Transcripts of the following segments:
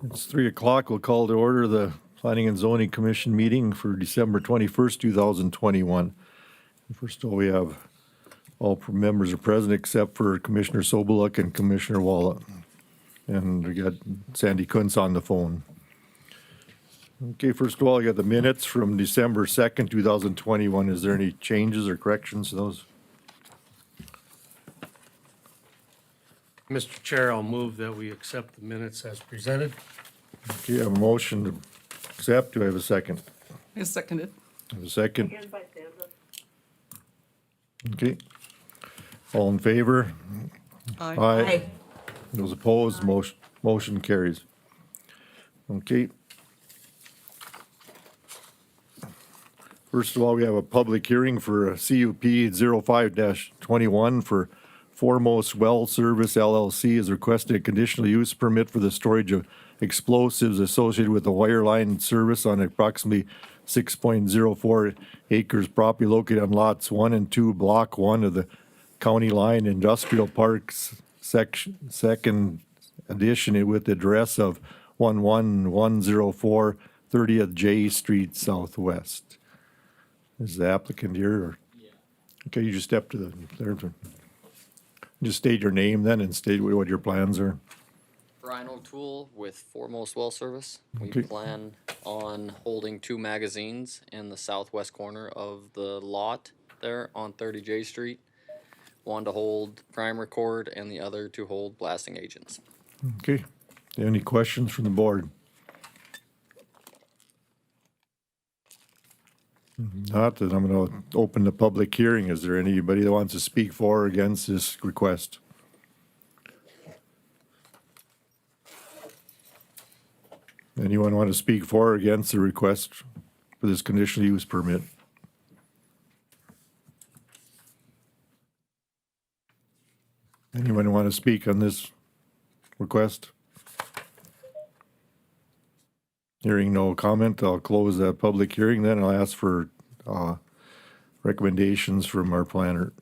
It's 3:00. We'll call to order the Planning and Zoning Commission meeting for December 21st, 2021. First of all, we have all members are present except for Commissioner Sobeluk and Commissioner Walla. And we got Sandy Kuntz on the phone. Okay, first of all, you got the minutes from December 2nd, 2021. Is there any changes or corrections to those? Mr. Chair, I'll move that we accept the minutes as presented. Okay, I have a motion to accept. Do I have a second? I second it. I have a second. Again by Sandra. Okay. All in favor? Aye. Aye. Those opposed, motion carries. Okay. First of all, we have a public hearing for a CUP 05-21 for Foremost Well Service LLC is requesting a conditional use permit for the storage of explosives associated with the wireline service on approximately 6.04 acres property located on lots 1 and 2, block 1 of the County Line Industrial Parks section, second edition with the address of 11104 30th J Street Southwest. Is the applicant here? Or? Yeah. Okay, you just step to the there. Just state your name then and state what your plans are. Brian O'Toole with Foremost Well Service. Okay. We plan on holding 2 magazines in the southwest corner of the lot there on 30J Street. One to hold primer cord and the other to hold blasting agents. Okay. Any questions from the board? Not, then I'm going to open the public hearing. Is there anybody that wants to speak for or against this request? Anyone want to speak for or against the request for this conditional use permit? Anyone want to speak on this request? Hearing no comment, I'll close that public hearing then. I'll ask for recommendations from our planner.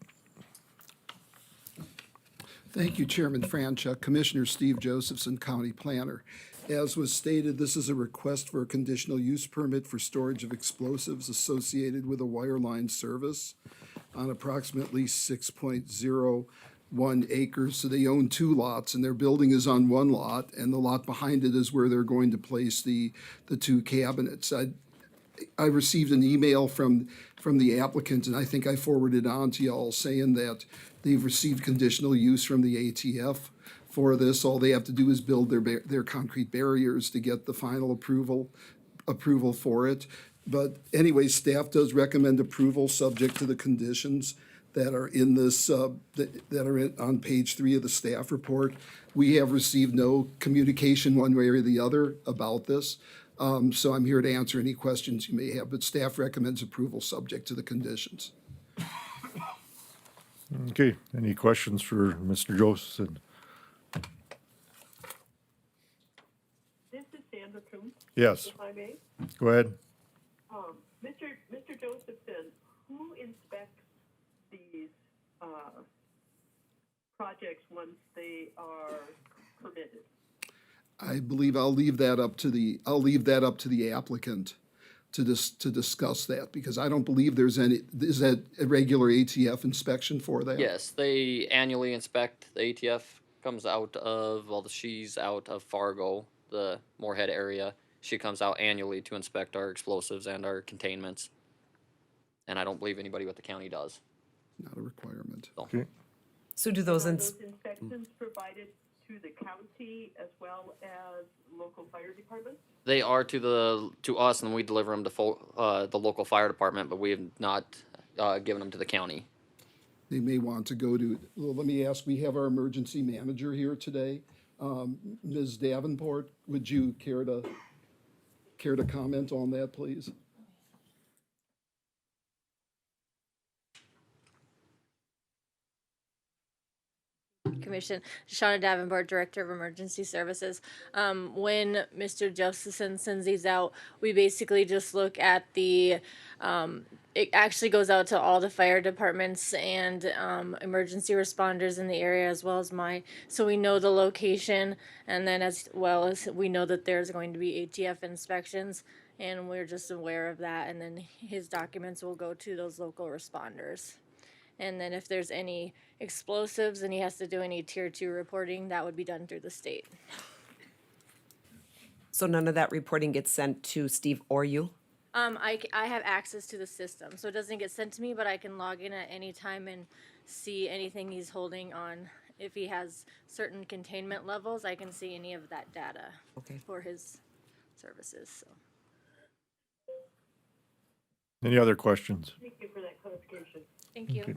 Thank you, Chairman Franchuk. Commissioner Steve Josephson, County Planner. As was stated, this is a request for a conditional use permit for storage of explosives associated with a wireline service on approximately 6.01 acres. So they own 2 lots, and their building is on 1 lot, and the lot behind it is where they're going to place the 2 cabinets. I received an email from the applicant, and I think I forwarded on to y'all saying that they've received conditional use from the ATF for this. All they have to do is build their concrete barriers to get the final approval for it. But anyway, staff does recommend approval subject to the conditions that are in this, that are on page 3 of the staff report. We have received no communication one way or the other about this. So I'm here to answer any questions you may have, but staff recommends approval subject to the conditions. Okay, any questions for Mr. Josephson? This is Sandra Kuntz, Yes, if I may. go ahead. Mr. Josephson, who inspects these projects once they are permitted? I believe I'll leave that up to the applicant to discuss that, because I don't believe there's any, is that a regular ATF inspection for that? Yes, they annually inspect. The ATF comes out of, well, she's out of Fargo, the Moorhead area. She comes out annually to inspect our explosives and our containments. And I don't believe anybody with the county does. Not a requirement. So, Okay. So do those, Are those inspections provided to the county as well as local fire departments? they are to us, and we deliver them to the local fire department, but we have not given them to the county. They may want to go to, well, let me ask, we have our emergency manager here today. Ms. Davenport, would you care to comment on that, please? Commission. Shauna Davenport, Director of Emergency Services. When Mr. Josephson sends these out, we basically just look at the, it actually goes out to all the fire departments and emergency responders in the area as well as so we know the location, and then as well as we know that there's going to be ATF inspections, and we're just aware of that, and then his documents will go to those local responders. And then if there's any explosives and he has to do any tier 2 reporting, that would be done through the state. So none of that reporting gets sent to Steve or you? I have access to the system, so it doesn't get sent to me, but I can log in at any time and see anything he's holding on. If he has certain containment levels, I can see any of that data Okay. for his services, so. Any other questions? Thank you for that clarification. Thank you. Okay.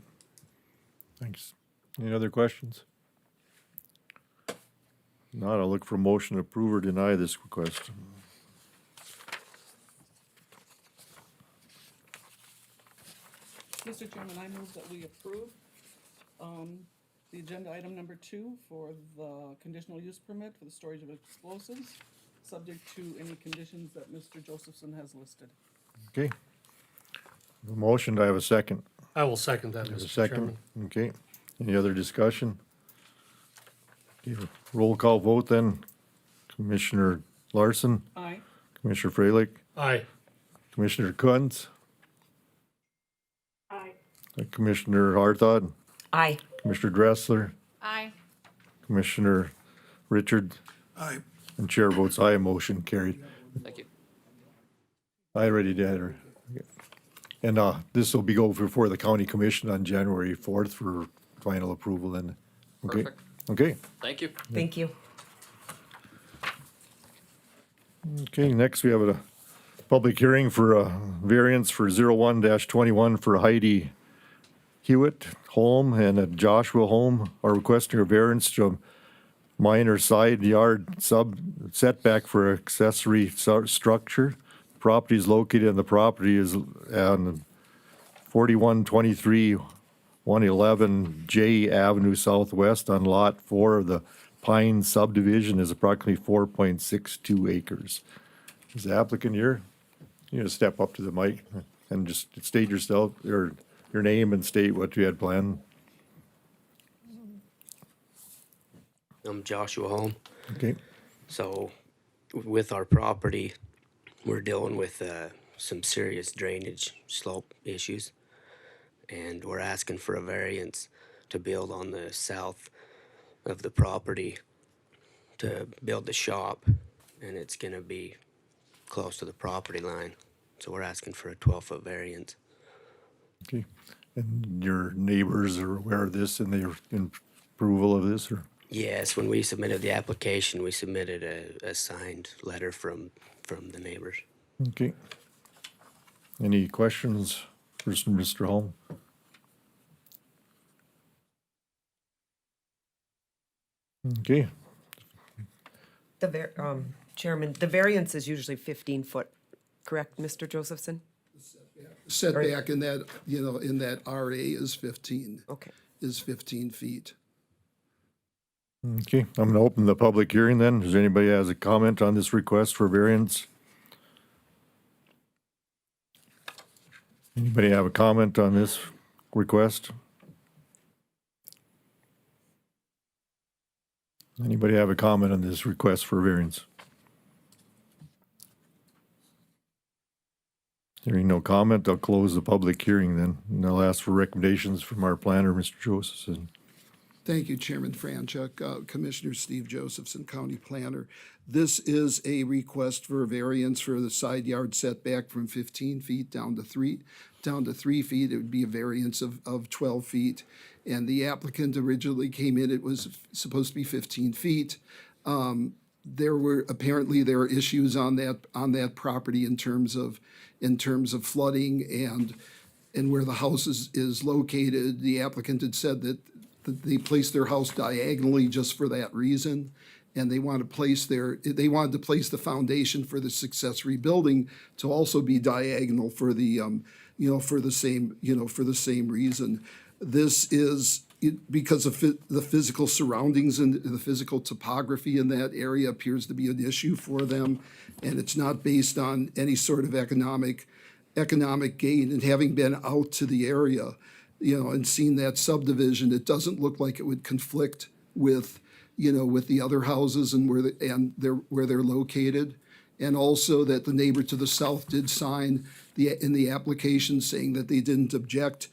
Thanks. Any other questions? Not, I'll look for a motion to approve or deny this request. Mr. Chairman, I move that we approve the agenda item number 2 for the conditional use permit for the storage of explosives, subject to any conditions that Mr. Josephson has listed. Okay. A motion, do I have a second? I will second that, Have a Mr. second? Chairman. Okay. Any other discussion? Okay, roll call vote then. Commissioner Larson, Aye. Commissioner Freilich, Aye. Commissioner Kuntz, Aye. Commissioner Harthod, Aye. Commissioner Dressler, Aye. Commissioner Richard. Aye. And chair votes aye, motion carried. Thank you. I already did her. And this will be go before the county commission on January 4th for final approval then. Okay. Perfect. Okay. Thank you. Thank you. Okay, next we have a public hearing for a variance for 01-21 for Heidi Hewitt Holm and a Joshua Holm are requesting a variance to minor side yard setback for accessory structure. Property is located and the property is on 4123 111 J Avenue Southwest on Lot 4 of the Pine subdivision is approximately 4.62 acres. Is the applicant here? You need to step up to the mic and just state yourself, your name and state what you had planned. I'm Joshua Holm. Okay, So with our property, we're dealing with some serious drainage slope issues. And we're asking for a variance to build on the south of the property to build the shop. And it's gonna be close to the property line. So we're asking for a 12-foot variance. okay. And your neighbors are aware of this and they're in approval of this or? Yes, when we submitted the application, we submitted a signed letter from the neighbors. Okay. Any questions for Mr. Holm? Okay, Chairman, the variance is usually 15 foot, correct, Mr. Josephson? Setback in that, in that RA is 15, Okay. is 15 feet. okay. I'm gonna open the public hearing then. Does anybody has a comment on this request for variance? Anybody have a comment on this request? Anybody have a comment on this request for variance? Hearing no comment, I'll close the public hearing then, and I'll ask for recommendations from our planner, Mr. Josephson. Thank you, Chairman Franchuk. Commissioner Steve Josephson, County Planner. This is a request for a variance for the side yard setback from 15 feet down to 3 feet. It would be a variance of 12 feet. And the applicant originally came in, it was supposed to be 15 feet. There are issues on that property in terms of flooding and where the house is located. The applicant had said that they placed their house diagonally just for that reason. And they wanted to place the foundation for the accessory building to also be diagonal for the same reason. This is because of the physical surroundings and the physical topography in that area appears to be an issue for them. And it's not based on any sort of economic gain. And having been out to the area, and seen that subdivision, it doesn't look like it would conflict with, with the other houses and where they're located. And also that the neighbor to the south did sign in the application saying that they didn't object,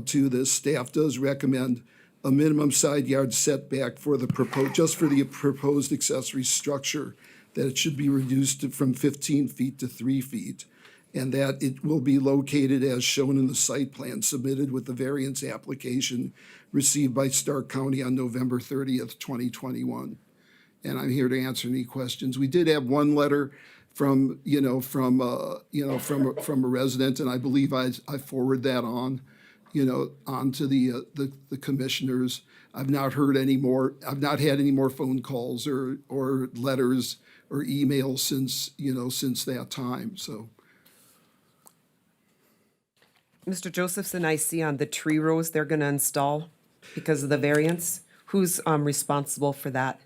to this. Staff does recommend a minimum side yard setback for the proposed accessory structure, that it should be reduced from 15 feet to 3 feet, and that it will be located as shown in the site plan submitted with the variance application received by Stark County on November 30th, 2021. And I'm here to answer any questions. We did have one letter from a resident, and I believe I forwarded that on to the commissioners. I've not heard any more. I've not had any more phone calls or letters or emails since that time. So, Mr. Josephson, I see on the tree rows they're going to install because of the variance. Who's responsible for that?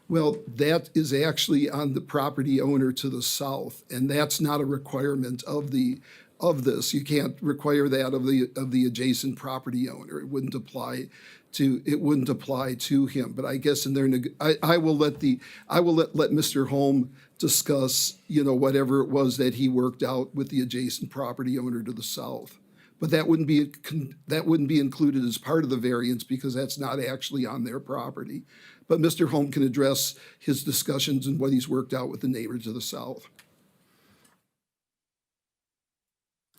well, that is actually on the property owner to the south, and that's not a requirement of this. You can't require that of the adjacent property owner. It wouldn't apply to him. But I guess in their I will let Mr. Holm discuss, whatever it was that he worked out with the adjacent property owner to the south. But that wouldn't be included as part of the variance because that's not actually on their property. But Mr. Holm can address his discussions and what he's worked out with the neighbor to the south.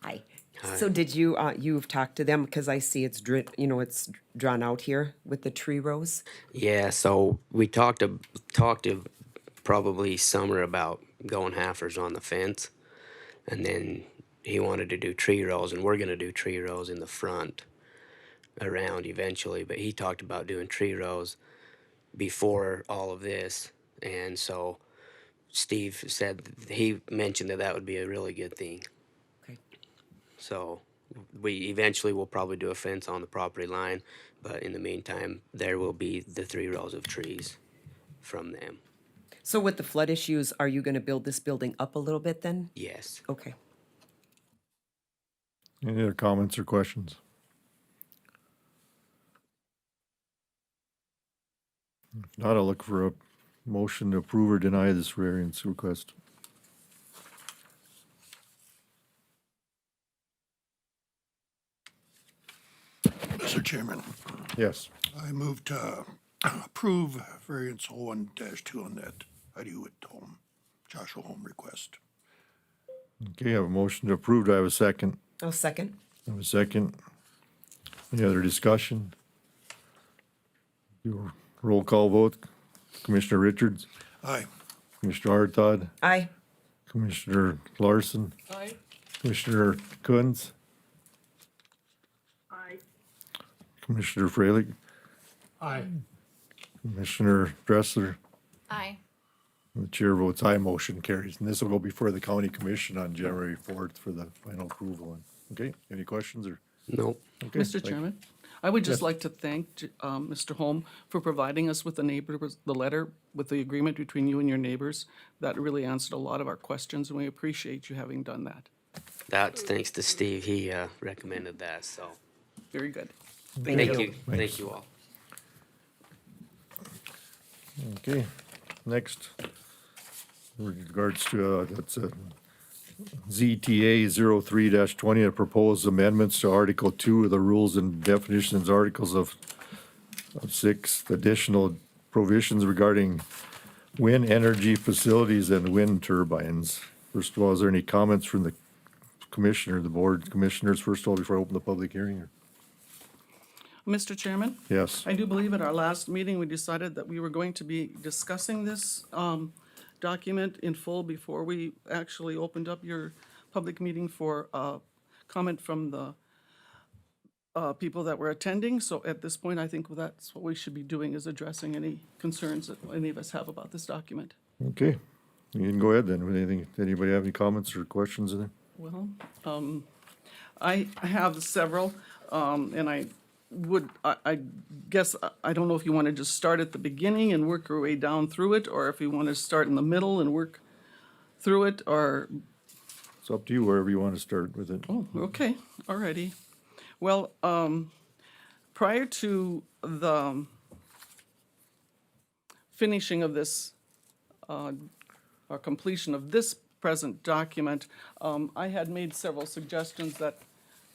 Hi. So did you've talked to them because I see it's drawn out here with the tree rows? Yeah, so we talked to probably summer about going halfers on the fence, and then he wanted to do tree rows, and we're gonna do tree rows in the front around eventually, but he talked about doing tree rows before all of this, and so Steve said, he mentioned that would be a really good thing. Okay. So we eventually will probably do a fence on the property line, but in the meantime, there will be the 3 rows of trees from them. So with the flood issues, are you going to build this building up a little bit then? Yes. Okay. Any other comments or questions? If not, I'll look for a motion to approve or deny this variance request. Mr. Chairman, Yes. I move to approve variance 01-2 on that Hewitt Home, Joshua Home request. Okay, I have a motion to approve. Do I have a second? I'll second. I have a second. Any other discussion? Do a roll call vote. Commissioner Richards, Aye. Commissioner Hartod, Aye. Commissioner Larson, Aye. Commissioner Kunz, Aye. Commissioner Freilich, Aye. Commissioner Dressler. Aye. The chair votes aye, motion carries. And this will go before the county commission on January 4th for the final approval. Okay, any questions or? Nope. Okay, Mr. thank- Chairman, I would just Yes. like to thank Mr. Holm for providing us with the letter with the agreement between you and your neighbors. That really answered a lot of our questions, and we appreciate you having done that. That's thanks to Steve. He recommended that, so Very good. thank you. Thank you all. Okay, next, with regards to, that's a ZTA 03-20, a proposed amendments to Article 2 of the Rules and Definitions Articles of 6, additional provisions regarding wind energy facilities and wind turbines. First of all, is there any comments from the commissioner, the board commissioners, first of all, before I open the public hearing? Mr. Chairman? Yes, I do believe at our last meeting, we decided that we were going to be discussing this document in full before we actually opened up your public meeting for comment from the people that were attending. So at this point, I think that's what we should be doing, is addressing any concerns that any of us have about this document. okay. You can go ahead then. Anybody have any comments or questions in there? Well, I have several, and I I guess, I don't know if you want to just start at the beginning and work your way down through it, or if you want to start in the middle and work through it, or, It's up to you wherever you want to start with it. oh, okay, alrighty. Well, prior to the finishing of this, or completion of this present document, I had made several suggestions that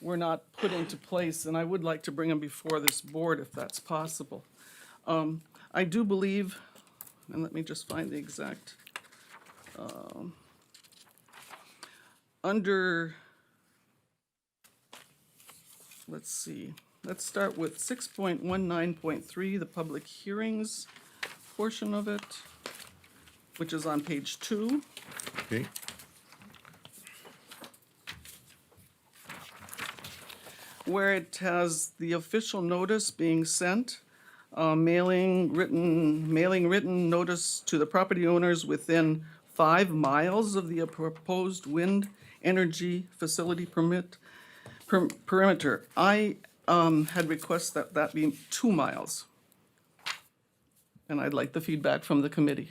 were not put into place, and I would like to bring them before this board if that's possible. I do believe, and let me just find the exact, under, let's see, let's start with 6.19.3, the public hearings portion of it, which is on page 2. Okay, Where it has the official notice being sent, mailing written notice to the property owners within 5 miles of the proposed wind energy facility perimeter. I had requested that be 2 miles. And I'd like the feedback from the committee.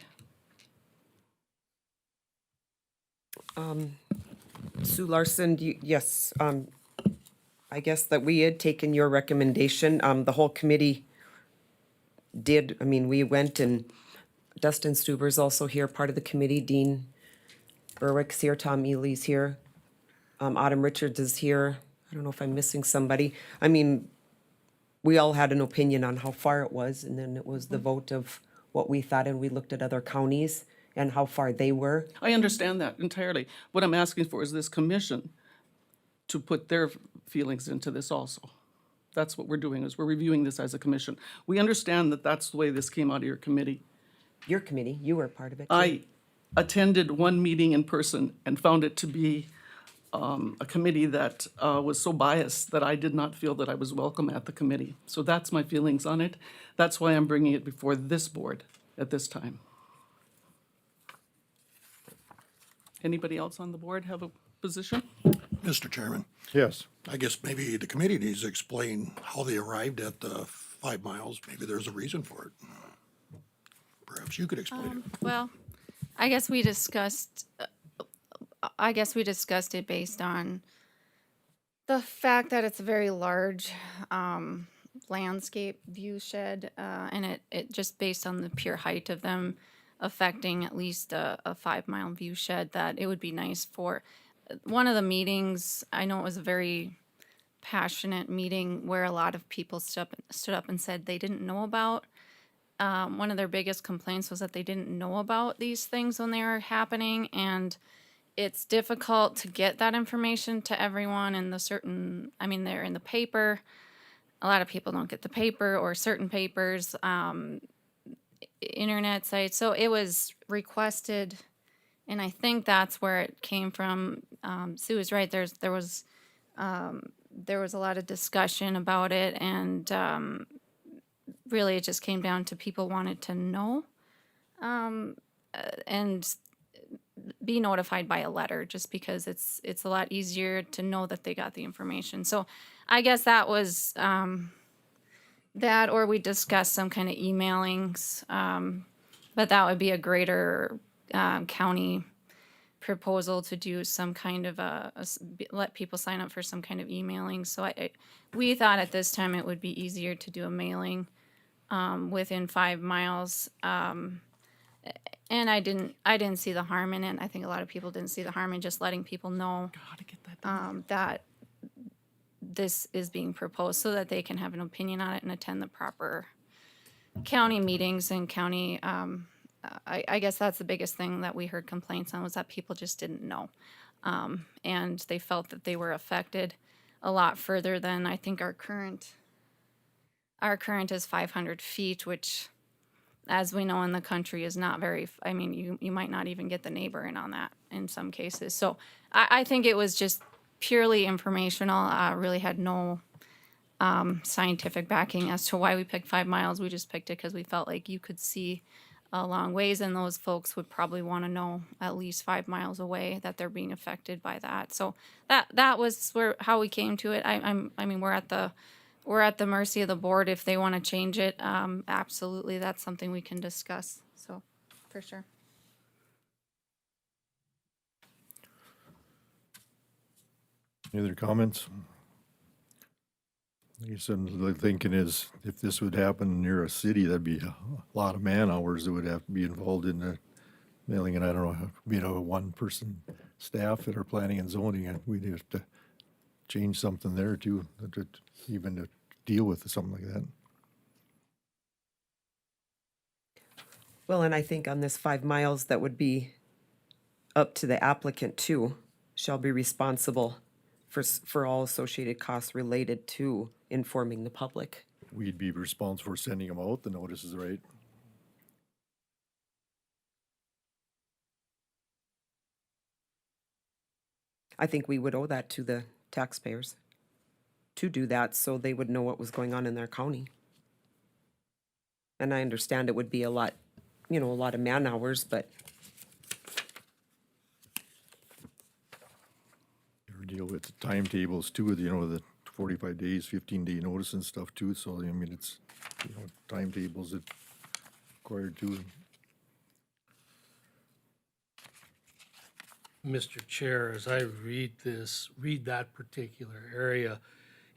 Sue Larson, yes, I guess that we had taken your recommendation. The whole committee did, I mean, we went and Dustin Stuber's also here, part of the committee. Dean Berwick's here, Tom Ely's here. Autumn Richards is here. I don't know if I'm missing somebody. I mean, we all had an opinion on how far it was, and then it was the vote of what we thought, and we looked at other counties and how far they were. I understand that entirely. What I'm asking for is this commission to put their feelings into this also. That's what we're doing, is we're reviewing this as a commission. We understand that that's the way this came out of your committee. Your committee, you were part of it too. I attended one meeting in person and found it to be a committee that was so biased that I did not feel that I was welcome at the committee. So that's my feelings on it. That's why I'm bringing it before this board at this time. Anybody else on the board have a position? Mr. Chairman, yes. I guess maybe the committee needs to explain how they arrived at the 5 miles. Maybe there's a reason for it. Perhaps you could explain it. Well, I guess we discussed it based on the fact that it's a very large landscape view shed, and it just based on the pure height of them affecting at least a 5 mile view shed, that it would be nice for one of the meetings. I know it was a very passionate meeting where a lot of people stood up and said they didn't know about. One of their biggest complaints was that they didn't know about these things when they were happening, and it's difficult to get that information to everyone. And they're in the paper. A lot of people don't get the paper or certain papers, internet sites. So it was requested, and I think that's where it came from. Sue is right. There was a lot of discussion about it, and really it just came down to people wanted to know and be notified by a letter, just because it's a lot easier to know that they got the information. So I guess that was that, or we discussed some kind of emailings, but that would be a greater county proposal to do some kind of let people sign up for some kind of emailing. So we thought at this time it would be easier to do a mailing within 5 miles. And I didn't see the harm in it. I think a lot of people didn't see the harm in just letting people know that this is being proposed, so that they can have an opinion on it and attend the proper county meetings and county. I guess that's the biggest thing that we heard complaints on, was that people just didn't know, and they felt that they were affected a lot further than I think our current is 500 feet, which, as we know in the country, is not very, I mean, you might not even get the neighbor in on that in some cases. So I think it was just purely informational, really had no scientific backing as to why we picked 5 miles. We just picked it because we felt like you could see a long ways, and those folks would probably want to know at least 5 miles away that they're being affected by that. So that was how we came to it. I mean, we're at the we're at the mercy of the board if they want to change it. Absolutely, that's something we can discuss. So, for sure. Any other comments? I guess I'm thinking is if this would happen near a city, that'd be a lot of man hours that would have to be involved in the mailing. And I don't know, a one-person staff that are planning and zoning, and we'd have to change something there too, even to deal with something like that. Well, and I think on this 5 miles, that would be up to the applicant too, shall be responsible for all associated costs related to informing the public. We'd be responsible for sending them out, the notices, right? I think we would owe that to the taxpayers to do that so they would know what was going on in their county. And I understand it would be a lot, a lot of man hours, but Or deal with the timetables too, the 45 days, 15-day notice and stuff too. So, I mean, it's, timetables that required too. Mr. Chair, as I read that particular area,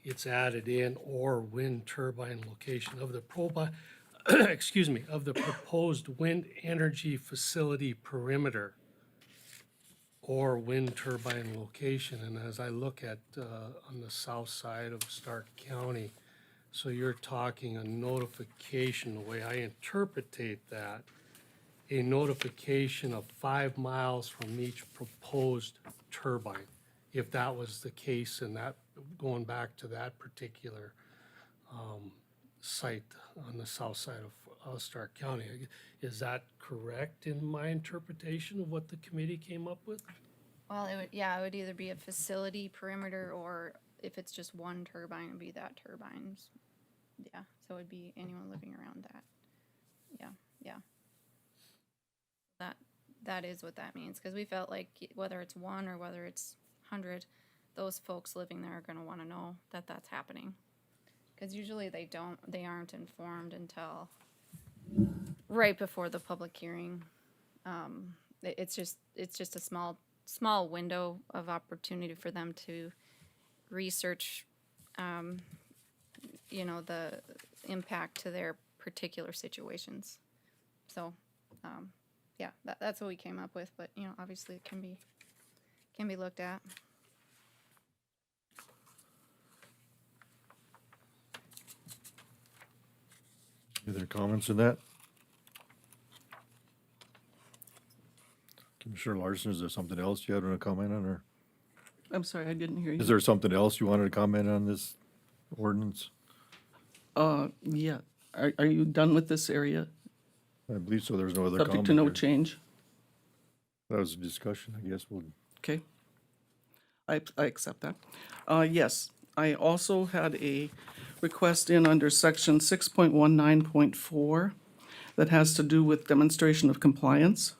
it's added in or wind turbine location of the of the proposed wind energy facility perimeter or wind turbine location. And as I look at, on the south side of Stark County, so you're talking a notification, the way I interpretate that, a notification of 5 miles from each proposed turbine. If that was the case, and that, going back to that particular site on the south side of Stark County, is that correct in my interpretation of what the committee came up with? Well, it would either be a facility perimeter, or if it's just one turbine, it'd be that turbine's. Yeah, so it'd be anyone living around that. Yeah. That is what that means, because we felt like whether it's one or whether it's 100, those folks living there are going to want to know that that's happening, because usually they aren't informed until right before the public hearing. It's just a small window of opportunity for them to research, the impact to their particular situations. So, yeah, that's what we came up with, but, obviously it can be looked at. Any other comments on that? Commissioner Larson, is there something else you had to comment on, or I'm sorry, I didn't hear you. is there something else you wanted to comment on this ordinance? Yeah. Are you done with this area? I believe so. There's no other comment. Subject to no here. change? That was a discussion, I guess. We'll Okay. I accept that. Yes, I also had a request in under section 6.19.4 that has to do with demonstration of compliance.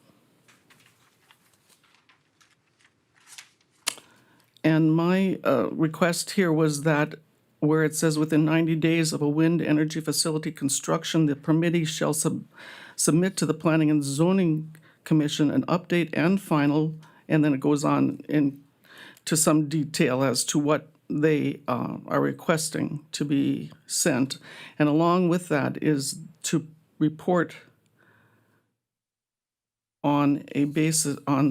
And my request here was that where it says within 90 days of a wind energy facility construction, the permittee shall submit to the Planning and Zoning Commission an update and final, and then it goes on into some detail as to what they are requesting to be sent. And along with that is to report on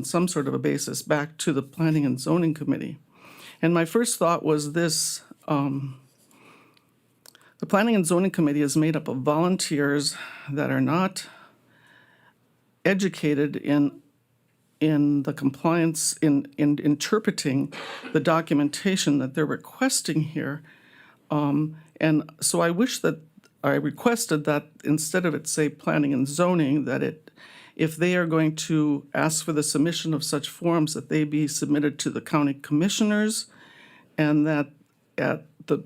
some sort of a basis back to the Planning and Zoning Committee. And my first thought was this: the Planning and Zoning Committee is made up of volunteers that are not educated in the compliance, in interpreting the documentation that they're requesting here. And so I requested that instead of it say Planning and Zoning, that if they are going to ask for the submission of such forms, that they be submitted to the county commissioners, and that at the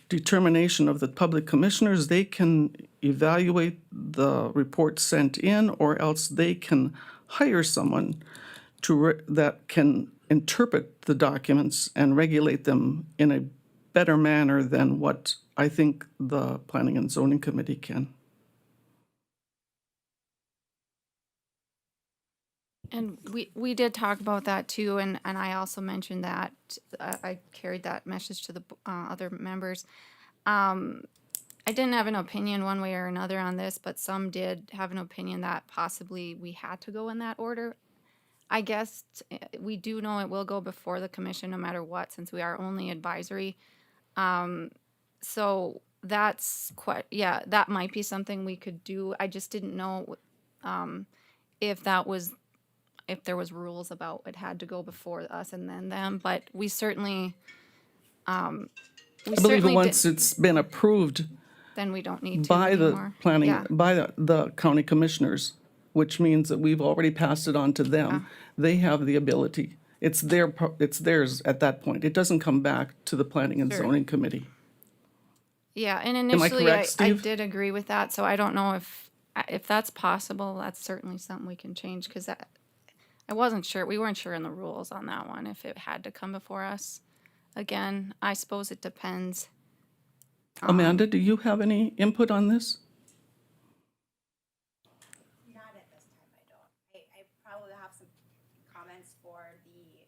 determination of the public commissioners, they can evaluate the report sent in, or else they can hire someone that can interpret the documents and regulate them in a better manner than what I think the Planning and Zoning Committee can. And we did talk about that too, and I also mentioned that, I carried that message to the other members. I didn't have an opinion one way or another on this, but some did have an opinion that possibly we had to go in that order. I guess we do know it will go before the commission no matter what, since we are only advisory. So that's quite, yeah, that might be something we could do. I just didn't know if that was, if there was rules about it had to go before us and then them, but we certainly, I believe once it's been approved then we don't need to by the anymore. planning, Yeah. by the county commissioners, which means that we've already passed it on to them. They have the ability. It's it's theirs at that point. It doesn't come back to the Planning and Sure. Zoning Committee. Yeah, and I initially correct, I Steve? did agree with that, so I don't know if that's possible. That's certainly something we can change, because I wasn't sure, we weren't sure in the rules on that one, if it had to come before us. Again, I suppose it depends. Amanda, do you have any input on this? Not at this time, I don't. I probably have some comments for the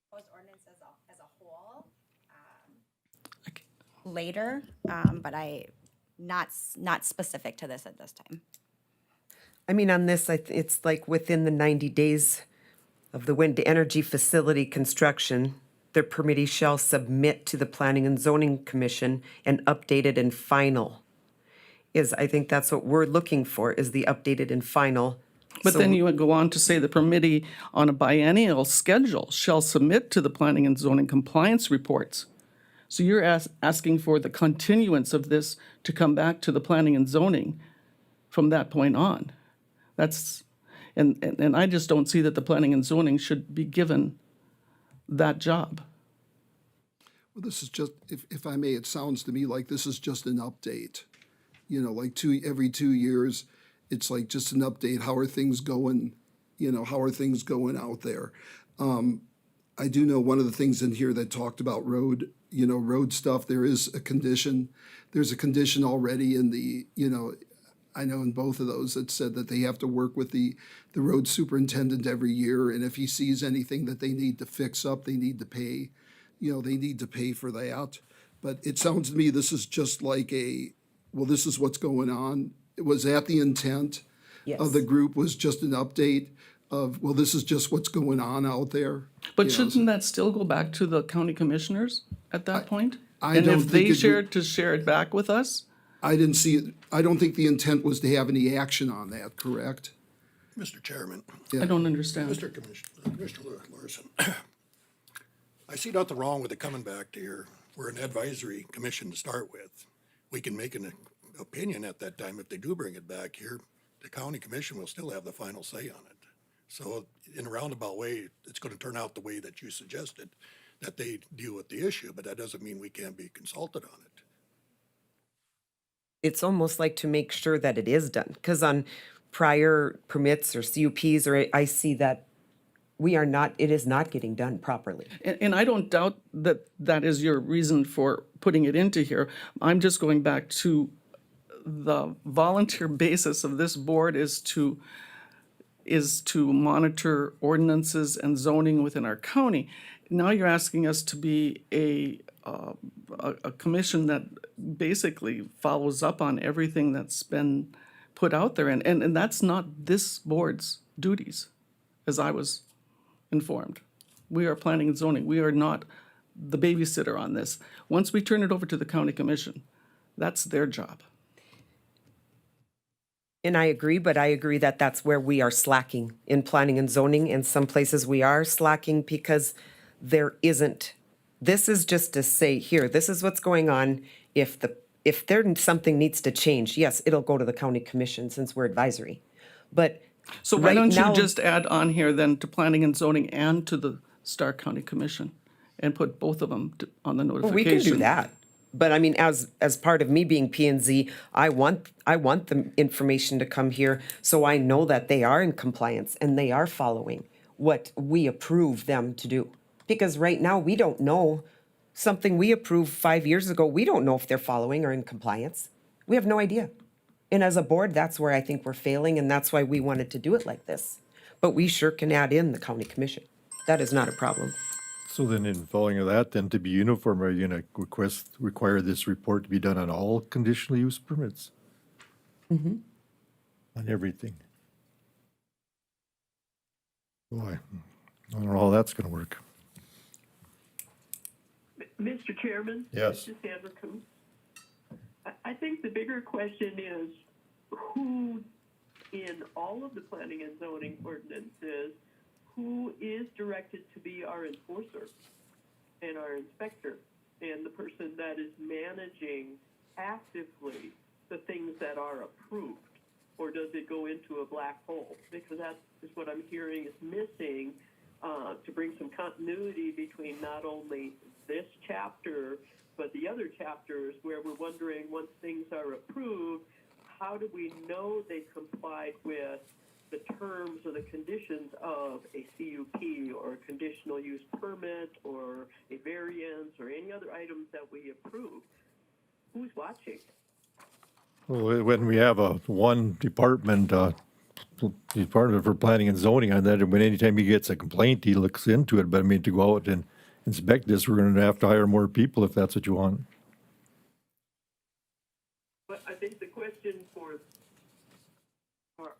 proposed ordinance as a whole later, but not specific to this at this time. I mean, on this, it's like within the 90 days of the wind energy facility construction, their permittee shall submit to the Planning and Zoning Commission an updated and final. I think that's what we're looking for, is the updated and final. But So- then you would go on to say the permittee on a biennial schedule shall submit to the Planning and Zoning compliance reports. So you're asking for the continuance of this to come back to the Planning and Zoning from that point on. That's, and I just don't see that the Planning and Zoning should be given that job. Well, this is just, if I may, it sounds to me like this is just an update. You know, like every 2 years, it's like just an update. How are things going? You know, how are things going out there? I do know one of the things in here that talked about road stuff. There is a condition. There's a condition already in the, I know in both of those that said that they have to work with the road superintendent every year, and if he sees anything that they need to fix up, they need to pay, they need to pay for that. But it sounds to me this is just like this is what's going on. Was that the intent of the group, was just an update of, this is just what's going on out there? But shouldn't that still go back to the county commissioners at that point? I And don't if think they share it back with us? I didn't see it. I don't think the intent was to have any action on that, correct? Mr. Chairman, I don't understand. Mr. Commissioner Larson, I see nothing wrong with it coming back to here. We're an advisory commission to start with. We can make an opinion at that time. If they do bring it back here, the county commission will still have the final say on it. So in a roundabout way, it's going to turn out the way that you suggested, that they deal with the issue, but that doesn't mean we can't be consulted on it. It's almost like to make sure that it is done, because on prior permits or CUPs, I see that it is not getting done properly. And I don't doubt that that is your reason for putting it into here. I'm just going back to the volunteer basis of this board is to monitor ordinances and zoning within our county. Now you're asking us to be a commission that basically follows up on everything that's been put out there. And that's not this board's duties, as I was informed. We are planning and zoning. We are not the babysitter on this. Once we turn it over to the county commission, that's their job. And I agree, but I agree that that's where we are slacking in planning and zoning. In some places we are slacking because there isn't. This is just to say, here, this is what's going on. If there something needs to change, yes, it'll go to the county commission since we're advisory. But So why right don't you now- just add on here then to planning and zoning and to the Stark County Commission and put both of them on the notification? We can do that. But I mean, as part of me being P and Z, I want the information to come here so I know that they are in compliance and they are following what we approve them to do. Because right now, we don't know something we approved 5 years ago, we don't know if they're following or in compliance. We have no idea. And as a board, that's where I think we're failing, and that's why we wanted to do it like this. But we sure can add in the county commission. That is not a problem. So then in following of that, then to be uniform, are you gonna require this report to be done on all conditional use permits? Mm-hmm. On everything? Boy, I don't know how that's gonna work. Mr. Chairman? Yes. This is Sandra Coons. I think the bigger question is who in all of the planning and zoning ordinances, who is directed to be our enforcer and our inspector and the person that is managing actively the things that are approved? Or does it go into a black hole? Because that is what I'm hearing is missing to bring some continuity between not only this chapter, but the other chapters where we're wondering once things are approved, how do we know they complied with the terms or the conditions of a CUP or a conditional use permit or a variance or any other items that we approve? Who's watching? Well, when we have a one department for planning and zoning on that, and when anytime he gets a complaint, he looks into it, but I mean, to go out and inspect this, we're gonna have to hire more people if that's what you want. But I think the question for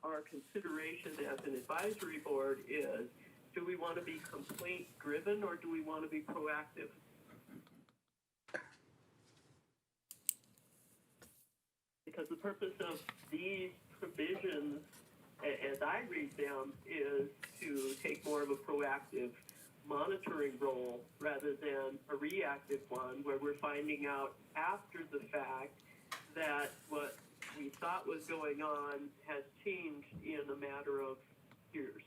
our consideration as an advisory board is, do we want to be complaint driven or do we want to be proactive? Because the purpose of these provisions, as I read them, is to take more of a proactive monitoring role rather than a reactive one where we're finding out after the fact that what we thought was going on has changed in a matter of years.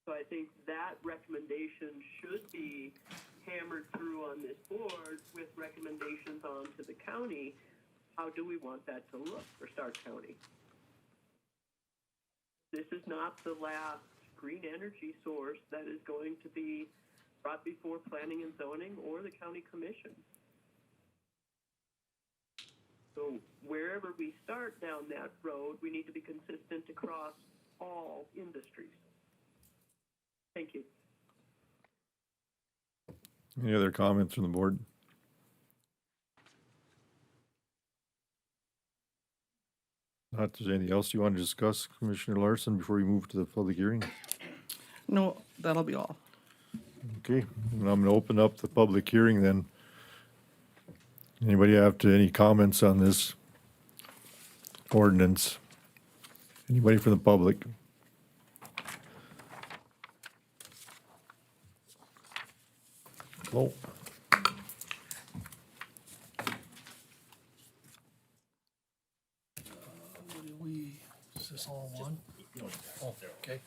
So I think that recommendation should be hammered through on this board with recommendations on to the county. How do we want that to look for Stark County? This is not the last green energy source that is going to be brought before planning and zoning or the county commission. So wherever we start down that road, we need to be consistent across all industries. Thank you. Any other comments from the board? Not, there's anything else you want to discuss, Commissioner Larson, before we move to the public hearing? No, that'll be all. Okay, and I'm gonna open up the public hearing then. Anybody have any comments on this ordinance? Anybody from the public? Hello? Is this all one? Oh, okay.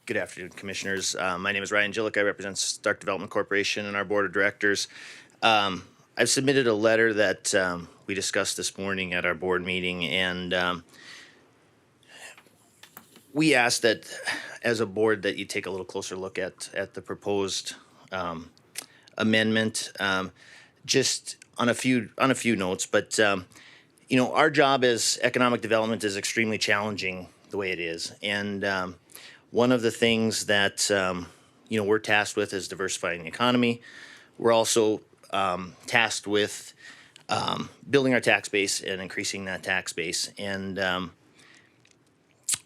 Good afternoon, Commissioners. My name is Ryan Gillick. I represent Stark Development Corporation and our Board of Directors. I've submitted a letter that we discussed this morning at our board meeting, and we asked that, as a board, that you take a little closer look at the proposed amendment, just on a few notes. But our job as economic development is extremely challenging the way it is, and one of the things that we're tasked with is diversifying the economy. We're also tasked with building our tax base and increasing that tax base. And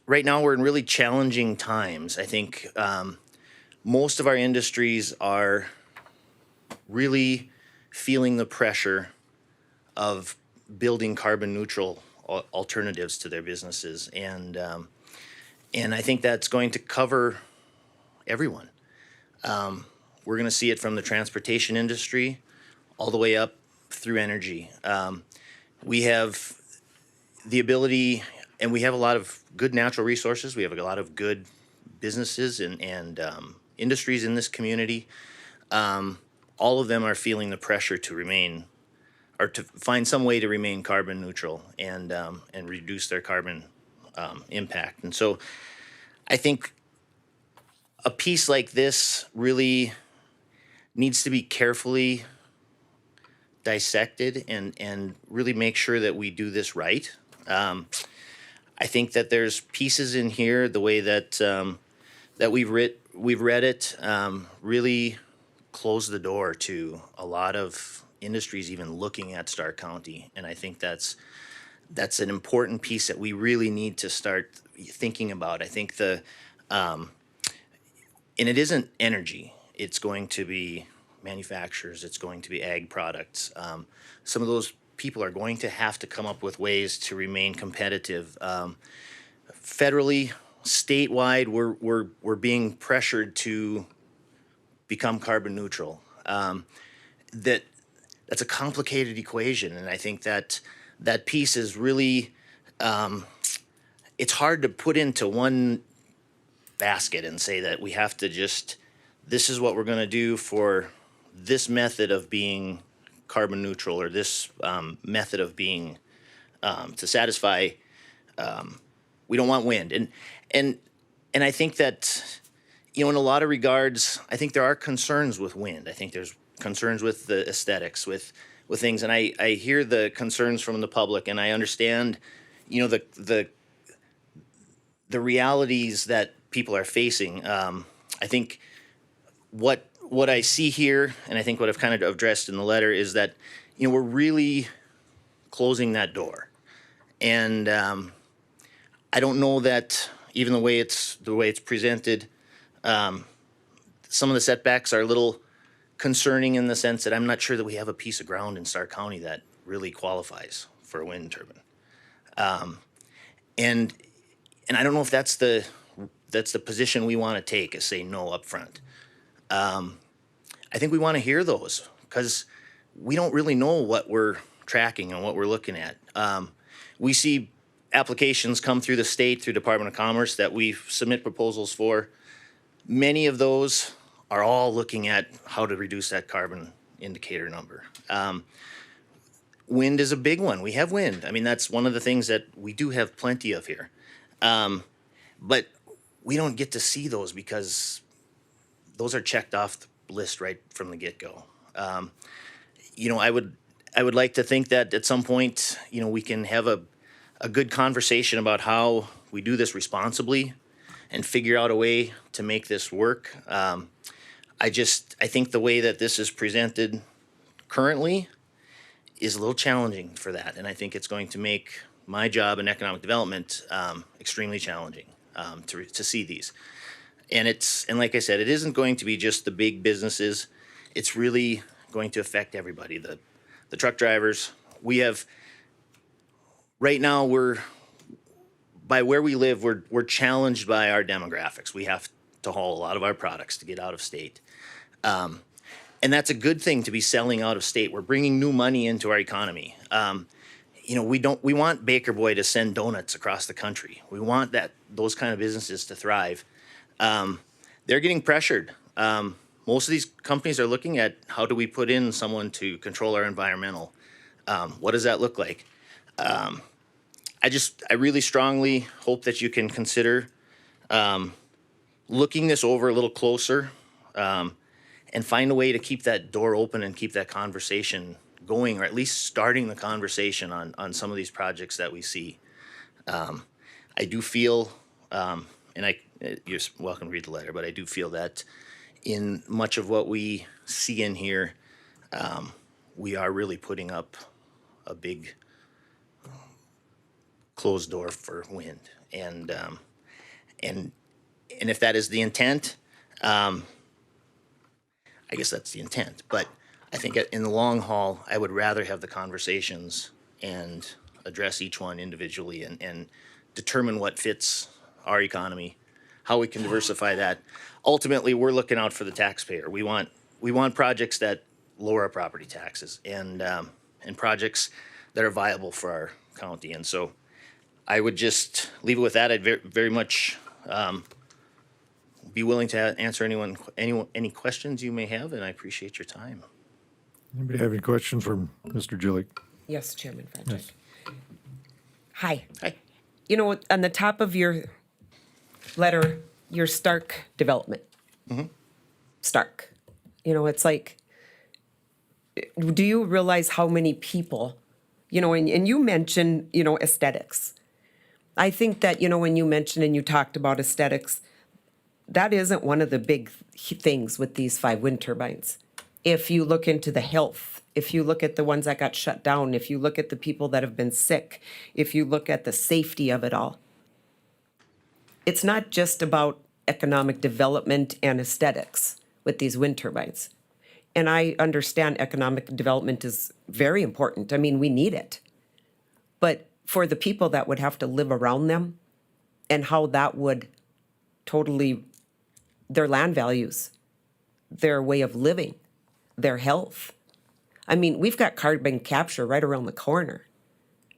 right now we're in really challenging times. I think most of our industries are really feeling the pressure of building carbon neutral alternatives to their businesses. And I think that's going to cover everyone. We're going to see it from the transportation industry all the way up through energy. We have the ability, and we have a lot of good natural resources. We have a lot of good businesses and industries in this community. All of them are feeling the pressure to remain, or to find some way to remain carbon neutral and reduce their carbon impact. And so I think a piece like this really needs to be carefully dissected and really make sure that we do this right. I think that there's pieces in here, the way that that we've read it, really close the door to a lot of industries even looking at Stark County, and I think that's an important piece that we really need to start thinking about. I think and it isn't energy. It's going to be manufacturers. It's going to be ag products. Some of those people are going to have to come up with ways to remain competitive. Federally, statewide, we're being pressured to become carbon neutral. That's a complicated equation, and I think that piece is really it's hard to put into one basket and say that we have to just, this is what we're going to do for this method of being carbon neutral, or this method of being to satisfy. We don't want wind, and I think that, you know, in a lot of regards, I think there are concerns with wind. I think there's concerns with the aesthetics, with things, and I hear the concerns from the public, and I understand, you know, the realities that people are facing. I think what I see here, and I think what I've kind of addressed in the letter, is that, you know, we're really closing that door, and I don't know that even the way it's presented, some of the setbacks are a little concerning in the sense that I'm not sure that we have a piece of ground in Stark County that really qualifies for a wind turbine, and I don't know if that's the position we want to take, is say no up front. I think we want to hear those, because we don't really know what we're tracking and what we're looking at. We see applications come through the state, through Department of Commerce, that we submit proposals for. Many of those are all looking at how to reduce that carbon indicator number. Wind is a big one. We have wind. I mean, that's one of the things that we do have plenty of here. But we don't get to see those because those are checked off the list right from the get-go. You know, I would like to think that at some point, you know, we can have a good conversation about how we do this responsibly and figure out a way to make this work. I think the way that this is presented currently is a little challenging for that, and I think it's going to make my job in economic development extremely challenging to see these. And like I said, it isn't going to be just the big businesses. It's really going to affect everybody. The truck drivers. We have right now, by where we live, we're challenged by our demographics. We have to haul a lot of our products to get out of state. And that's a good thing, to be selling out of state. We're bringing new money into our economy. You know, we want Baker Boy to send donuts across the country. We want those kind of businesses to thrive. They're getting pressured. Most of these companies are looking at, how do we put in someone to control our environmental? What does that look like? I really strongly hope that you can consider looking this over a little closer, and find a way to keep that door open and keep that conversation going, or at least starting the conversation on some of these projects that we see. I do feel, and you're welcome to read the letter, but I do feel that in much of what we see in here, we are really putting up a big closed door for wind, and if that is the intent, I guess that's the intent. But I think in the long haul, I would rather have the conversations and address each one individually and determine what fits our economy, how we can diversify that. Ultimately, we're looking out for the taxpayer. We want projects that lower our property taxes and projects that are viable for our county. And so I would just leave it with that. I'd very much be willing to answer any questions you may have, and I appreciate your time. Anybody have any questions from Mr. Jillick? Yes, Chairman Franchuk. Hi. Hi. you know, on the top of your letter, your Stark development. Stark. You know, it's like, do you realize how many people, you know, and you mentioned, you know, aesthetics. I think that, you know, when you mentioned and you talked about aesthetics, that isn't one of the big things with these 5 wind turbines. If you look into the health, if you look at the ones that got shut down, if you look at the people that have been sick, if you look at the safety of it all, it's not just about economic development and aesthetics with these wind turbines. And I understand economic development is very important. I mean, we need it. But for the people that would have to live around them and how that would totally, their land values, their way of living, their health. I mean, we've got carbon capture right around the corner.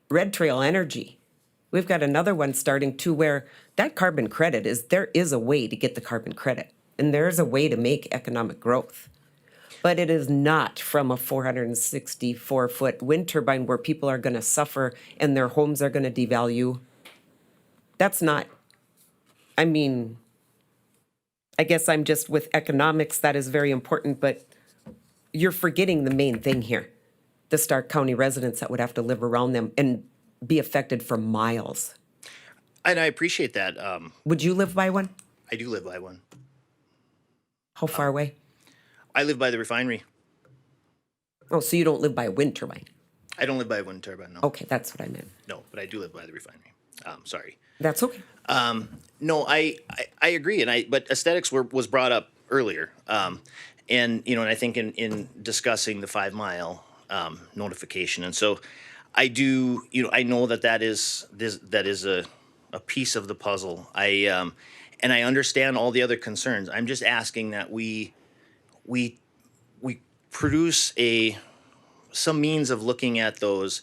Red Trail Energy. We've got another one starting to where that carbon credit is, there is a way to get the carbon credit and there is a way to make economic growth. But it is not from a 464-foot wind turbine where people are going to suffer and their homes are going to devalue. That's not, I mean, I guess I'm just with economics, that is very important, but you're forgetting the main thing here. The Stark County residents that would have to live around them and be affected for miles. And I appreciate that. Would you live by one? I do live by one. How far away? I live by the refinery. Oh, so you don't live by a wind turbine? I don't live by a wind turbine, no. Okay, that's what I meant. No, but I do live by the refinery. Sorry. That's okay. No, I agree, but aesthetics was brought up earlier, and you know, and I think in discussing the 5 mile notification, and so I do, you know, I know that is a piece of the puzzle. And I understand all the other concerns. I'm just asking that we produce some means of looking at those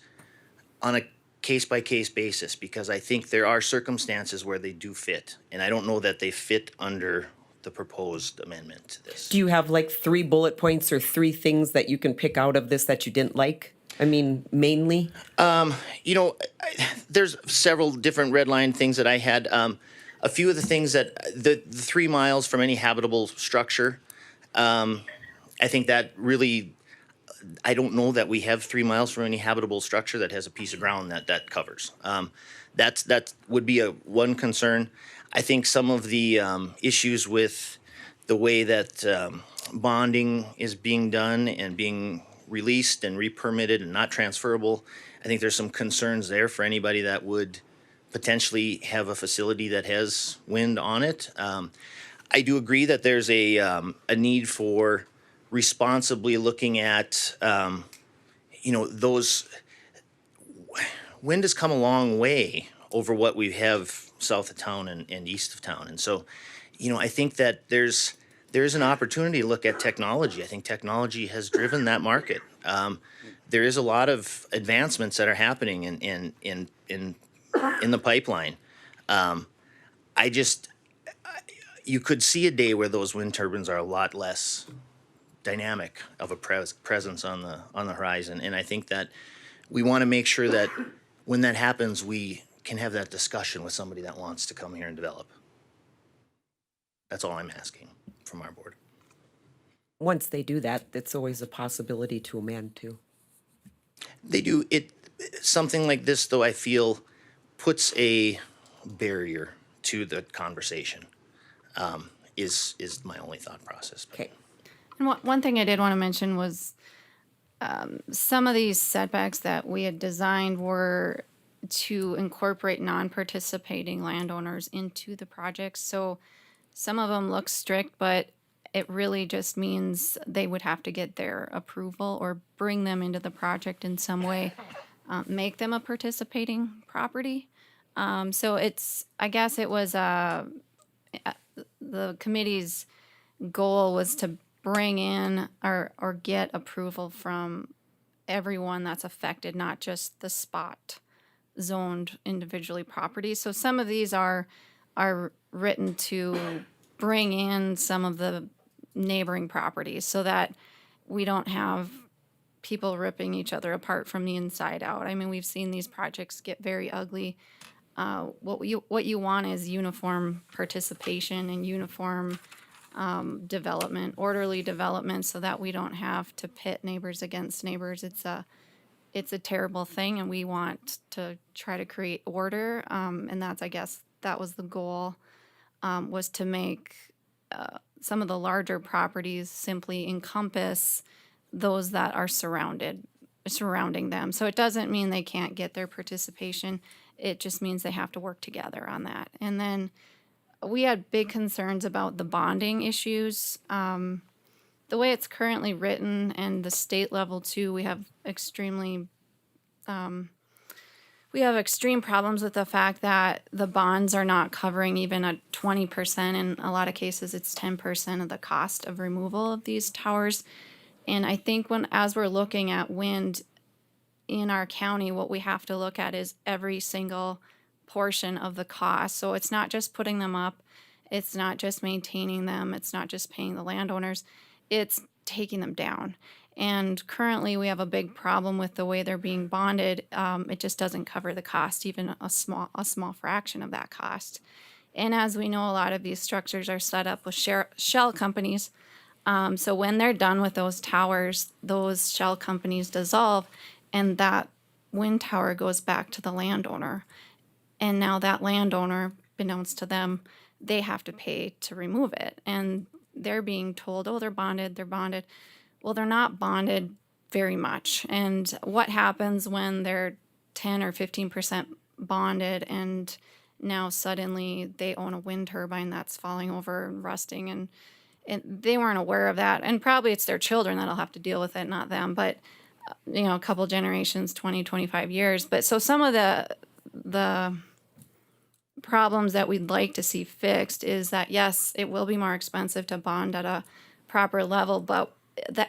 on a case-by-case basis, because I think there are circumstances where they do fit, and I don't know that they fit under the proposed amendment to this. Do you have like 3 bullet points or 3 things that you can pick out of this that you didn't like? I mean, mainly? You know, there's several different red line things that I had. A few of the things that, the 3 miles from any habitable structure, I think that really, I don't know that we have 3 miles from any habitable structure that has a piece of ground that covers. That would be one concern. I think some of the issues with the way that bonding is being done and being released and re-permitted and not transferable, I think there's some concerns there for anybody that would potentially have a facility that has wind on it. I do agree that there's a need for responsibly looking at, you know, those, wind has come a long way over what we have south of town and east of town. And so, you know, I think that there's an opportunity to look at technology. I think technology has driven that market. There is a lot of advancements that are happening in the pipeline. You could see a day where those wind turbines are a lot less dynamic of a presence on the horizon, and I think that we want to make sure that when that happens, we can have that discussion with somebody that wants to come here and develop. That's all I'm asking from our board. Once they do that, it's always a possibility to amend too. They do it. Something like this, though, I feel puts a barrier to the conversation. Is my only thought process. Okay. And one thing I did want to mention was some of these setbacks that we had designed were to incorporate non-participating landowners into the project. So some of them look strict, but it really just means they would have to get their approval or bring them into the project in some way, make them a participating property. So I guess it was the committee's goal was to bring in or get approval from everyone that's affected, not just the spot zoned individually properties. So some of these are written to bring in some of the neighboring properties so that we don't have people ripping each other apart from the inside out. I mean, we've seen these projects get very ugly what you want is uniform participation and uniform development, orderly development, so that we don't have to pit neighbors against neighbors. It's a terrible thing, and we want to try to create order. And that's, I guess, that was the goal, was to make some of the larger properties simply encompass those that are surrounding them. So it doesn't mean they can't get their participation. It just means they have to work together on that. And then we had big concerns about the bonding issues. The way it's currently written and the state level too, we have extreme problems with the fact that the bonds are not covering even a 20%. In a lot of cases, it's 10% of the cost of removal of these towers. And I think as we're looking at wind in our county, what we have to look at is every single portion of the cost. So it's not just putting them up, it's not just maintaining them, it's not just paying the landowners, it's taking them down. And currently we have a big problem with the way they're being bonded. It just doesn't cover the cost, even a small fraction of that cost. And as we know, a lot of these structures are set up with shell companies. So when they're done with those towers, those shell companies dissolve, and that wind tower goes back to the landowner. And now that landowner, beknownst to them, they have to pay to remove it. And they're being told, oh, they're bonded. Well, they're not bonded very much. And what happens when they're 10 or 15% bonded and now suddenly they own a wind turbine that's falling over and rusting, and they weren't aware of that. And probably it's their children that'll have to deal with it, not them. But, a couple generations, 20, 25 years. But so some of the problems that we'd like to see fixed is that, yes, it will be more expensive to bond at a proper level, but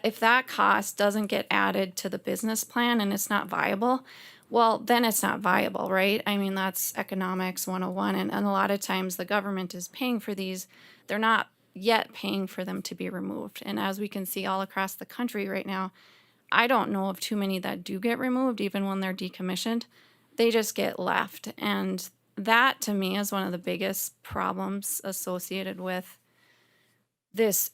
if that cost doesn't get added to the business plan and it's not viable, well, then it's not viable, right? I mean, that's economics 101. And a lot of times the government is paying for these. They're not yet paying for them to be removed. And as we can see all across the country right now, I don't know of too many that do get removed, even when they're decommissioned. They just get left. And that, to me, is one of the biggest problems associated with these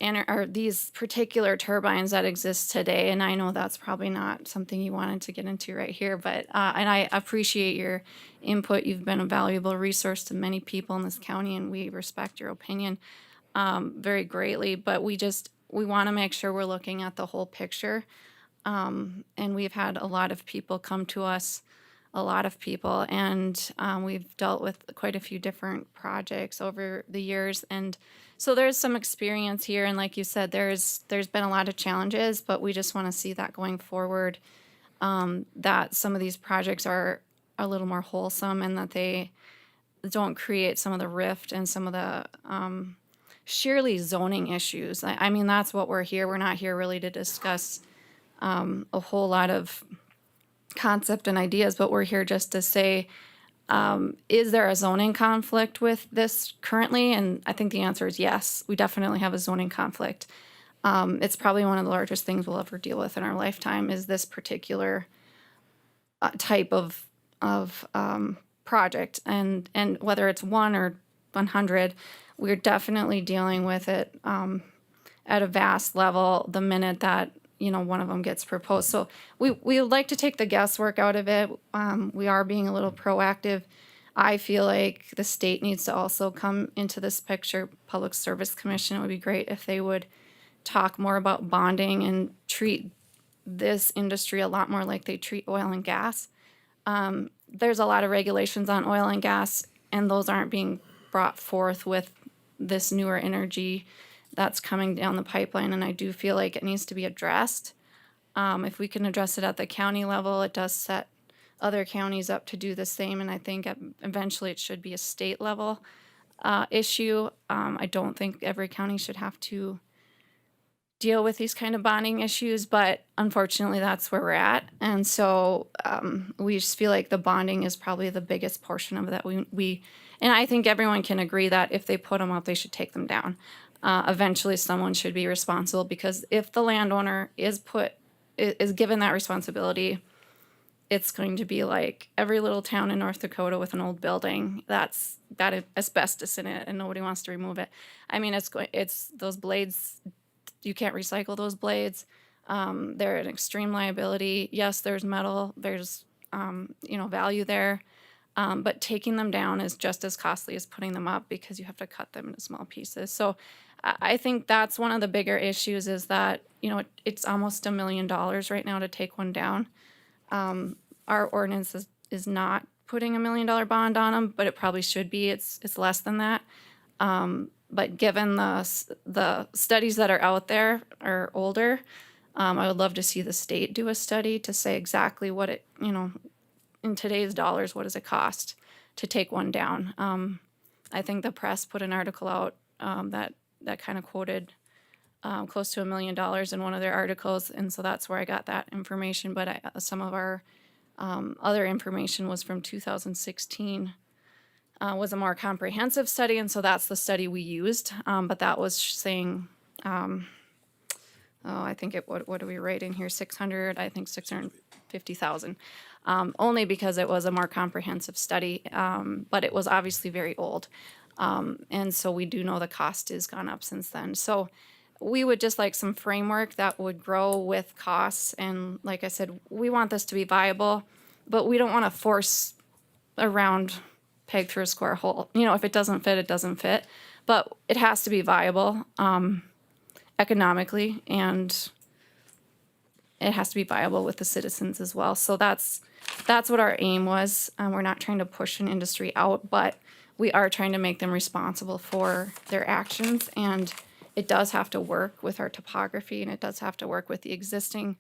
particular turbines that exist today. And I know that's probably not something you wanted to get into right here, but and I appreciate your input. You've been a valuable resource to many people in this county, and we respect your opinion very greatly. But we want to make sure we're looking at the whole picture. And we've had a lot of people come to us, and we've dealt with quite a few different projects over the years. And so there's some experience here. And like you said, there's been a lot of challenges, but we just want to see that going forward, that some of these projects are a little more wholesome and that they don't create some of the rift and some of the sheerly zoning issues. I mean, that's what we're here. We're not here really to discuss a whole lot of concept and ideas, but we're here just to say, is there a zoning conflict with this currently? And I think the answer is yes. We definitely have a zoning conflict. It's probably one of the largest things we'll ever deal with in our lifetime is this particular type of project. And whether it's 1 or 100, we're definitely dealing with it at a vast level the minute that one of them gets proposed. So we would like to take the guesswork out of it. We are being a little proactive. I feel like the state needs to also come into this picture. Public Service Commission, it would be great if they would talk more about bonding and treat this industry a lot more like they treat oil and gas. There's a lot of regulations on oil and gas, and those aren't being brought forth with this newer energy that's coming down the pipeline, and I do feel like it needs to be addressed. If we can address it at the county level, it does set other counties up to do the same, and I think eventually it should be a state level issue. I don't think every county should have to deal with these kind of bonding issues, but unfortunately that's where we're at. And so we just feel like the bonding is probably the biggest portion of that. And I think everyone can agree that if they put them up, they should take them down. Eventually someone should be responsible, because if the landowner is given that responsibility, it's going to be like every little town in North Dakota with an old building that's got asbestos in it and nobody wants to remove it. I mean, it's those blades, you can't recycle those blades. They're an extreme liability. Yes, there's metal, there's, value there. But taking them down is just as costly as putting them up because you have to cut them into small pieces. So I think that's one of the bigger issues is that, it's almost $1 million right now to take one down. Our ordinance is not putting $1 million bond on them, but it probably should be. It's less than that. But given the studies that are out there are older, I would love to see the state do a study to say exactly what it, in today's dollars, what does it cost to take one down? I think the press put an article out that kind of quoted close to $1 million in one of their articles, and so that's where I got that information. But some of our other information was from 2016. Was a more comprehensive study, and so that's the study we used. But that was saying, I think what do we rate in here? 650,000. Only because it was a more comprehensive study, but it was obviously very old. And so we do know the cost has gone up since then. So we would just like some framework that would grow with costs. And like I said, we want this to be viable, but we don't want to force a round peg through a square hole. If it doesn't fit, it doesn't fit. But it has to be viable economically, and it has to be viable with the citizens as well. So that's what our aim was. We're not trying to push an industry out, but we are trying to make them responsible for their actions. And it does have to work with our topography, and it does have to work with the existing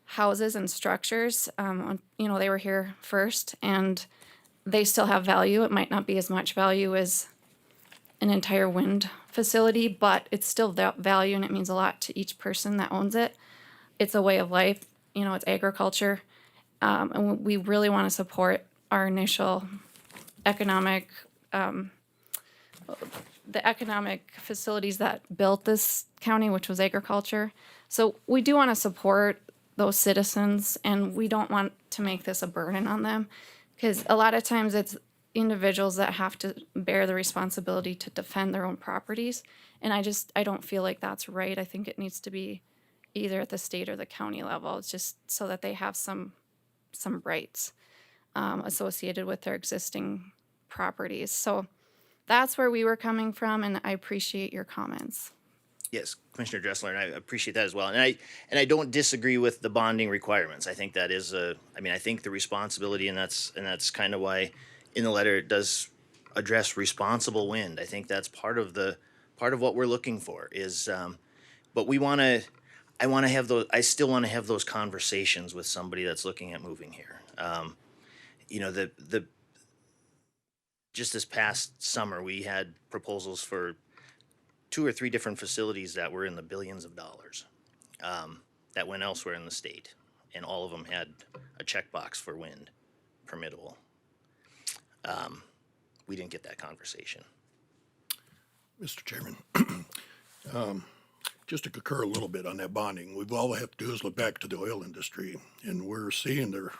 houses and structures. They were here first, and they still have value. It might not be as much value as an entire wind facility, but it's still value, and it means a lot to each person that owns it. It's a way of life. It's agriculture. And we really want to support our initial economic, the economic facilities that built this county, which was agriculture. So we do want to support those citizens, and we don't want to make this a burden on them, because a lot of times it's individuals that have to bear the responsibility to defend their own properties. And I don't feel like that's right. I think it needs to be either at the state or the county level. It's just so that they have some rights associated with their existing properties. So that's where we were coming from, and I appreciate your comments. Yes, Commissioner Dressler, and I appreciate that as well. And I don't disagree with the bonding requirements. I think that is I think the responsibility, and that's kind of why in the letter it does address responsible wind. I think that's part of what we're looking for is, but I still want to have those conversations with somebody that's looking at moving here. Just this past summer, we had proposals for 2 or 3 different facilities that were in the billions of dollars that went elsewhere in the state, and all of them had a checkbox for wind permittable. We didn't get that conversation. Mr. Chairman, just to concur a little bit on that bonding, all we have to do is look back to the oil industry, and we're seeing their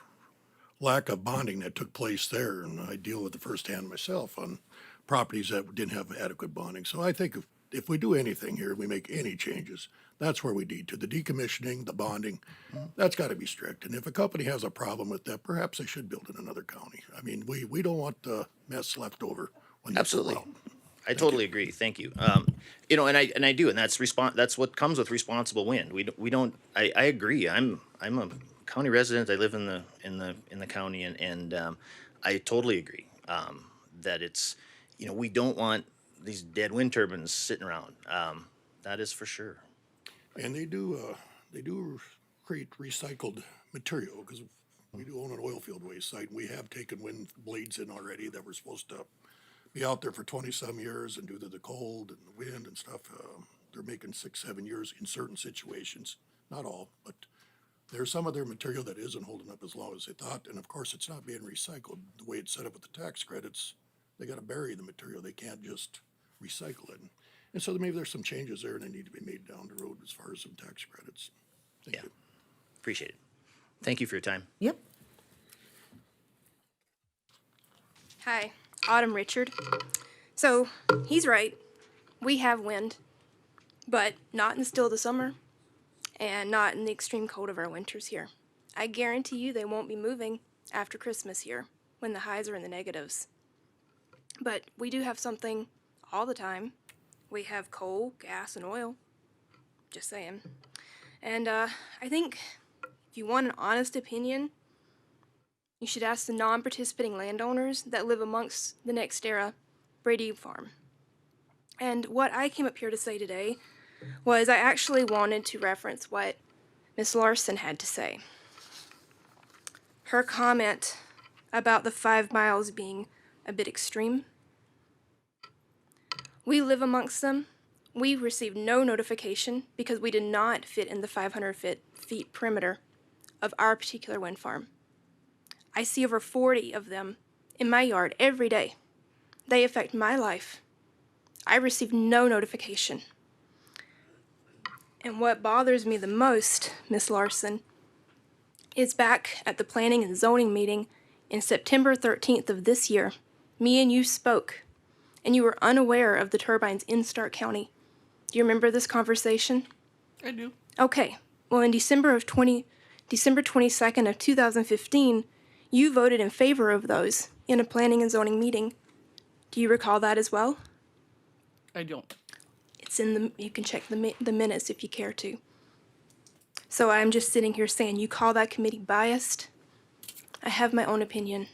lack of bonding that took place there. And I deal with it firsthand myself on properties that didn't have adequate bonding. So I think if we do anything here, we make any changes, that's where we need to. The decommissioning, the bonding, that's got to be strict. And if a company has a problem with that, perhaps they should build in another county. I mean, we don't want the mess left over when this is Absolutely. out. I totally agree. Thank you. And I do, and that's what comes with responsible wind. We don't. I agree. I'm a county resident. I live in the county, and I totally agree that it's we don't want these dead wind turbines sitting around. That is for sure. And they do create recycled material, because we do own an oil field waste site. And we have taken wind blades in already that were supposed to be out there for 20-some years, and due to the cold and the wind and stuff, they're making 6-7 years in certain situations. Not all, but there's some of their material that isn't holding up as long as they thought. And of course, it's not being recycled. The way it's set up with the tax credits, they got to bury the material. They can't just recycle it. And so maybe there's some changes there that need to be made down the road as far as some tax credits. Thank you. Appreciate it. Thank you for your time. Yep. Hi, Autumn Richard. So, he's right. We have wind, but not in the still of the summer, and not in the extreme cold of our winters here. I guarantee you they won't be moving after Christmas here, when the highs are in the negatives. But we do have something all the time. We have coal, gas, and oil. Just saying. And I think if you want an honest opinion, you should ask the non-participating landowners that live amongst the NextEra Brady Farm. And what I came up here to say today was I actually wanted to reference what Miss Larson had to say. Her comment about the 5 miles being a bit extreme. We live amongst them. We received no notification because we did not fit in the 500 feet perimeter of our particular wind farm. I see over 40 of them in my yard every day. They affect my life. I received no notification. And what bothers me the most, Miss Larson, is back at the Planning and Zoning meeting in September 13th of this year, me and you spoke, and you were unaware of the turbines in Stark County. Do you remember this conversation? I do. Okay. Well, in December 22nd of 2015, you voted in favor of those in a Planning and Zoning meeting. Do you recall that as well? I don't. It's in the, you can check the minutes if you care to. So I'm just sitting here saying, you call that committee biased? I have my own opinion.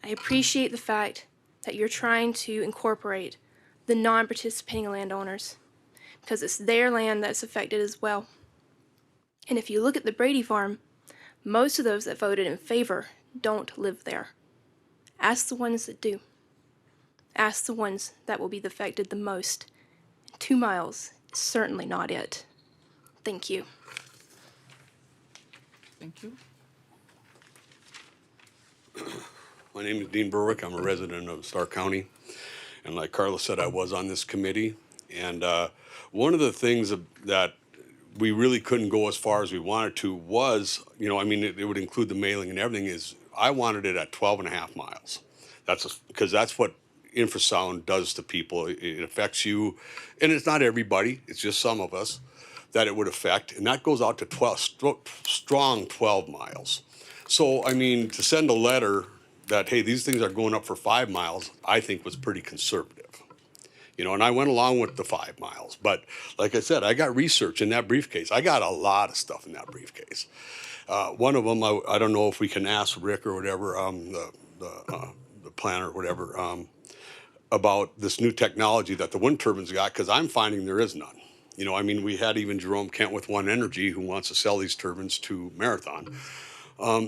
I appreciate the fact that you're trying to incorporate the non-participating landowners because it's their land that's affected as well. And if you look at the Brady Farm, most of those that voted in favor don't live there. Ask the ones that do. Ask the ones that will be affected the most. 2 miles is certainly not it. Thank you. Thank you. My name is Dean Berwick. I'm a resident of Stark County. And like Carla said, I was on this committee. And one of the things that we really couldn't go as far as we wanted to was, you know, I mean, it would include the mailing and everything, is I wanted it at 12 and a half miles. Because that's what infrasound does to people. It affects you, and it's not everybody, it's just some of us that it would affect. And that goes out to strong 12 miles. So, I mean, to send a letter that, hey, these things are going up for 5 miles, I think was pretty conservative. You know, and I went along with the 5 miles. But like I said, I got research in that briefcase. I got a lot of stuff in that briefcase. One of them, I don't know if we can ask Rick or whatever, the planner or whatever, about this new technology that the wind turbines got, because I'm finding there is none. You know, I mean, we had even Jerome Kent with One Energy, who wants to sell these turbines to Marathon,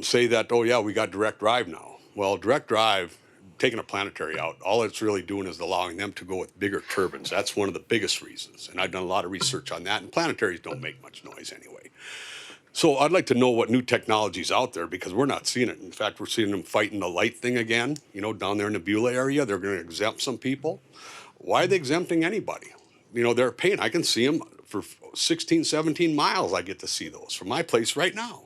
say that, oh yeah, we got direct drive now. Well, direct drive, taking a planetary out, all it's really doing is allowing them to go with bigger turbines. That's one of the biggest reasons. And I've done a lot of research on that, and planetaries don't make much noise anyway. So I'd like to know what new technology's out there, because we're not seeing it. In fact, we're seeing them fighting the light thing again. You know, down there in the Beulah area, they're going to exempt some people. Why are they exempting anybody? You know, they're paying. I can see them for 16, 17 miles. I get to see those from my place right now.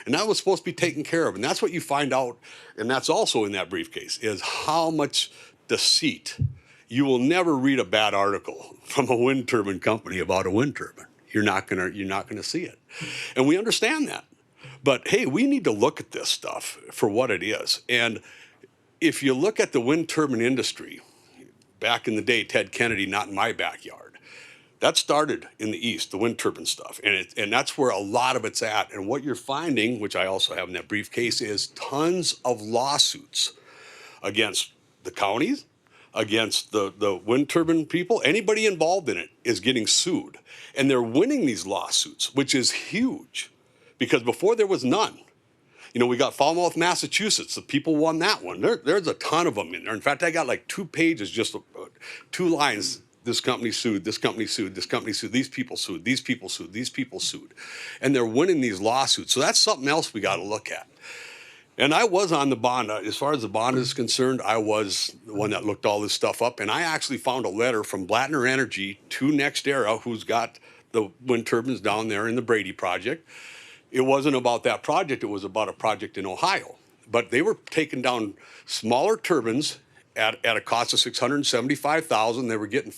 And that was supposed to be taken care of. And that's what you find out, and that's also in that briefcase, is how much deceit. You will never read a bad article from a wind turbine company about a wind turbine. You're not gonna see it. And we understand that. But hey, we need to look at this stuff for what it is. And if you look at the wind turbine industry, back in the day, Ted Kennedy, not in my backyard, that started in the East, the wind turbine stuff. And that's where a lot of it's at. And what you're finding, which I also have in that briefcase, is tons of lawsuits against the counties, against the wind turbine people. Anybody involved in it is getting sued. And they're winning these lawsuits, which is huge, because before there was none. You know, we got Falmouth, Massachusetts. The people won that one. There's a ton of them in there. In fact, I got like 2 pages, just 2 lines. This company sued, this company sued, this company sued, these people sued, these people sued, these people sued. And they're winning these lawsuits. So that's something else we got to look at. And I was on the bond. As far as the bond is concerned, I was the one that looked all this stuff up. And I actually found a letter from Blattner Energy to NextEra, who's got the wind turbines down there in the Brady project. It wasn't about that project. It was about a project in Ohio. but they were taking down smaller turbines at a cost of $675,000. They were getting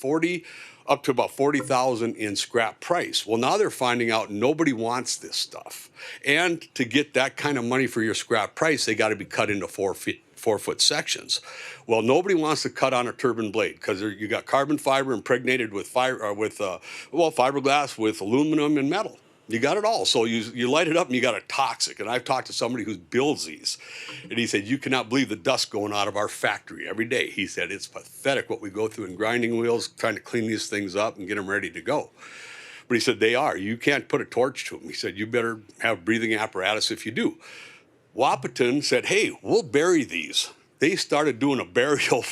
up to about 40,000 in scrap price. Well, now they're finding out nobody wants this stuff. And to get that kind of money for your scrap price, they got to be cut into 4-foot sections. Well, nobody wants to cut on a turbine blade because you got carbon fiber impregnated with fiberglass with aluminum and metal. You got it all. So you light it up and you got a toxic. And I've talked to somebody who builds these. And he said, you cannot believe the dust going out of our factory every day. He said, it's pathetic what we go through in grinding wheels, trying to clean these things up and get them ready to go. But he said, they are. You can't put a torch to them. He said, you better have breathing apparatus if you do. Wahpeton said, hey, we'll bury these. They started doing a burial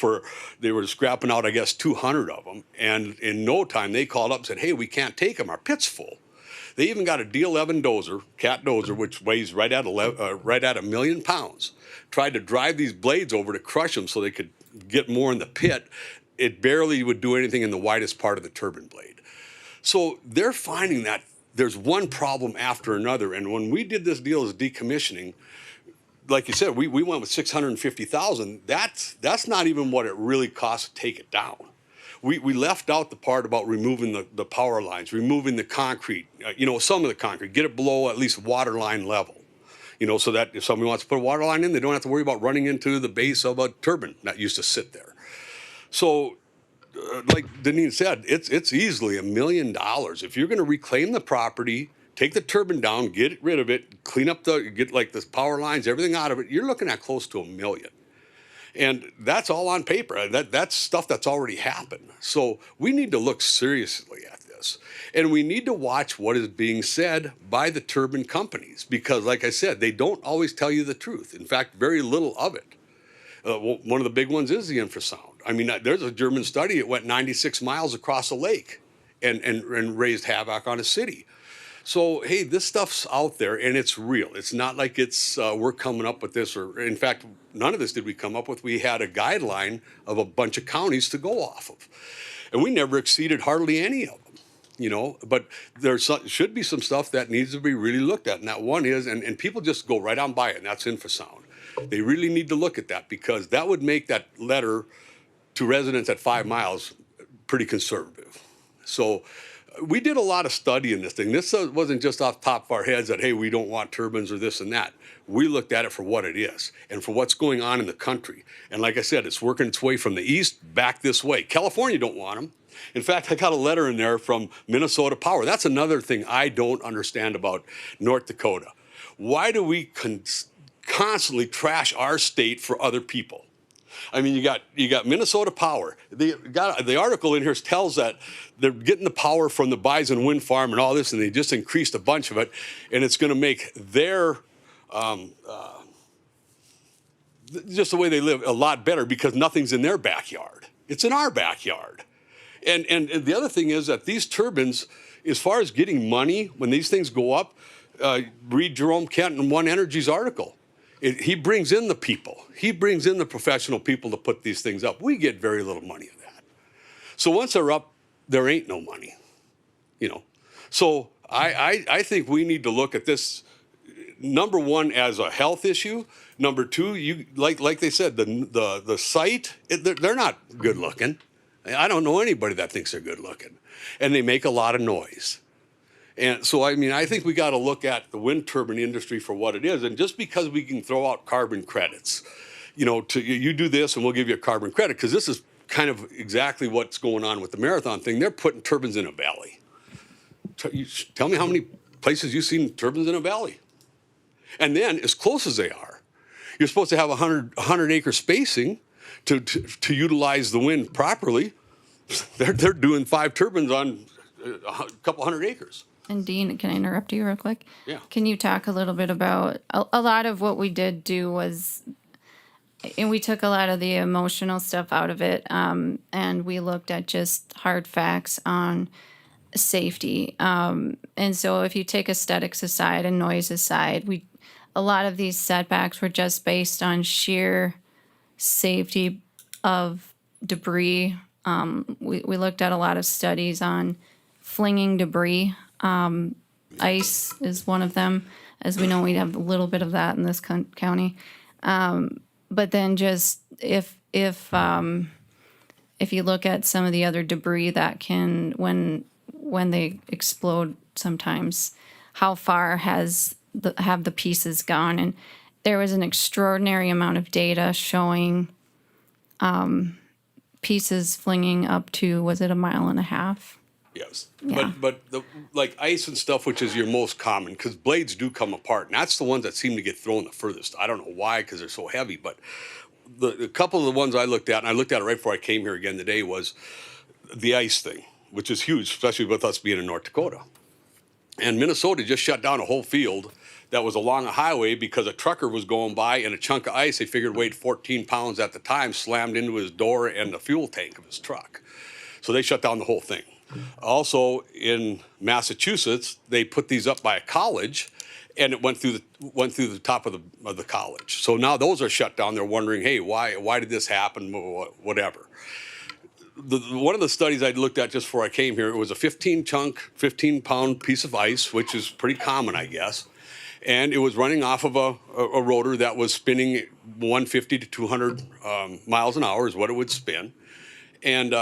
they were scrapping out, I guess, 200 of them. And in no time, they called up and said, hey, we can't take them. Our pit's full. They even got a D11 dozer, cat dozer, which weighs right at 1 million pounds. Tried to drive these blades over to crush them so they could get more in the pit. It barely would do anything in the widest part of the turbine blade. So they're finding that there's one problem after another. And when we did this deal as decommissioning, like you said, we went with $650,000. That's not even what it really costs to take it down. We left out the part about removing the power lines, removing the concrete, some of the concrete, get it below at least water line level, so that if somebody wants to put a water line in, they don't have to worry about running into the base of a turbine that used to sit there. So, like Deneen said, it's easily $1 million. If you're going to reclaim the property, take the turbine down, get rid of it, clean up get like the power lines, everything out of it, you're looking at close to $1 million. And that's all on paper. That's stuff that's already happened. So we need to look seriously at this. And we need to watch what is being said by the turbine companies because, like I said, they don't always tell you the truth. In fact, very little of it. One of the big ones is the infrasound. I mean, there's a German study. It went 96 miles across a lake and raised havoc on a city. So, hey, this stuff's out there and it's real. It's not like we're coming up with this, or in fact, none of this did we come up with. We had a guideline of a bunch of counties to go off of. And we never exceeded hardly any of them, but there should be some stuff that needs to be really looked at. And that one is, and people just go right on by it, and that's infrasound. They really need to look at that because that would make that letter to residents at 5 miles pretty conservative. So, we did a lot of study in this thing. This wasn't just off the top of our heads that, hey, we don't want turbines or this and that. We looked at it for what it is and for what's going on in the country. And like I said, it's working its way from the east back this way. California don't want them. In fact, I got a letter in there from Minnesota Power. That's another thing I don't understand about North Dakota. Why do we constantly trash our state for other people? I mean, you got Minnesota Power. The article in here tells that they're getting the power from the Bison wind farm and all this, and they just increased a bunch of it, and it's going to make their just the way they live a lot better because nothing's in their backyard. It's in our backyard. And the other thing is that these turbines, as far as getting money when these things go up, read Jerome Kent in One Energy's article. He brings in the people. He brings in the professional people to put these things up. We get very little money of that. So once they're up, there ain't no money, So I think we need to look at this, number one, as a health issue. Number two, like they said, the site, they're not good looking. I don't know anybody that thinks they're good looking. And they make a lot of noise. And so, I think we got to look at the wind turbine industry for what it is. And just because we can throw out carbon credits, you do this and we'll give you a carbon credit, because this is kind of exactly what's going on with the marathon thing. They're putting turbines in a valley. Tell me how many places you've seen turbines in a valley. And then, as close as they are, you're supposed to have 100-acre spacing to utilize the wind properly. They're doing 5 turbines on a couple 100 acres. And Dean, can I interrupt you real quick? Yeah. Can you talk a little bit about, a lot of what we did do was, and we took a lot of the emotional stuff out of it, and we looked at just hard facts on safety. And so if you take aesthetics aside and noise aside, a lot of these setbacks were just based on sheer safety of debris. We looked at a lot of studies on flinging debris. Ice is one of them. As we know, we have a little bit of that in this county. But then just if you look at some of the other debris that can, when they explode sometimes, how far have the pieces gone? And there was an extraordinary amount of data showing pieces flinging up to, was it 1.5 miles? Yes, Yeah. but like ice and stuff, which is your most common, because blades do come apart, and that's the ones that seem to get thrown the furthest. I don't know why, because they're so heavy, but the couple of the ones I looked at, and I looked at it right before I came here again today, was the ice thing, which is huge, especially with us being in North Dakota. And Minnesota just shut down a whole field that was along a highway because a trucker was going by and a chunk of ice they figured weighed 14 pounds at the time slammed into his door and the fuel tank of his truck. So they shut down the whole thing. Also in Massachusetts, they put these up by a college, and it went through the top of the college. So now those are shut down. They're wondering, hey, why did this happen? Whatever. One of the studies I looked at just before I came here, it was a 15-pound piece of ice, which is pretty common, I guess. And it was running off of a rotor that was spinning 150 to 200 miles an hour is what it would spin. And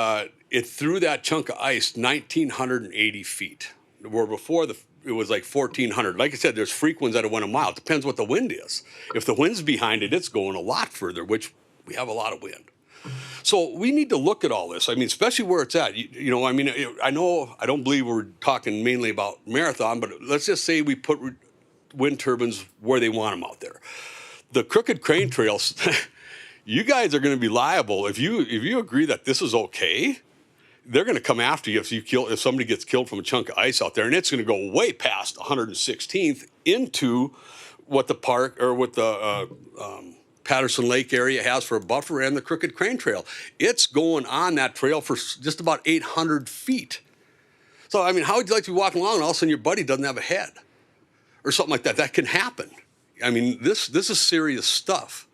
it threw that chunk of ice 1,980 feet, where before it was like 1,400. Like I said, there's freak ones that have went a mile. It depends what the wind is. If the wind's behind it, it's going a lot further, which we have a lot of wind. So we need to look at all this. I mean, especially where it's at. I mean, I know I don't believe we're talking mainly about Marathon, but let's just say we put wind turbines where they want them out there. The crooked crane trails, you guys are going to be liable if you agree that this is okay. They're going to come after you if somebody gets killed from a chunk of ice out there, and it's going to go way past 116th into what the park or what the Patterson Lake area has for a buffer and the Crooked Crane Trail. It's going on that trail for just about 800 feet. So, I mean, how would you like to be walking along and all of a sudden your buddy doesn't have a head or something like that? That can happen. I mean, this is serious stuff.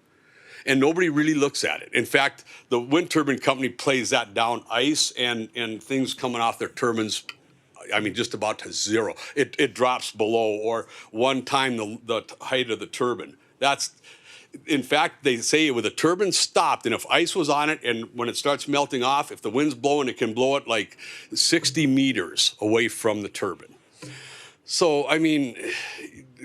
And nobody really looks at it. In fact, the wind turbine company plays that down, ice and things coming off their turbines, I mean, just about to zero. It drops below or 1 time the height of the turbine. In fact, they say with a turbine stopped, and if ice was on it, and when it starts melting off, if the wind's blowing, it can blow it like 60 meters away from the turbine. So, I mean,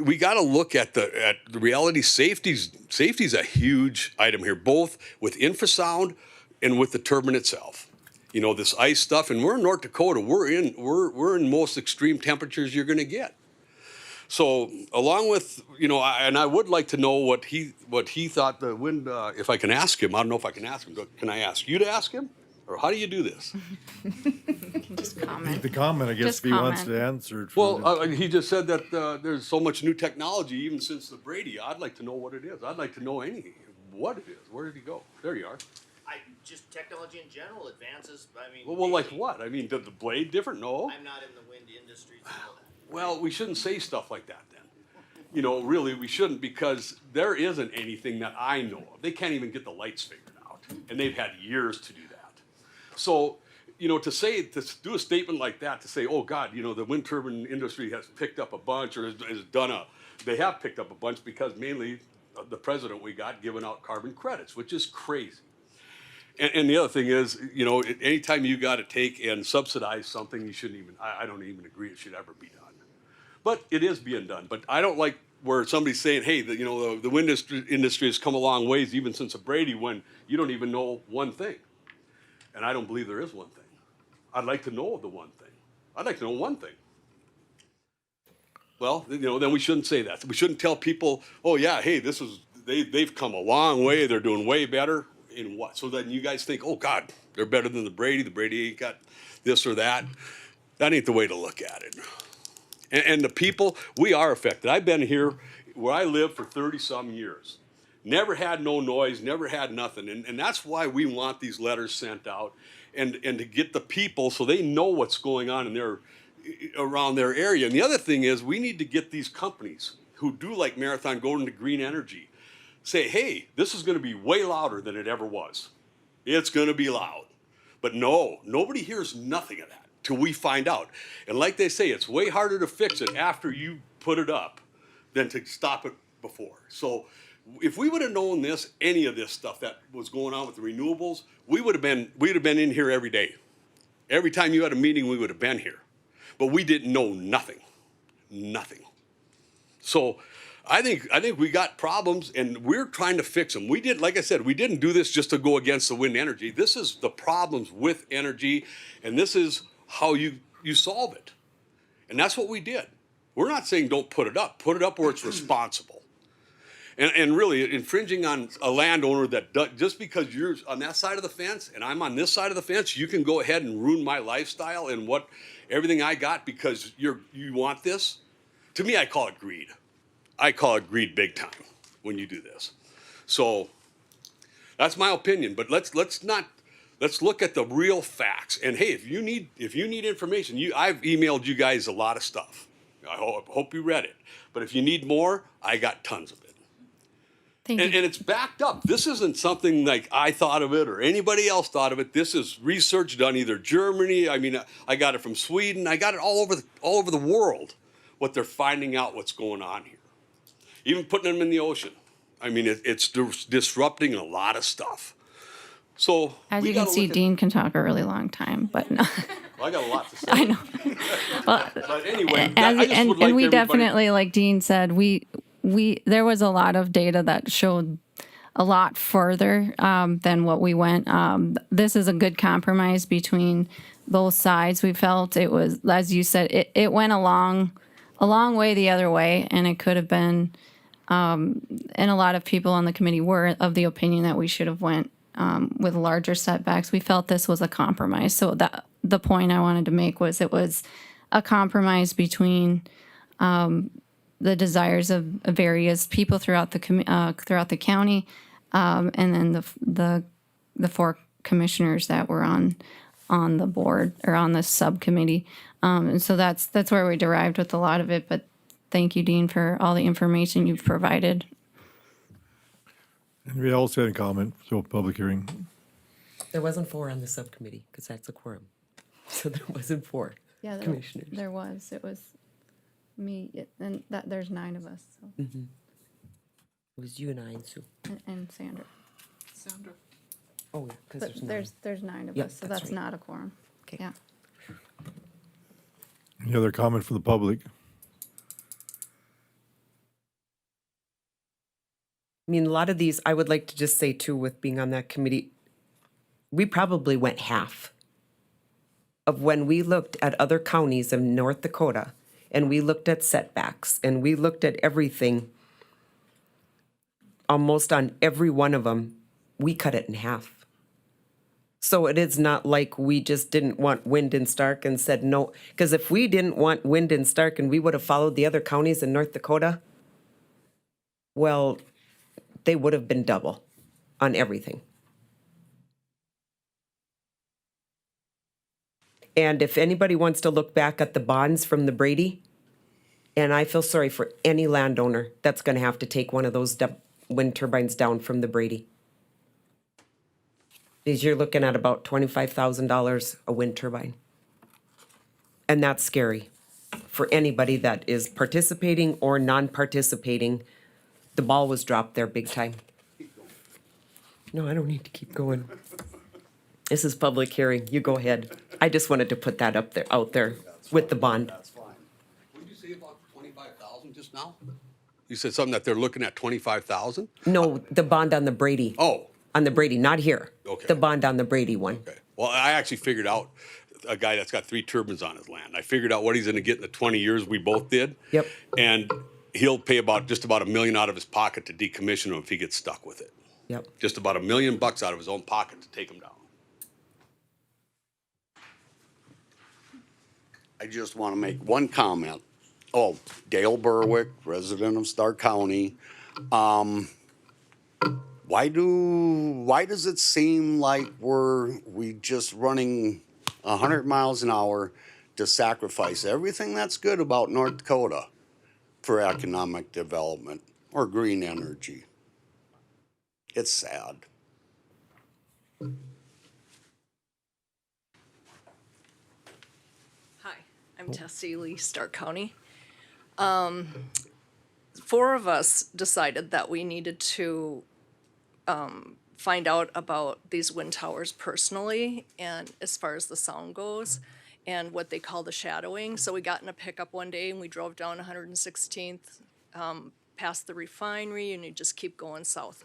we got to look at the reality. Safety's a huge item here, both with infrasound and with the turbine itself. This ice stuff, and we're in North Dakota. We're in most extreme temperatures you're going to get. So, along with and I would like to know what he thought the wind. If I can ask him, I don't know if I can ask him. Can I ask you to ask him, or how do you do this? Just comment. The comment, I guess, Just if he wants comment. to answer it. Well, he just said that there's so much new technology, even since the Brady. I'd like to know what it is. I'd like to know what it is. Where did he go? There you are. Just technology in general advances. I mean, Well, like what? I mean, did the blade different? No. I'm not in the wind industry to know that. Well, we shouldn't say stuff like that then. Really, we shouldn't, because there isn't anything that I know of. They can't even get the lights figured out, and they've had years to do that. So, to do a statement like that, to say, oh God, the wind turbine industry has picked up a bunch or they have picked up a bunch because mainly the president we got giving out carbon credits, which is crazy. And the other thing is, anytime you got to take and subsidize something, you shouldn't even, I don't even agree it should ever be done. But it is being done. But I don't like where somebody's saying, hey, the wind industry has come a long ways even since the Brady, when you don't even know one thing. And I don't believe there is one thing. I'd like to know the one thing. I'd like to know one thing. Well, then we shouldn't say that. We shouldn't tell people, oh yeah, hey, they've come a long way. They're doing way better in what? So then you guys think, oh God, they're better than the Brady. The Brady ain't got this or that. That ain't the way to look at it. And the people, we are affected. I've been here where I live for 30-some years. Never had no noise, never had nothing. And that's why we want these letters sent out and to get the people so they know what's going on around their area. And the other thing is, we need to get these companies who do like Marathon go into green energy, say, hey, this is going to be way louder than it ever was. It's going to be loud. But no, nobody hears nothing of that till we find out. And like they say, it's way harder to fix it after you put it up than to stop it before. So If we would have known this, any of this stuff that was going on with the renewables, we'd have been in here every day. Every time you had a meeting, we would have been here. But we didn't know nothing. Nothing. So I think we got problems and we're trying to fix them. We did, like I said, we didn't do this just to go against the wind energy. This is the problems with energy, and this is how you solve it. And that's what we did. We're not saying don't put it up. Put it up where it's responsible. And really infringing on a landowner that just because you're on that side of the fence and I'm on this side of the fence, you can go ahead and ruin my lifestyle and everything I got because you want this. To me, I call it greed. I call it greed big time when you do this. So that's my opinion. But let's look at the real facts. And hey, if you need information, I've emailed you guys a lot of stuff. I hope you read it. But if you need more, I got tons of it. Thank you. And it's backed up. This isn't something like I thought of it or anybody else thought of it. This is research done either Germany. I mean, I got it from Sweden. I got it all over the world. What they're finding out what's going on here. Even putting them in the ocean. I mean, it's disrupting a lot of stuff. So As you can see, Dean can talk a really long time, but no. Well, I got a lot to say. I know. Well, but anyway, and we definitely, like Dean said, there was a lot of data that showed a lot further than what we went. This is a good compromise between both sides. We felt it was, as you said, it went a long way the other way, and it could have been. And a lot of people on the committee were of the opinion that we should have went with larger setbacks. We felt this was a compromise. So that the point I wanted to make was it was a compromise between the desires of various people throughout the county, and then the four commissioners that were on the board or on the subcommittee. And so that's where we derived with a lot of it. But thank you, Dean, for all the information you've provided. Anybody else had a comment? So public hearing. There wasn't 4 on the subcommittee, because that's a quorum. So there wasn't 4 commissioners. There was. It was me, and there's 9 of us. So. Mm-hmm. It was you and I and Sue. And Sandra. Sandra. Oh, yeah, because But there's 9 of Yep, us, so that's that's right. not a quorum. Okay. Yeah. Any other comment from the public? I mean, a lot of these, I would like to just say too, with being on that committee, we probably went half of when we looked at other counties in North Dakota, and we looked at setbacks, and we looked at everything, almost on every one of them, we cut it in half. So it is not like we just didn't want wind in Stark and said no, because if we didn't want wind in Stark and we would have followed the other counties in North Dakota, well, they would have been double on everything. And if anybody wants to look back at the bonds from the Brady, and I feel sorry for any landowner that's going to have to take one of those wind turbines down from the Brady. Because you're looking at about $25,000 a wind turbine. And that's scary for anybody that is participating or non-participating. The ball was dropped there big time. No, I don't need to keep going. This is public hearing. You go ahead. I just wanted to put that out there with the bond. That's fine. What did you say about 25,000 just now? You said something that they're looking at 25,000? No, the bond on the Brady. Oh, On the Brady, not here. Okay. The bond on the Brady one. okay. Well, I actually figured out a guy that's got 3 turbines on his land. I figured out what he's gonna get in the 20 years we both did. Yep. And he'll pay just about $1 million out of his pocket to decommission them if he gets stuck with it. Yep. Just about $1 million out of his own pocket to take them down. I just want to make one comment. Oh, Dale Berwick, resident of Stark County. Why does it seem like we just running 100 miles an hour to sacrifice everything that's good about North Dakota for economic development or green energy? It's sad. Hi, I'm Tessie Lee, Stark County. 4 of us decided that we needed to find out about these wind towers personally, and as far as the sound goes, and what they call the shadowing. So we got in a pickup one day and we drove down 116th, past the refinery, and you just keep going south.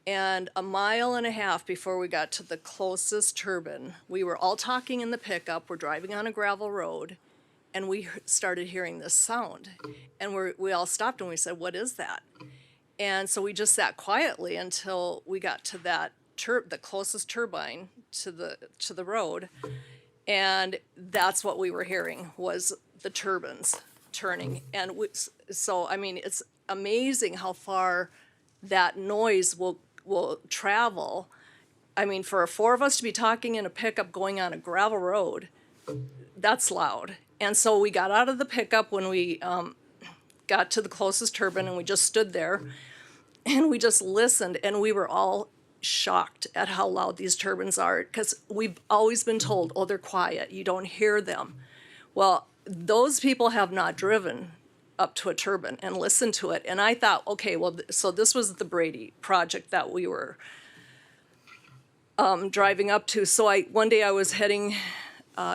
And a mile and a half before we got to the closest turbine, we were all talking in the pickup. We're driving on a gravel road, and we started hearing this sound. And we all stopped and we said, "What is that?" And so we just sat quietly until we got to that the closest turbine to the road, and that's what we were hearing was the turbines turning. And so I mean, it's amazing how far that noise will travel. I mean, for 4 of us to be talking in a pickup going on a gravel road, that's loud. And so we got out of the pickup when we got to the closest turbine, and we just stood there and we just listened, and we were all shocked at how loud these turbines are, because we've always been told, oh, they're quiet, you don't hear them. Well, those people have not driven up to a turbine and listened to it. And I thought, okay, well, so this was the Brady project that we were driving up to. So one day I was heading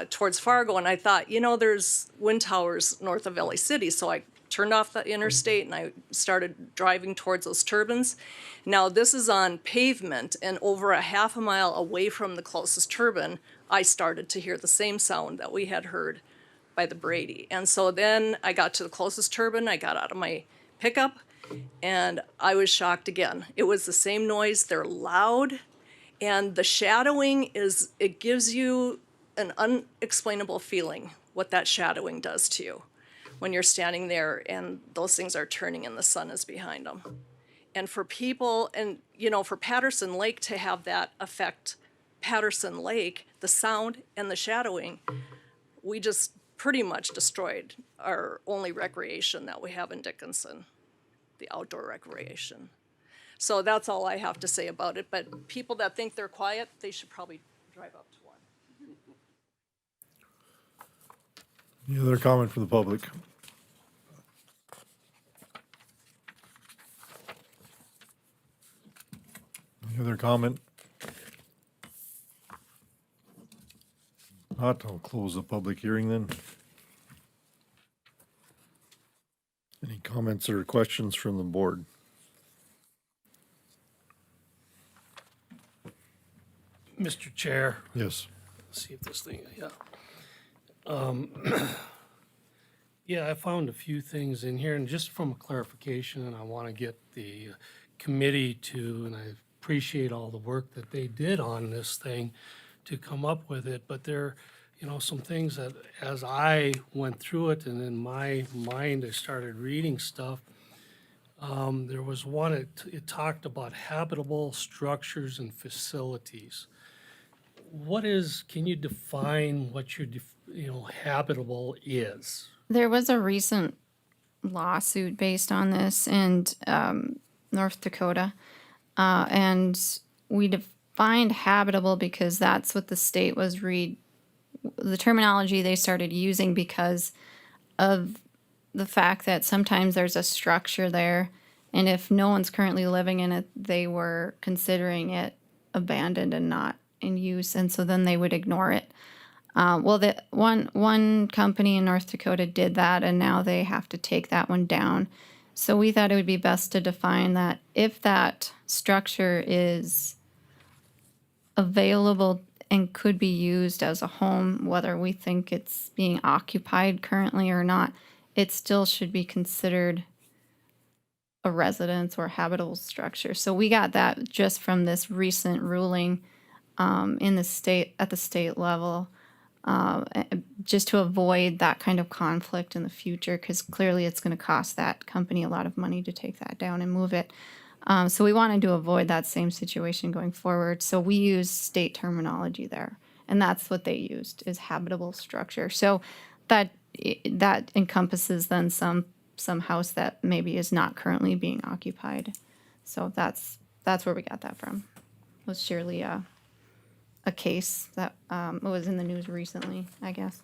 towards Fargo, and I thought, there's wind towers north of LA City. So I turned off the interstate and I started driving towards those turbines. Now this is on pavement, and over a half a mile away from the closest turbine, I started to hear the same sound that we had heard by the Brady. And so then I got to the closest turbine, I got out of my pickup, and I was shocked again. It was the same noise, they're loud, and the shadowing it gives you an unexplainable feeling what that shadowing does to you when you're standing there and those things are turning and the sun is behind them. And for people, and for Patterson Lake to have that affect Patterson Lake, the sound and the shadowing, we just pretty much destroyed our only recreation that we have in Dickinson, the outdoor recreation. So that's all I have to say about it. But people that think they're quiet, they should probably drive up to one. Any other comment from the public? Any other comment? Not, I'll close the public hearing then. Any comments or questions from the board? Mr. Chair, Yes. let's see if this thing, yeah, I found a few things in here, and just from a clarification, and I want to get the committee to, and I appreciate all the work that they did on this thing to come up with it, but there, some things that as I went through it and in my mind, I started reading stuff. There was one, it talked about habitable structures and facilities. Can you define what your, habitable is? There was a recent lawsuit based on this in North Dakota. And we defined habitable because that's what the state was the terminology they started using because of the fact that sometimes there's a structure there, and if no one's currently living in it, they were considering it abandoned and not in use, and so then they would ignore it. Well, the one company in North Dakota did that, and now they have to take that one down. So we thought it would be best to define that if that structure is available and could be used as a home, whether we think it's being occupied currently or not, it still should be considered a residence or habitable structure. So we got that just from this recent ruling in the state, at the state level, just to avoid that kind of conflict in the future, because clearly it's going to cost that company a lot of money to take that down and move it. So we wanted to avoid that same situation going forward. So we use state terminology there, and that's what they used, is habitable structure. So that encompasses then some house that maybe is not currently being occupied. So that's where we got that from. It was surely a case that was in the news recently, I guess.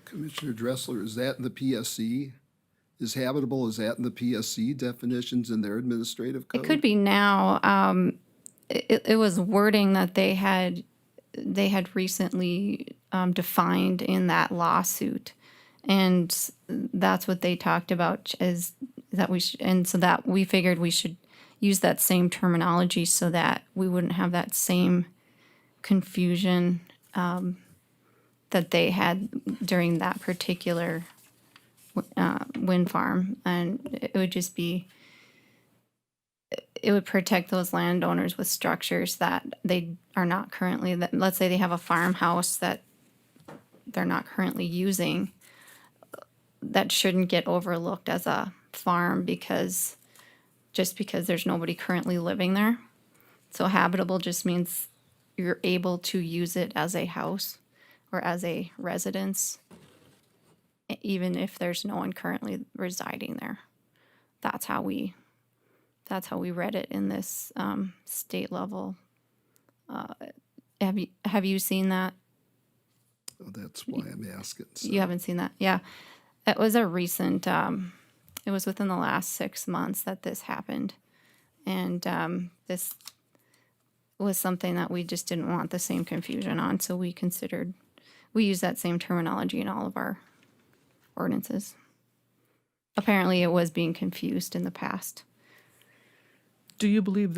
Commissioner Dressler, is that in the PSC? Is habitable, is that in the PSC definitions in their administrative code? It could be now. It was wording that they had recently defined in that lawsuit, and that's what they talked about is that and so that we figured we should use that same terminology so that we wouldn't have that same confusion that they had during that particular wind farm, and it would just be. It would protect those landowners with structures that they are not currently, that, let's say they have a farmhouse that they're not currently using, that shouldn't get overlooked as a farm because there's nobody currently living there. So habitable just means you're able to use it as a house or as a residence, even if there's no one currently residing there. That's how we read it in this state level. Have you seen that? Oh, that's why I'm asking. So. You haven't seen that? Yeah. It was a recent, it was within the last 6 months that this happened. And this was something that we just didn't want the same confusion on. So we use that same terminology in all of our ordinances. Apparently it was being confused in the past. Do you believe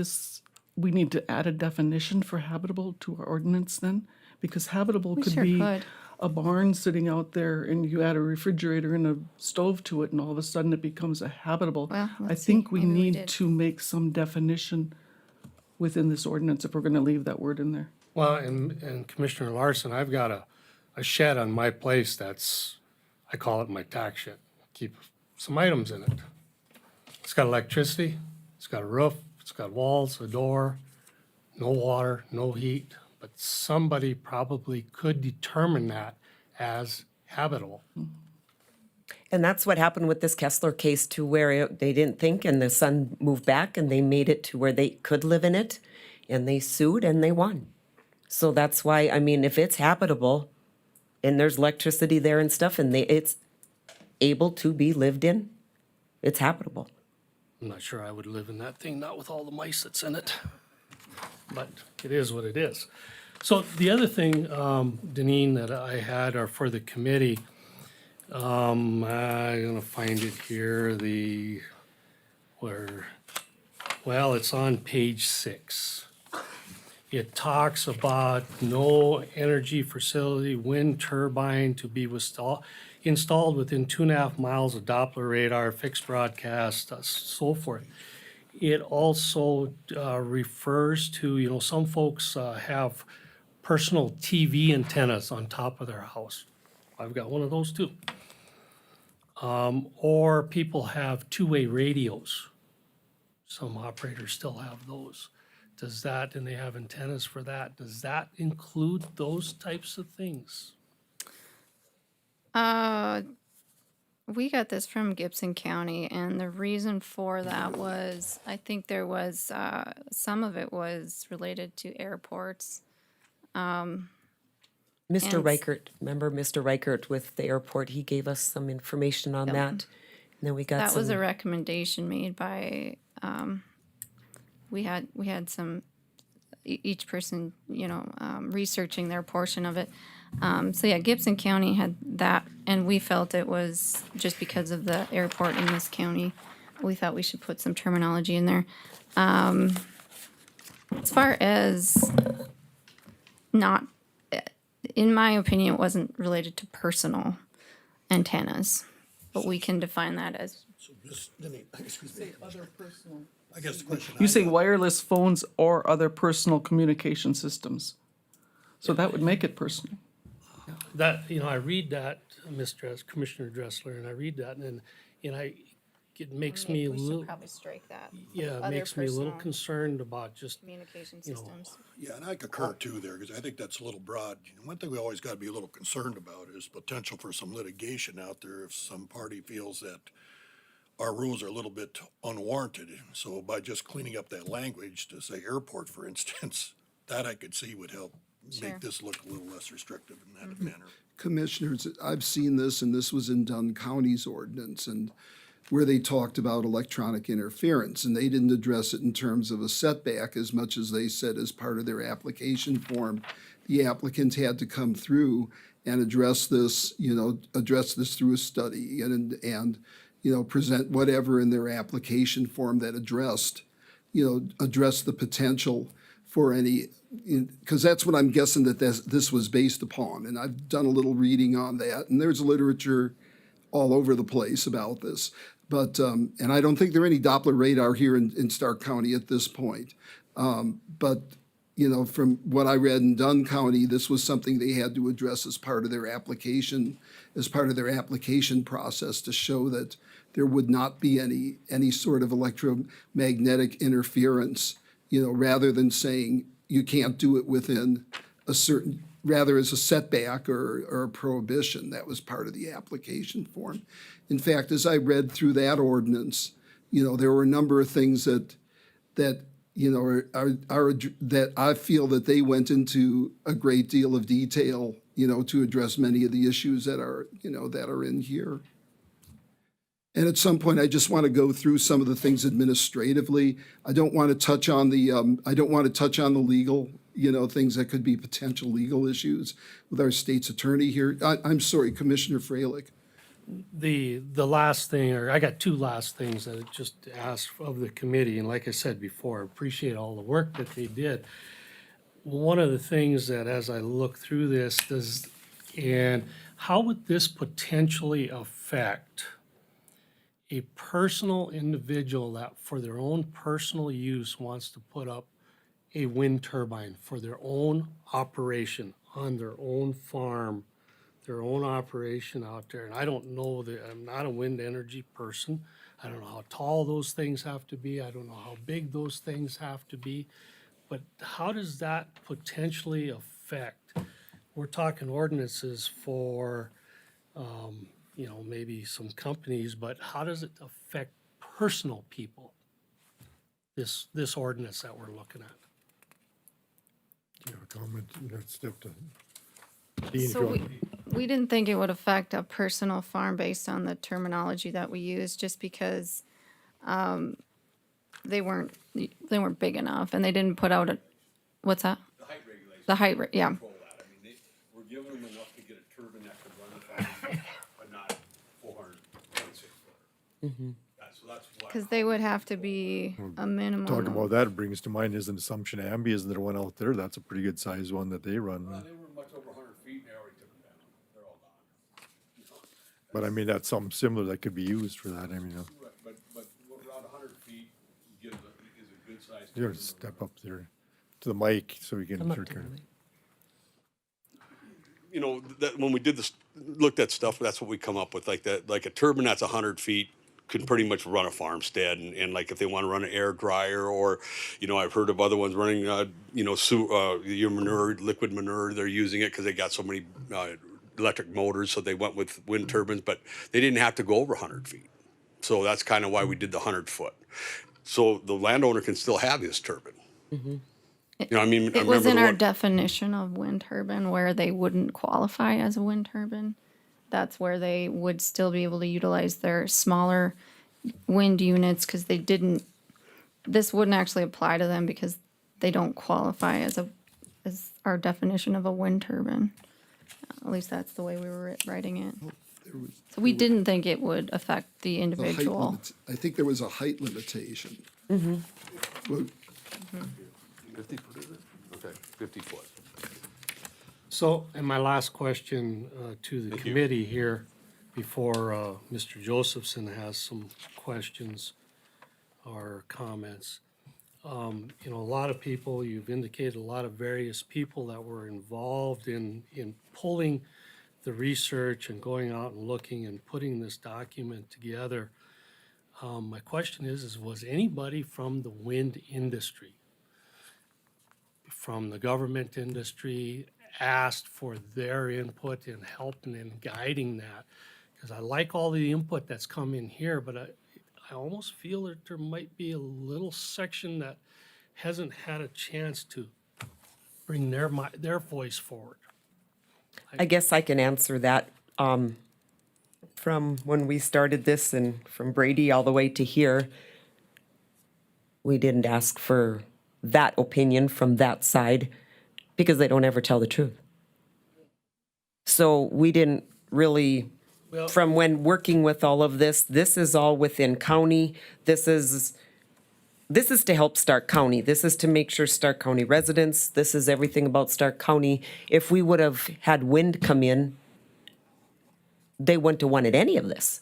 we need to add a definition for habitable to our ordinance then? Because habitable could sure be could. a barn sitting out there and you add a refrigerator and a stove to it and all of a sudden it becomes a habitable. Well, I let's think see. we Maybe we need did. to make some definition within this ordinance if we're gonna leave that word in there. Well, and Commissioner Larson, I've got a shed on my place I call it my tack shed. Keep some items in it. It's got electricity, it's got a roof, it's got walls, a door, no water, no heat, but somebody probably could determine that as habitable. And that's what happened with this Kessler case too, where they didn't think and the son moved back and they made it to where they could live in it and they sued and they won. So that's why, I mean, if it's habitable and there's electricity there and stuff and it's able to be lived in, it's habitable. I'm not sure I would live in that thing, not with all the mice that's in it. But it is what it is. So the other thing, Deneen, that I had are for the committee. I'm gonna find it here, it's on page 6. It talks about no energy facility, wind turbine to be installed within 2.5 miles of Doppler radar, fixed broadcast, so forth. It also refers to, some folks have personal TV antennas on top of their house. I've got one of those too. Or people have two-way radios. Some operators still have those. And they have antennas for that. Does that include those types of things? We got this from Gibson County, and the reason for that was, I think there was, some of it was related to airports. Mr. And- Reichert, remember Mr. Reichert with the airport, he gave us some information on that. And then we got That was a some, recommendation made by, we had some, each person, researching their portion of it. So yeah, Gibson County had that, and we felt it was just because of the airport in this county. We thought we should put some terminology in there. As far as not, in my opinion, it wasn't related to personal antennas, but we can define that as, So this, excuse me, Say other personal. I guess the question. You I say got- wireless phones or other personal communication systems. So that would make it personal. That, I read that, Commissioner Dressler, and I read that, and it makes me a we should little, probably strike that. yeah, it Other makes me a little personal concerned about just, communication you know, systems. Yeah, and I concur too there, because I think that's a little broad. One thing we always gotta be a little concerned about is potential for some litigation out there if some party feels that our rules are a little bit unwarranted. So by just cleaning up that language to say airport, for instance, that I could see would help Sure. make this look a little less restrictive in that manner. Commissioners, I've seen this, and this was in Dunn County's ordinance, and where they talked about electronic interference, and they didn't address it in terms of a setback as much as they said as part of their application form. The applicant had to come through and address this through a study and present whatever in their application form that addressed the potential for any, because that's what I'm guessing that this was based upon. And I've done a little reading on that, and there's literature all over the place about this. But, and I don't think there are any Doppler radar here in Stark County at this point. But, from what I read in Dunn County, this was something they had to address as part of their application process to show that there would not be any sort of electromagnetic interference, rather than saying you can't do it within a certain, rather as a setback or a prohibition. That was part of the application form. In fact, as I read through that ordinance, there were a number of things that that I feel that they went into a great deal of detail, to address many of the issues that are in here. And at some point, I just want to go through some of the things administratively. I don't want to touch on the legal, things that could be potential legal issues with our state's attorney here. I'm sorry, Commissioner Freilich. The last thing, or I got two last things that I just asked of the committee, and like I said before, I appreciate all the work that they did. One of the things that as I look through this, and how would this potentially affect a personal individual that for their own personal use wants to put up a wind turbine for their own operation on their own farm, their own operation out there? And I don't know I'm not a wind energy person. I don't know how tall those things have to be. I don't know how big those things have to be. But how does that potentially affect? We're talking ordinances for, maybe some companies, but how does it affect personal people? This ordinance that we're looking at. Do you have a comment? Let's step to Dean, if So you want. we didn't think it would affect a personal farm based on the terminology that we used, just because they weren't big enough, and they didn't put out what's that? The height regulations. The height, yeah. Control that. I mean, we're giving them enough to get a turbine that could run the farm, but not 426 foot. So that's why. Because they would have to be a minimum. Talk about that, it brings to mind is an Assumption Ambi, isn't there one out there? That's a pretty good sized one that they run. They were much over 100 feet, and they already took them down. They're all gone. But I mean, that's something similar that could be used for that. I mean, Right, but around 100 feet is a good size. you gotta step up there to the mic so we can. Come up to the mic. That when we did this, looked at stuff, that's what we come up with, like that, like a turbine that's 100 feet could pretty much run a farmstead, and like if they want to run an air dryer, or I've heard of other ones running your manure, liquid manure, they're using it because they got so many electric motors, so they went with wind turbines, but they didn't have to go over 100 feet. So that's kind of why we did the 100 foot. So the landowner can still have his turbine. It was in our definition of wind turbine where they wouldn't qualify as a wind turbine. That's where they would still be able to utilize their smaller wind units, because this wouldn't actually apply to them because they don't qualify as our definition of a wind turbine. At least that's the way we were writing it. So we didn't think it would affect the individual. I think there was a height limitation. Well, 50 foot, is it? Okay, 50 foot. So, and my last question to the committee here, before Mr. Josephson has some questions or comments. A lot of people, you've indicated a lot of various people that were involved in pulling the research and going out and looking and putting this document together. My question is was anybody from the wind industry, from the government industry, asked for their input in helping and guiding that? Because I like all the input that's come in here, but I almost feel that there might be a little section that hasn't had a chance to bring their voice forward. I guess I can answer that. From from when we started this and from Brady all the way to here, we didn't ask for that opinion from that side because they don't ever tell the truth. So we didn't really, Well- from when working with all of this is all within county. This is to help Stark County. This is to make sure Stark County residents, this is everything about Stark County. If we would have had wind come in, they wouldn't have wanted any of this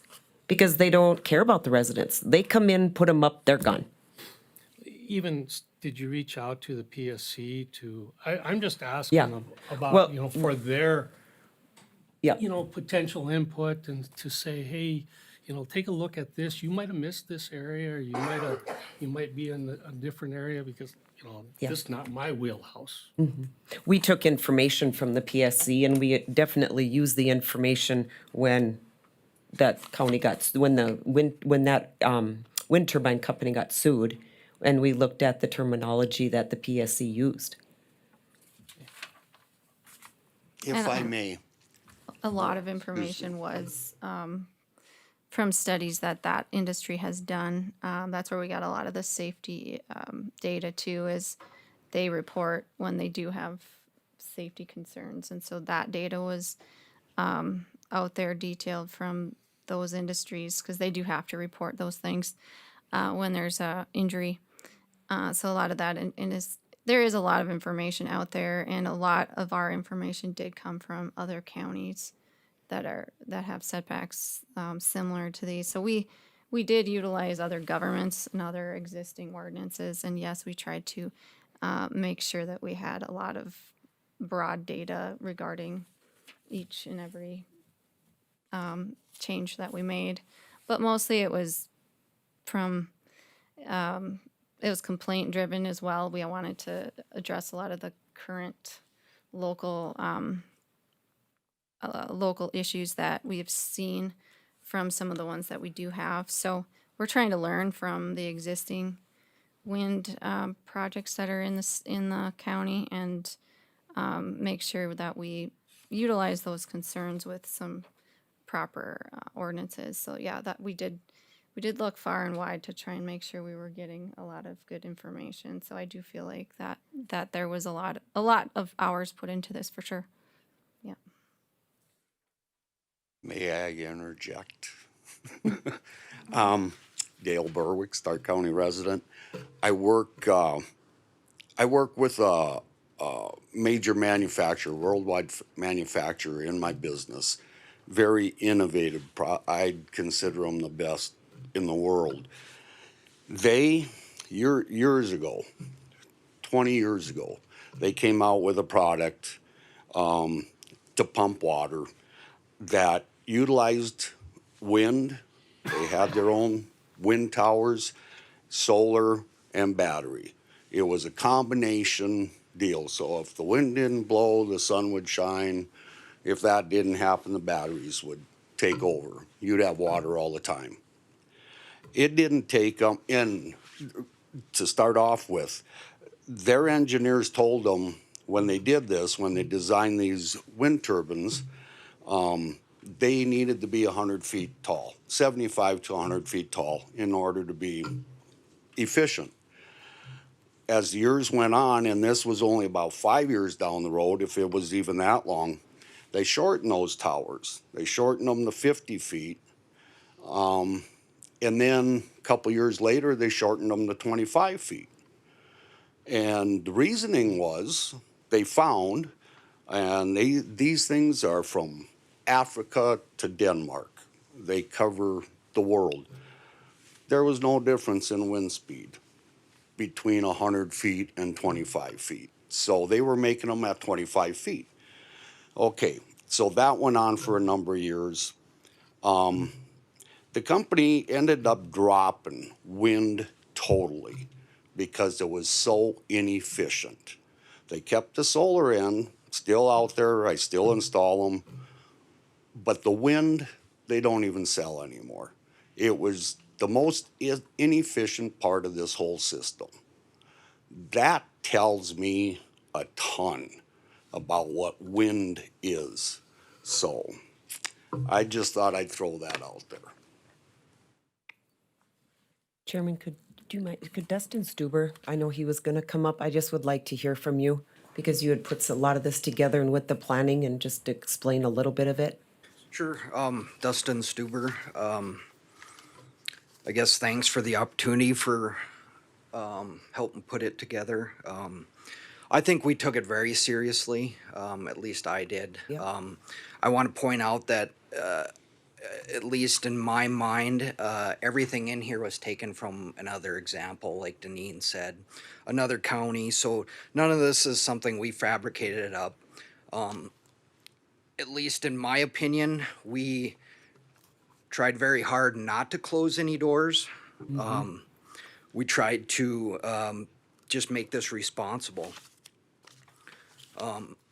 because they don't care about the residents. They come in, put them up, they're gone. Even, did you reach out to the PSC I'm just Yeah. asking about, Well- for their, Yeah. potential input and to say, hey, take a look at this. You might have missed this area, or you might be in a different area because, Yeah. this is not my wheelhouse. We took information from the PSC and we definitely used the information when that county when that wind turbine company got sued, and we looked at the terminology that the PSC used. If I may, A lot of information was from studies that industry has done. That's where we got a lot of the safety data too, is they report when they do have safety concerns. And so that data was out there detailed from those industries because they do have to report those things when there's a injury. So a lot of that there is a lot of information out there, and a lot of our information did come from other counties that have setbacks similar to these. So we did utilize other governments and other existing ordinances, and yes, we tried to make sure that we had a lot of broad data regarding each and every change that we made. But mostly it was from it was complaint driven as well. We wanted to address a lot of the current local local issues that we've seen from some of the ones that we do have. So we're trying to learn from the existing wind projects that are in the county and make sure that we utilize those concerns with some proper ordinances. So yeah, that we did look far and wide to try and make sure we were getting a lot of good information. So I do feel like that there was a lot of hours put into this for sure. Yeah. may I interject? Dale Berwick, Stark County resident. I work with a major manufacturer, worldwide manufacturer in my business. Very innovative. I'd consider them the best in the world. They, years ago, 20 years ago, they came out with a product to pump water that utilized wind. They had their own wind towers, solar, and battery. It was a combination deal. So if the wind didn't blow, the sun would shine. If that didn't happen, the batteries would take over. You'd have water all the time. It didn't take them in to start off with. Their engineers told them when they did this, when they designed these wind turbines, they needed to be 100 feet tall, 75 to 100 feet tall in order to be efficient. As the years went on, and this was only about 5 years down the road, if it was even that long, they shortened those towers. They shortened them to 50 feet. And then a couple years later, they shortened them to 25 feet. And the reasoning was they found, and these things are from Africa to Denmark. They cover the world. There was no difference in wind speed between 100 feet and 25 feet. So they were making them at 25 feet. Okay, so that went on for a number of years. The company ended up dropping wind totally because it was so inefficient. They kept the solar in, still out there, I still install them, but the wind, they don't even sell anymore. It was the most inefficient part of this whole system. That tells me a ton about what wind is. So I just thought I'd throw that out there. Chairman, could Dustin Stuber, I know he was gonna come up, I just would like to hear from you, because you had put a lot of this together and with the planning, and just explain a little bit of it. Sure. Dustin Stuber. I guess thanks for the opportunity for helping put it together. I think we took it very seriously. At least I did. Yeah. I want to point out that, at least in my mind, everything in here was taken from another example, like Deneen said, another county. So none of this is something we fabricated up. At least in my opinion, we tried very hard not to close any doors. We tried to just make this responsible.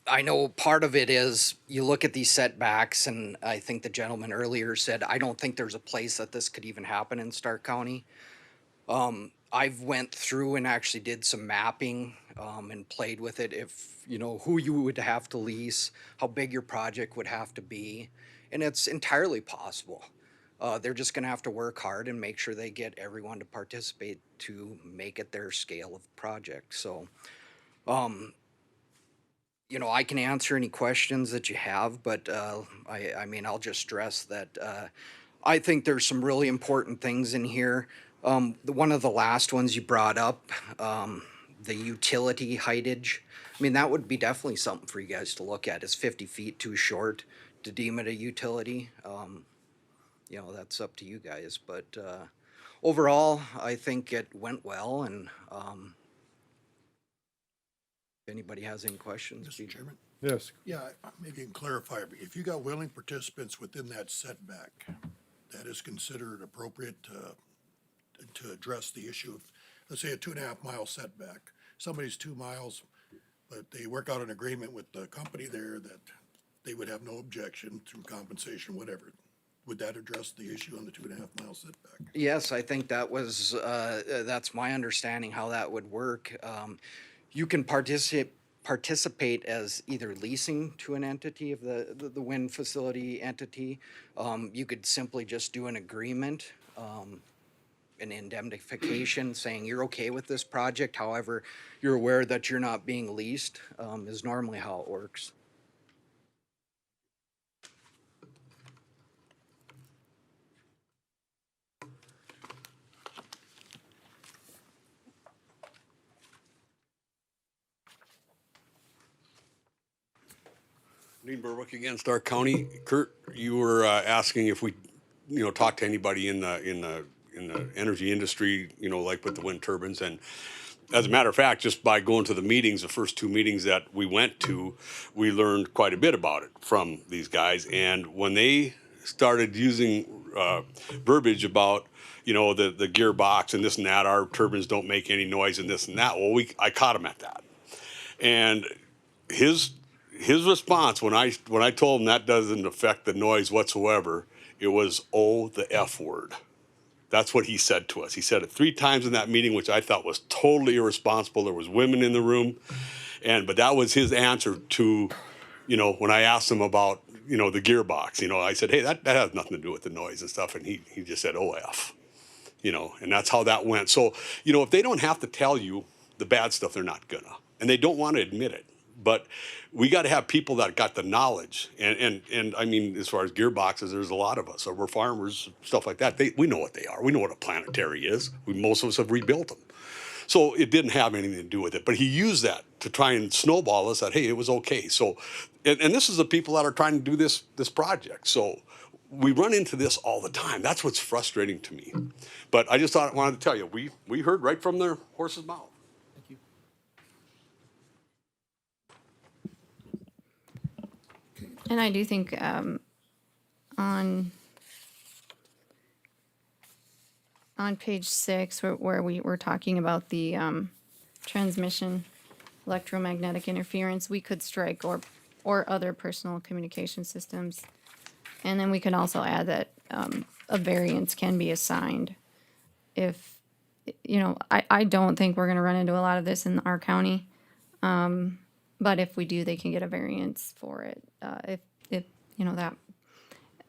I know part of it is you look at these setbacks, and I think the gentleman earlier said, I don't think there's a place that this could even happen in Stark County. I've went through and actually did some mapping and played with it, if you know who you would have to lease, how big your project would have to be, and it's entirely possible. They're just going to have to work hard and make sure they get everyone to participate to make it their scale of project. So, you know, I can answer any questions that you have, but I mean, I'll just stress that I think there's some really important things in here. One of the last ones you brought up, the utility heightage. I mean, that would be definitely something for you guys to look at. Is 50 feet too short to deem it a utility? You know, that's up to you guys. But overall, I think it went well. And if anybody has any questions, Mr. Chairman? Yes. Yeah, maybe you can clarify, if you got willing participants within that setback, that is considered appropriate to address the issue of, let's say, a 2.5 mile setback. Somebody's 2 miles, but they work out an agreement with the company there that they would have no objection through compensation, whatever. Would that address the issue on the 2.5 mile setback? yes, I think that was, that's my understanding how that would work. You can participate as either leasing to an entity of the wind facility entity. You could simply just do an agreement, an indemnification saying you're okay with this project. However, you're aware that you're not being leased, is normally how it works. Dean Berwick again, Stark County. Kurt, you were asking if we, you know, talk to anybody in the energy industry, you know, like with the wind turbines. And as a matter of fact, just by going to the meetings, the first 2 meetings that we went to, we learned quite a bit about it from these guys. And when they started using verbiage about, you know, the gearbox and this and that, our turbines don't make any noise and this and that. Well, I caught him at that. And his response when I told him that doesn't affect the noise whatsoever, it was, oh, the F word. That's what he said to us. He said it 3 times in that meeting, which I thought was totally irresponsible. There was women in the room, but that was his answer to, you know, when I asked him about, you know, the gearbox. You know, I said, hey, that has nothing to do with the noise and stuff, and he just said, oh, F. You know, and that's how that went. So, you know, if they don't have to tell you the bad stuff, they're not gonna, and they don't want to admit it. But we got to have people that got the knowledge, and I mean, as far as gearboxes, there's a lot of us. So we're farmers, stuff like that. We know what they are. We know what a planetary is. Most of us have rebuilt them. So it didn't have anything to do with it. But he used that to try and snowball us that, hey, it was okay. So, and this is the people that are trying to do this project. So we run into this all the time. That's what's frustrating to me. But I just wanted to tell you, we heard right from their horse's mouth. And I do think on page 6, where we were talking about the transmission electromagnetic interference, we could strike or other personal communication systems. And then we could also add that a variance can be assigned if, you know, I don't think we're going to run into a lot of this in our county. But if we do, they can get a variance for it. If you know, that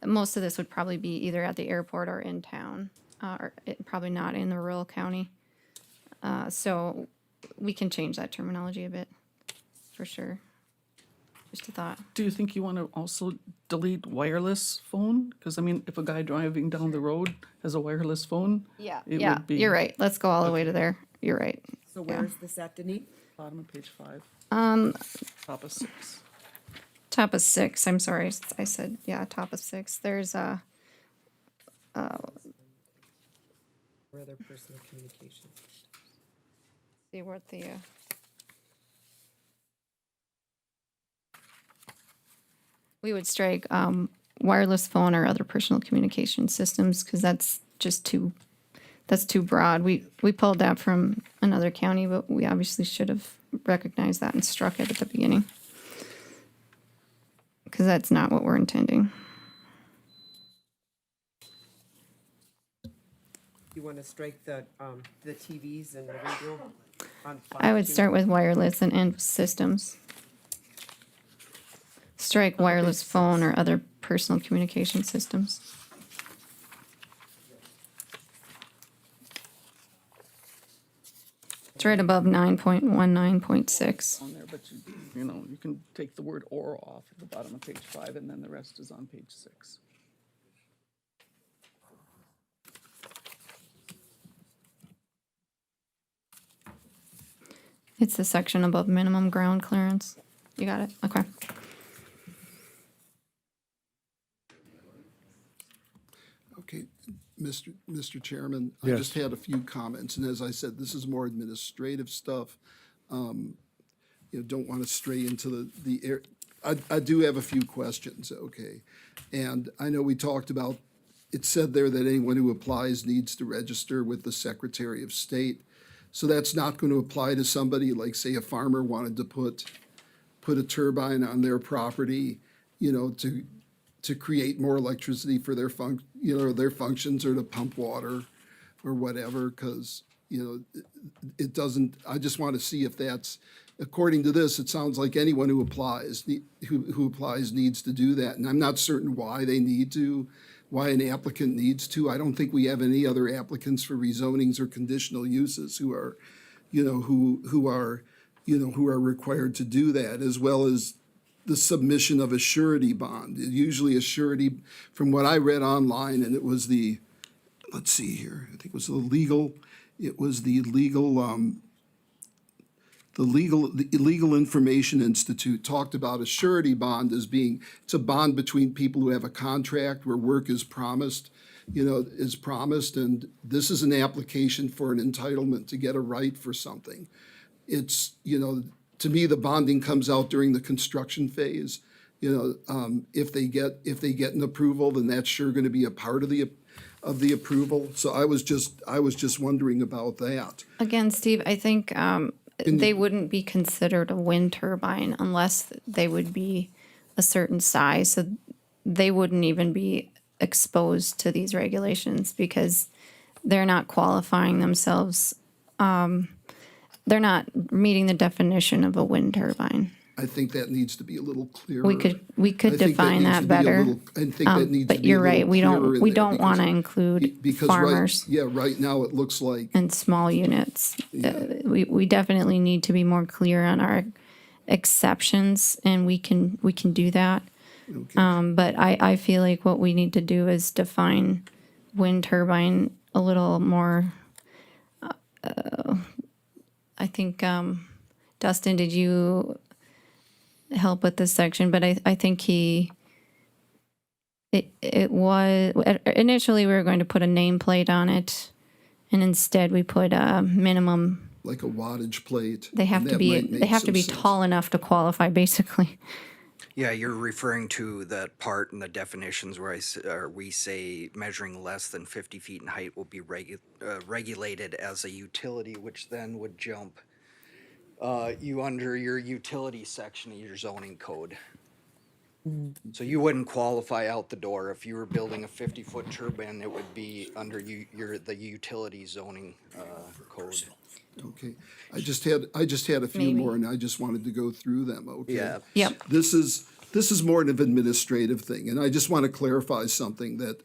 most of this would probably be either at the airport or in town, probably not in the rural county. So we can change that terminology a bit, for sure. Just a thought. Do you think you want to also delete wireless phone? Because, I mean, if a guy driving down the road has a wireless phone, Yeah, it yeah, would be. you're right. Let's go all the way to there. You're right. So Yeah. where's this at, Denise? Bottom of page 5, top of 6. Top of 6, I'm sorry, I said, yeah, top of 6. There's Or other personal communications? see what the, we would strike, wireless phone or other personal communication systems, because that's just that's too broad. We pulled that from another county, but we obviously should have recognized that and struck it at the beginning. Because that's not what we're intending. You want to strike the TVs and the radio on 5 I would too? start with wireless and systems. Strike wireless phone or other personal communication systems. It's right above 9.19.6. On there, but you know, you can take the word "or" off at the bottom of page 5, and then the rest is on page 6. It's the section above minimum ground clearance. You got it? Okay. Okay, Mr. Chairman, I Yes. just had a few comments, and as I said, this is more administrative stuff. Don't want to stray into the air. I do have a few questions, okay? And I know we talked about, it said there that anyone who applies needs to register with the Secretary of State. So that's not going to apply to somebody like, say, a farmer wanted to put a turbine on their property, to create more electricity for their their functions, or to pump water or whatever, because, it doesn't, I just want to see if that's, according to this, it sounds like anyone who applies, who applies needs to do that. And I'm not certain why they need to, why an applicant needs to. I don't think we have any other applicants for rezonings or conditional uses who are, who are required to do that, as well as the submission of a surety bond. Usually a surety, from what I read online, and it was let's see here, I think it was the legal Information Institute talked about a surety bond as being, it's a bond between people who have a contract where work is promised, and this is an application for an entitlement to get a right for something. It's, to me, the bonding comes out during the construction phase. If they get an approval, then that's sure going to be a part of the approval. So I was just wondering about that. Again, Steve, I think they wouldn't be considered a wind turbine unless they would be a certain size. So they wouldn't even be exposed to these regulations because they're not qualifying themselves. They're not meeting the definition of a wind turbine. I think that needs to be a little clearer. We could I think define needs that to be a better. little- I think that needs to But be a you're little right, we clearer in don't there want to because- include because farmers right now it looks like, and small units. We definitely need to be more clear on our exceptions, and we can do that. But I feel like what we need to do is define wind turbine a little more. I think, Dustin, did you help with this section? But I think it was, initially we were going to put a nameplate on it, and instead we put a minimum. like a wattage plate. They have and to that be, might make they have to some be sense. tall enough to qualify, basically. Yeah, you're referring to that part in the definitions where we say measuring less than 50 feet in height will be regulated as a utility, which then would jump you under your utility section of your zoning code. So you wouldn't qualify out the door. If you were building a 50-foot turbine, it would be under the utility zoning code. Okay, I just had a few Maybe. more, and I just wanted to go through them, okay? Yeah. Yep. This is this is more of an administrative thing, and I just want to clarify something, that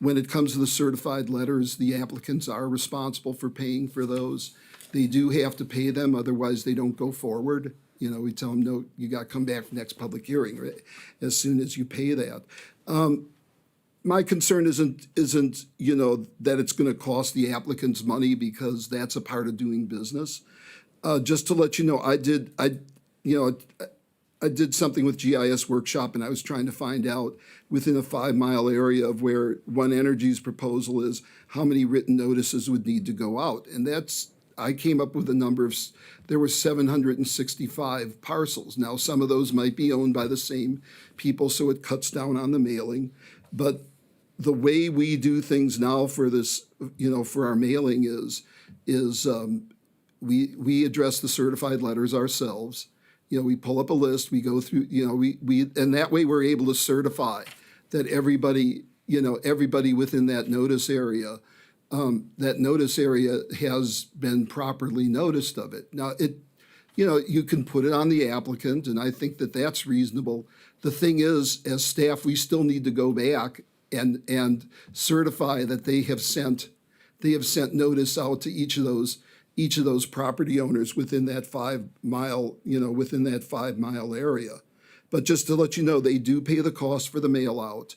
when it comes to the certified letters, the applicants are responsible for paying for those. They do have to pay them, otherwise they don't go forward. You know, we tell them, no, you got to come back for next public hearing, right, as soon as you pay that. My concern isn't, you know, that it's going to cost the applicants money, because that's a part of doing business. Just to let you know, I did something with GIS Workshop, and I was trying to find out within a 5-mile area of where One Energy's proposal is, how many written notices would need to go out. And I came up with a number of, there were 765 parcels. Now, some of those might be owned by the same people, so it cuts down on the mailing. But the way we do things now for this, you know, for our mailing is we address the certified letters ourselves. You know, we pull up a list, we go through, you know, and that way we're able to certify that everybody, you know, everybody within that notice area has been properly noticed of it. Now, you know, you can put it on the applicant, and I think that that's reasonable. The thing is, as staff, we still need to go back and certify that they have sent notice out to each of those property owners within that 5-mile, you know, within that 5-mile area. But just to let you know, they do pay the cost for the mail out.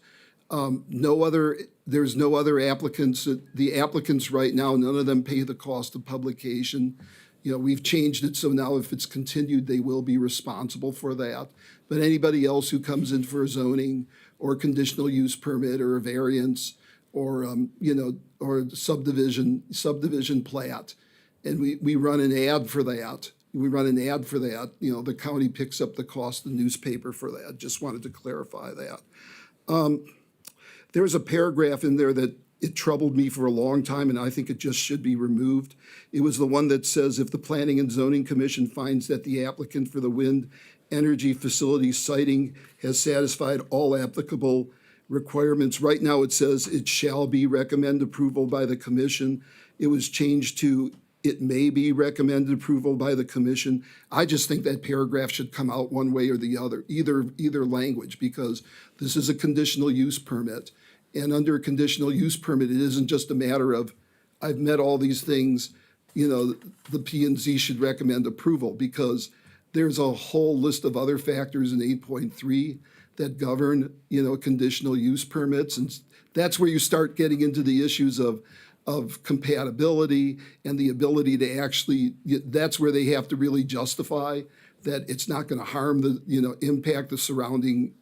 There's no other applicants. The applicants right now, none of them pay the cost of publication. You know, we've changed it, so now if it's continued, they will be responsible for that. But anybody else who comes in for a zoning or conditional use permit or a variance or, you know, or subdivision plat, and we run an ad for that. You know, the county picks up the cost of the newspaper for that. Just wanted to clarify that. There's a paragraph in there that it troubled me for a long time, and I think it just should be removed. It was the one that says, if the Planning and Zoning Commission finds that the applicant for the wind energy facility siting has satisfied all applicable requirements. Right now it says it shall be recommend approval by the commission. It was changed to it may be recommended approval by the commission. I just think that paragraph should come out one way or the other, either language, because this is a conditional use permit. And under a conditional use permit, it isn't just a matter of, I've met all these things, you know, the P&Z should recommend approval, because there's a whole list of other factors in 8.3 that govern, you know, conditional use permits. And that's where you start getting into the issues of compatibility and the ability to actually, that's where they have to really justify that it's not going to harm the, you know, impact the surrounding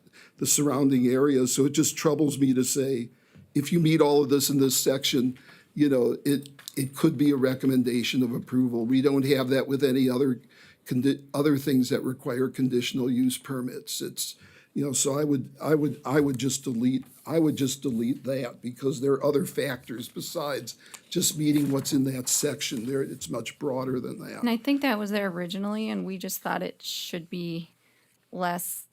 areas. So it just troubles me to say, if you meet all of this in this section, you know, it could be a recommendation of approval. We don't have that with any other things that require conditional use permits. It's, you know, so I would just delete that, because there are other factors besides just meeting what's in that section. There, it's much broader than that. And I think that was there originally, and we just thought it should be less,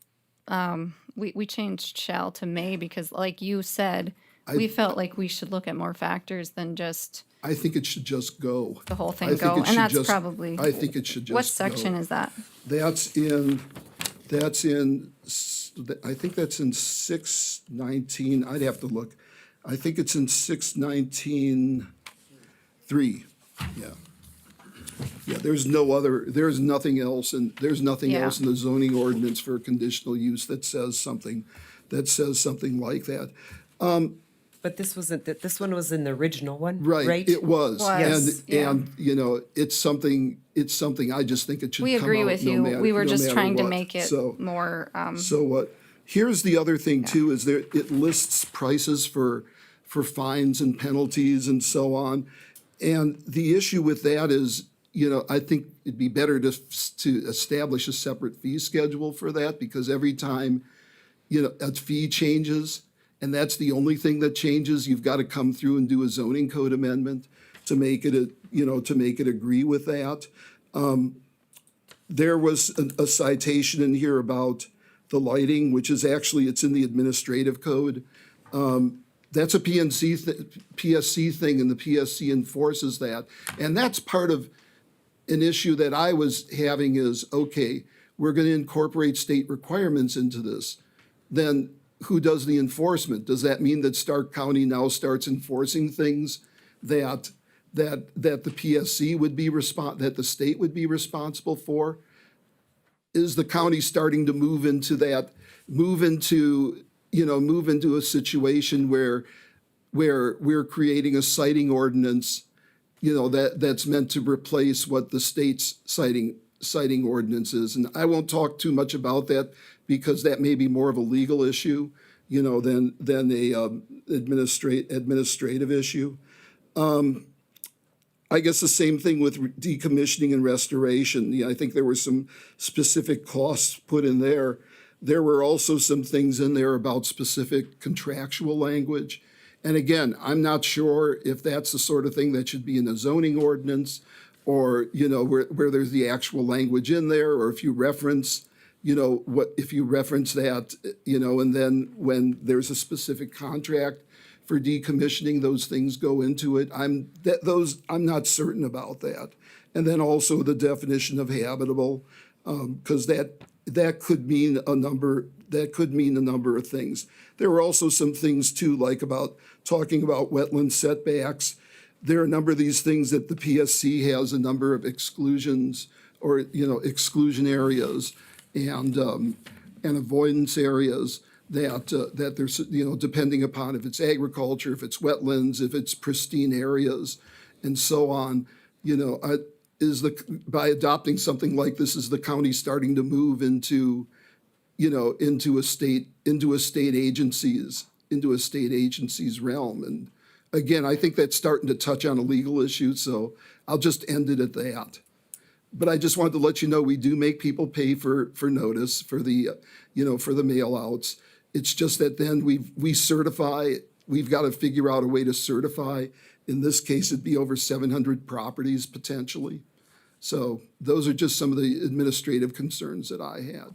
we changed shall to may, because like you said, we felt like we should look at more factors than just I think it should just go. the whole thing go, and that's probably. I think it should just What section go. is that? That's in, I think that's in 619, I'd have to look. I think it's in 619-3, yeah. Yeah, there's nothing else, and there's nothing Yeah. else in the zoning ordinance for conditional use that says something like that. But this one was in the original one, Right, right? it was. Was, yeah. And, you know, it's something I just think it should We come agree out with no you. matter- We were no just matter trying to what. make it So- more, So what, here's the other thing too, is it lists prices for fines and penalties and so on. And the issue with that is, you know, I think it'd be better to establish a separate fee schedule for that, because every time, you know, a fee changes, and that's the only thing that changes, you've got to come through and do a zoning code amendment to make it, to make it agree with that. There was a citation in here about the lighting, which is actually, it's in the administrative code. That's a PSC thing, and the PSC enforces that. And that's part of an issue that I was having is, okay, we're going to incorporate state requirements into this, then who does the enforcement? Does that mean that Stark County now starts enforcing things that the PSC would be that the state would be responsible for? Is the county starting to move into a situation where we're creating a citing ordinance, that's meant to replace what the state's citing ordinance is? And I won't talk too much about that because that may be more of a legal issue, than a administrative issue. I guess the same thing with decommissioning and restoration. I think there were some specific costs put in there. There were also some things in there about specific contractual language. And again, I'm not sure if that's the sort of thing that should be in a zoning ordinance, or, where there's the actual language in there, or if you reference, if you reference that, and then when there's a specific contract for decommissioning, those things go into it. I'm not certain about that. And then also the definition of habitable, because that could mean a number of things. There were also some things too, like talking about wetland setbacks. There are a number of these things that the PSC has a number of exclusions, or exclusion areas and avoidance areas that there's, depending upon if it's agriculture, if it's wetlands, if it's pristine areas, and so on. By adopting something like this, is the county starting to move into a state agency's realm? And again, I think that's starting to touch on a legal issue, so I'll just end it at that. But I just wanted to let you know, we do make people pay for notice, for the mail outs. It's just that then we certify, we've got to figure out a way to certify. In this case, it'd be over 700 properties potentially. So those are just some of the administrative concerns that I had.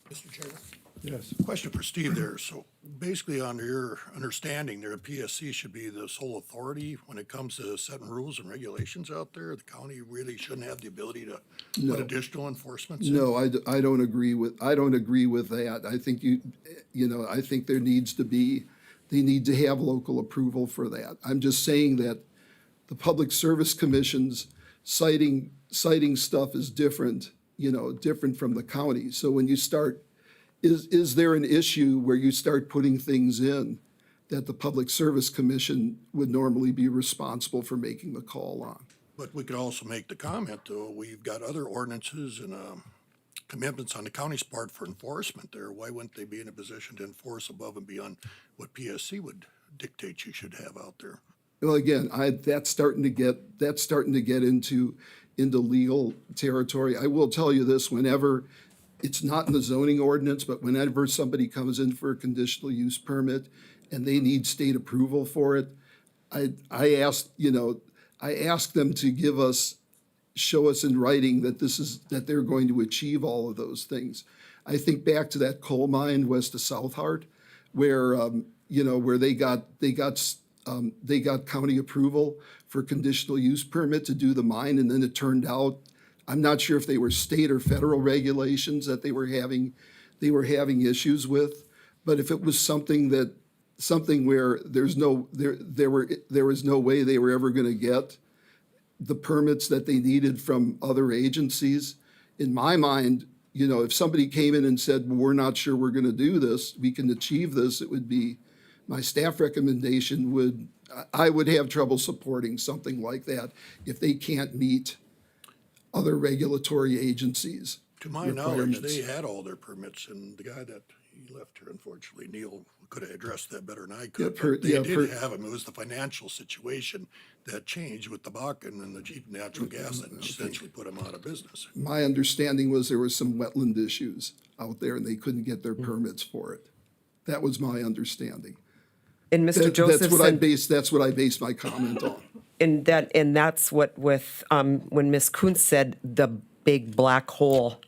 Mr. Chairman? Yes. Question for Steve there. So basically, under your understanding, the PSC should be the sole authority when it comes to setting rules and regulations out there. The county really shouldn't have the ability to put additional enforcements in? No, I don't agree with that. I think I think there needs to be, they need to have local approval for that. I'm just saying that the Public Service Commission's citing stuff is different, different from the county. So when you start, is there an issue where you start putting things in that the Public Service Commission would normally be responsible for making the call on? But we could also make the comment, though, we've got other ordinances and commitments on the county's part for enforcement there. Why wouldn't they be in a position to enforce above and beyond what PSC would dictate you should have out there? Well, again, that's starting to get into legal territory. I will tell you this: whenever it's not in the zoning ordinance, but whenever somebody comes in for a conditional use permit and they need state approval for it, I ask them to show us in writing that they're going to achieve all of those things. I think back to that coal mine west of South Hart, where they got county approval for conditional use permit to do the mine, and then it turned out, I'm not sure if they were state or federal regulations that they were having issues with, but if it was something where there was no way they were ever going to get the permits that they needed from other agencies, in my mind, if somebody came in and said, well, we're not sure we're going to do this, we can achieve this, it would be, my staff recommendation I would have trouble supporting something like that if they can't meet other regulatory agencies' To my knowledge, they had all their permits, and the guy that he left here, unfortunately, Neil, could have addressed that better than I could. But they did have them. It was the financial situation that changed with the Bakken and the cheap natural gas that essentially put them out of business. My understanding was there were some wetland issues out there and they couldn't get their permits for it. That was my understanding. And Mr. Joseph That's what I based my comment on. And that's what when Ms. Kuntz said the big black hole,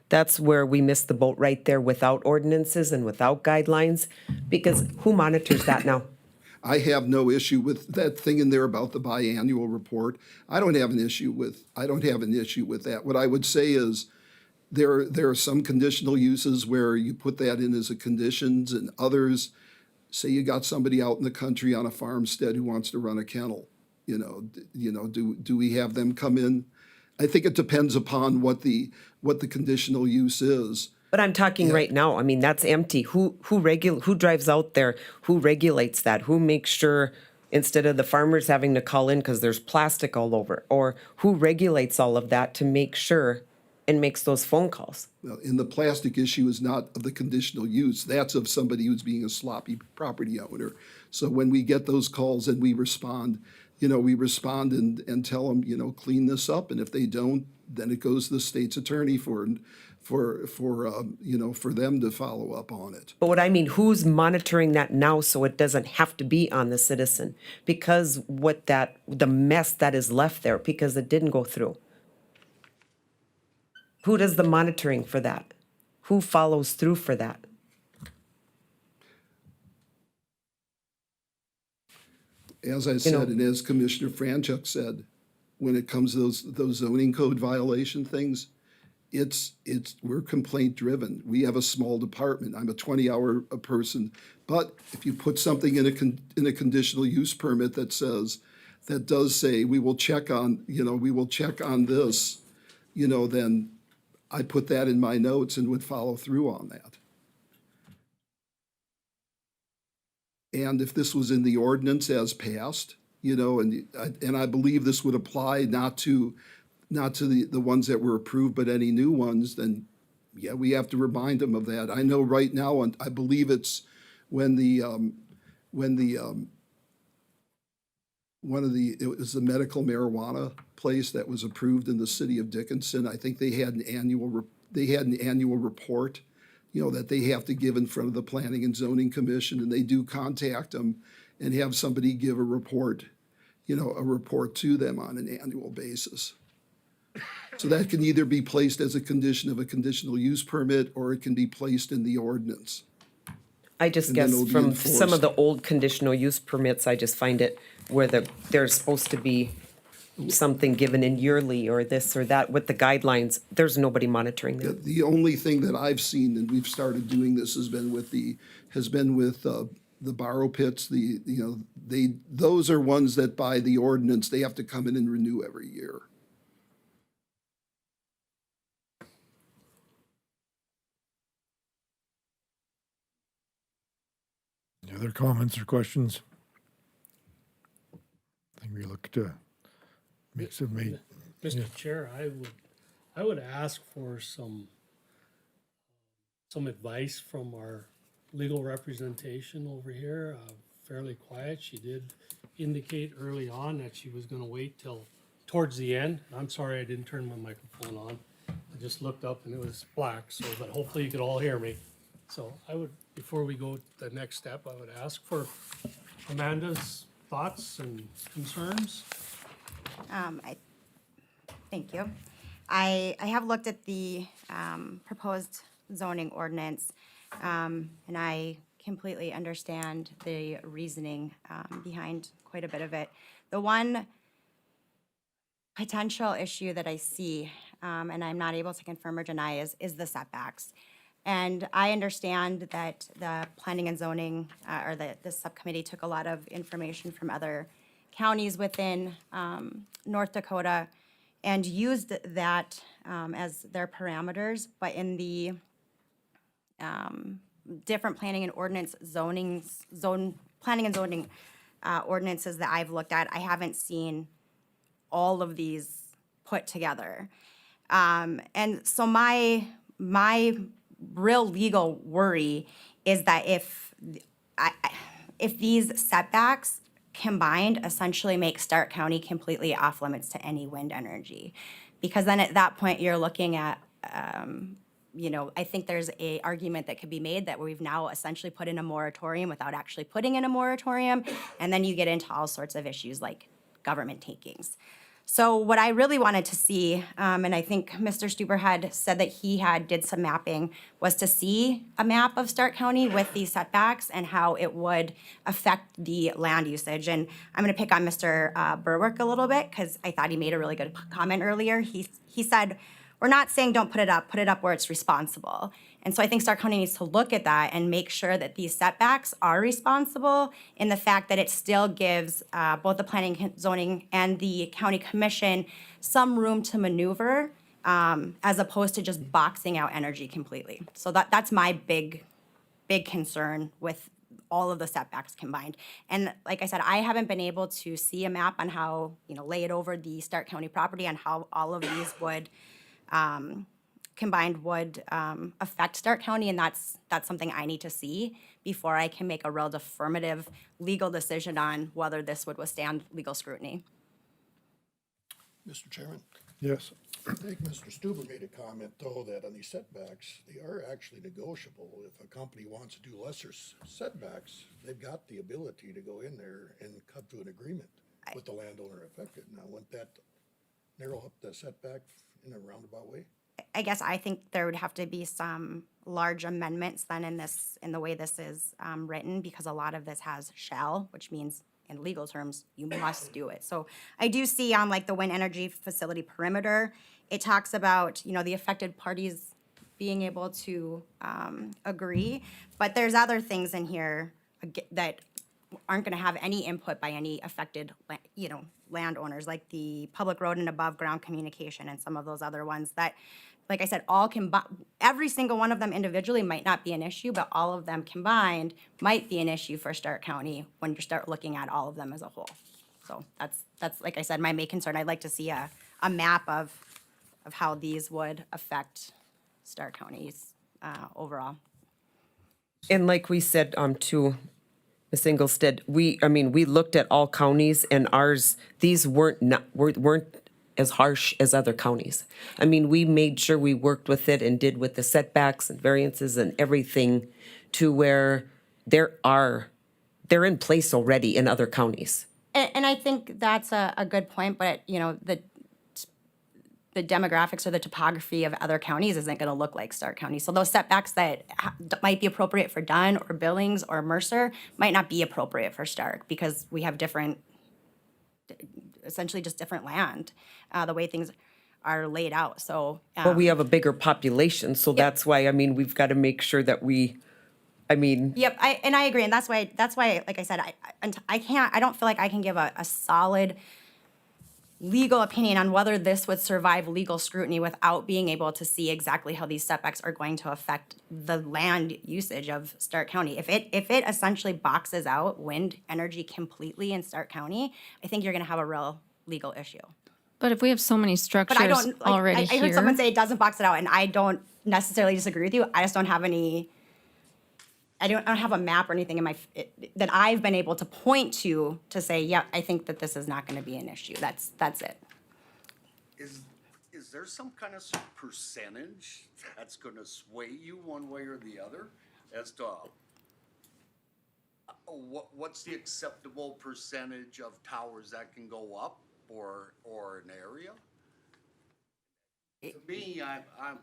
that's where we missed the boat right there, without ordinances and without guidelines, because who monitors that now? I have no issue with that thing in there about the biannual report. I don't have an issue with that. What I would say is, there are some conditional uses where you put that in as a conditions, and others, say you got somebody out in the country on a farmstead who wants to run a kennel, do we have them come in? I think it depends upon what the conditional use is. But I'm talking right now, I mean, that's empty. Who drives out there? Who regulates that? Who makes sure, instead of the farmers having to call in because there's plastic all over? Or who regulates all of that to make sure and makes those phone calls? Well, and the plastic issue is not of the conditional use, that's of somebody who's being a sloppy property owner. So when we get those calls and we respond, and tell them, clean this up, and if they don't, then it goes to the state's attorney for them to follow up on it. But what I mean, who's monitoring that now so it doesn't have to be on the citizen? Because the mess that is left there because it didn't go through. Who does the monitoring for that? Who follows through for that? As I said, and as Commissioner Franchuk said, when it comes to those zoning code violation things, we're complaint driven. We have a small department. I'm a 20-hour person, but if you put something in a conditional use permit that does say we will check on this, then I put that in my notes and would follow through on that. And if this was in the ordinance as passed, and I believe this would apply not to the ones that were approved, but any new ones, then yeah, we have to remind them of that. I know right now, and I believe it's it was the medical marijuana place that was approved in the city of Dickinson. I think they had an annual report, that they have to give in front of the Planning and Zoning Commission, and they do contact them and have somebody give a report to them on an annual basis. So that can either be placed as a condition of a conditional use permit, or it can be placed in the ordinance. I just And then guess it'll be from some of enforced. the old conditional use permits, I just find it where there's supposed to be something given in yearly or this or that with the guidelines. There's nobody monitoring that. The only thing that I've seen, and we've started doing this, has been with the borrow pits. Those are ones that by the ordinance, they have to come in and renew every year. Any other comments or questions? I think we look to make some. Mr. Chair, I would ask for some advice from our legal representation over here. Fairly quiet. She did indicate early on that she was gonna wait till towards the end. I'm sorry I didn't turn my microphone on. I just looked up and it was black, but hopefully you could all hear me. So I would, before we go to the next step, I would ask for Amanda's thoughts and concerns. Thank you. I have looked at the proposed zoning ordinance, and I completely understand the reasoning behind quite a bit of it. The one potential issue that I see, and I'm not able to confirm or deny, is the setbacks. And I understand that the planning and zoning, or the subcommittee took a lot of information from other counties within North Dakota and used that as their parameters, but in the different planning and ordinance planning and zoning ordinances that I've looked at, I haven't seen all of these put together. And so my real legal worry is that if these setbacks combined essentially make Stark County completely off limits to any wind energy, because then at that point you're looking at, I think there's a argument that could be made that we've now essentially put in a moratorium without actually putting in a moratorium, and then you get into all sorts of issues like government takings. So what I really wanted to see, and I think Mr. Stuber had said that he did some mapping, was to see a map of Stark County with these setbacks and how it would affect the land usage. And I'm gonna pick on Mr. Berwick a little bit, because I thought he made a really good comment earlier. He said, we're not saying don't put it up where it's responsible. And so I think Stark County needs to look at that and make sure that these setbacks are responsible in the fact that it still gives both the planning, zoning, and the county commission some room to maneuver, as opposed to just boxing out energy completely. So that's my big concern with all of the setbacks combined. And like I said, I haven't been able to see a map on how, lay it over the Stark County property and how all of these would, combined would affect Stark County, and that's something I need to see before I can make a real affirmative legal decision on whether this would withstand legal scrutiny. Mr. Chairman, Yes. I think Mr. Stuber made a comment, though, that on these setbacks, they are actually negotiable. If a company wants to do lesser setbacks, they've got the ability to go in there and come to an agreement with the landowner affected. Now, wouldn't that narrow up the setback in a roundabout way? I guess I think there would have to be some large amendments then in the way this is written, because a lot of this has shall, which means in legal terms, you must do it. So I do see on like the wind energy facility perimeter, it talks about, the affected parties being able to agree, but there's other things in here that aren't gonna have any input by any affected, landowners, like the public road and above ground communication and some of those other ones that, like I said, every single one of them individually might not be an issue, but all of them combined might be an issue for Stark County when you start looking at all of them as a whole. So that's like I said, my main concern. I'd like to see a map of how these would affect Stark County's overall. And like we said, to Ms. Ingolstead, we looked at all counties, and these weren't as harsh as other counties. We made sure we worked with it and did with the setbacks and variances and everything to where they're in place already in other counties. And I think that's a good point, but the demographics or the topography of other counties isn't going to look like Stark County. So those setbacks that might be appropriate for Dunn or Billings or Mercer might not be appropriate for Stark, because we have essentially just different land, the way things are laid out. So, But we have a bigger population, so that's why, we've got to make sure that Yep, I agree, and that's why, like I said, I don't feel like I can give a solid legal opinion on whether this would survive legal scrutiny without being able to see exactly how these setbacks are going to affect the land usage of Stark County. If it essentially boxes out wind energy completely in Stark County, I think you're gonna have a real legal issue. But if we have so many But structures I don't, already I heard someone here, say it doesn't box it out, and I don't necessarily disagree with you. I just don't have I don't have a map or anything that I've been able to point to say, yeah, I think that this is not gonna be an issue. That's it. Is there some kind of percentage that's gonna sway you one way or the other as to what's the acceptable percentage of towers that can go up or an area? To me, I'm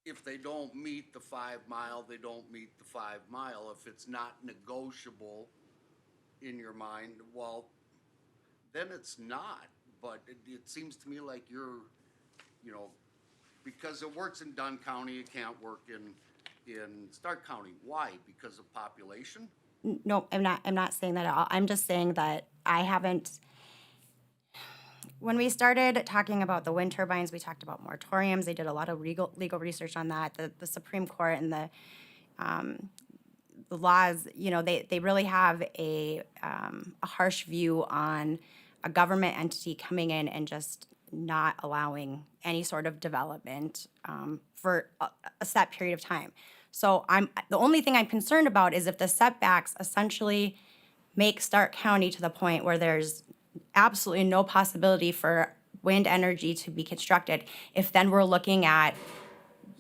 if they don't meet the 5 mile, they don't meet the 5 mile. If it's not negotiable in your mind, well, then it's not. But it seems to me like you're, because it works in Dunn County, it can't work in Stark County. Why? Because of population? No, I'm not saying that at all. I'm just saying that I haven't. When we started talking about the wind turbines, we talked about moratoriums. They did a lot of legal research on that. The Supreme Court and the laws, they really have a harsh view on a government entity coming in and just not allowing any sort of development for a set period of time. So the only thing I'm concerned about is if the setbacks essentially make Stark County to the point where there's absolutely no possibility for wind energy to be constructed, if then we're looking at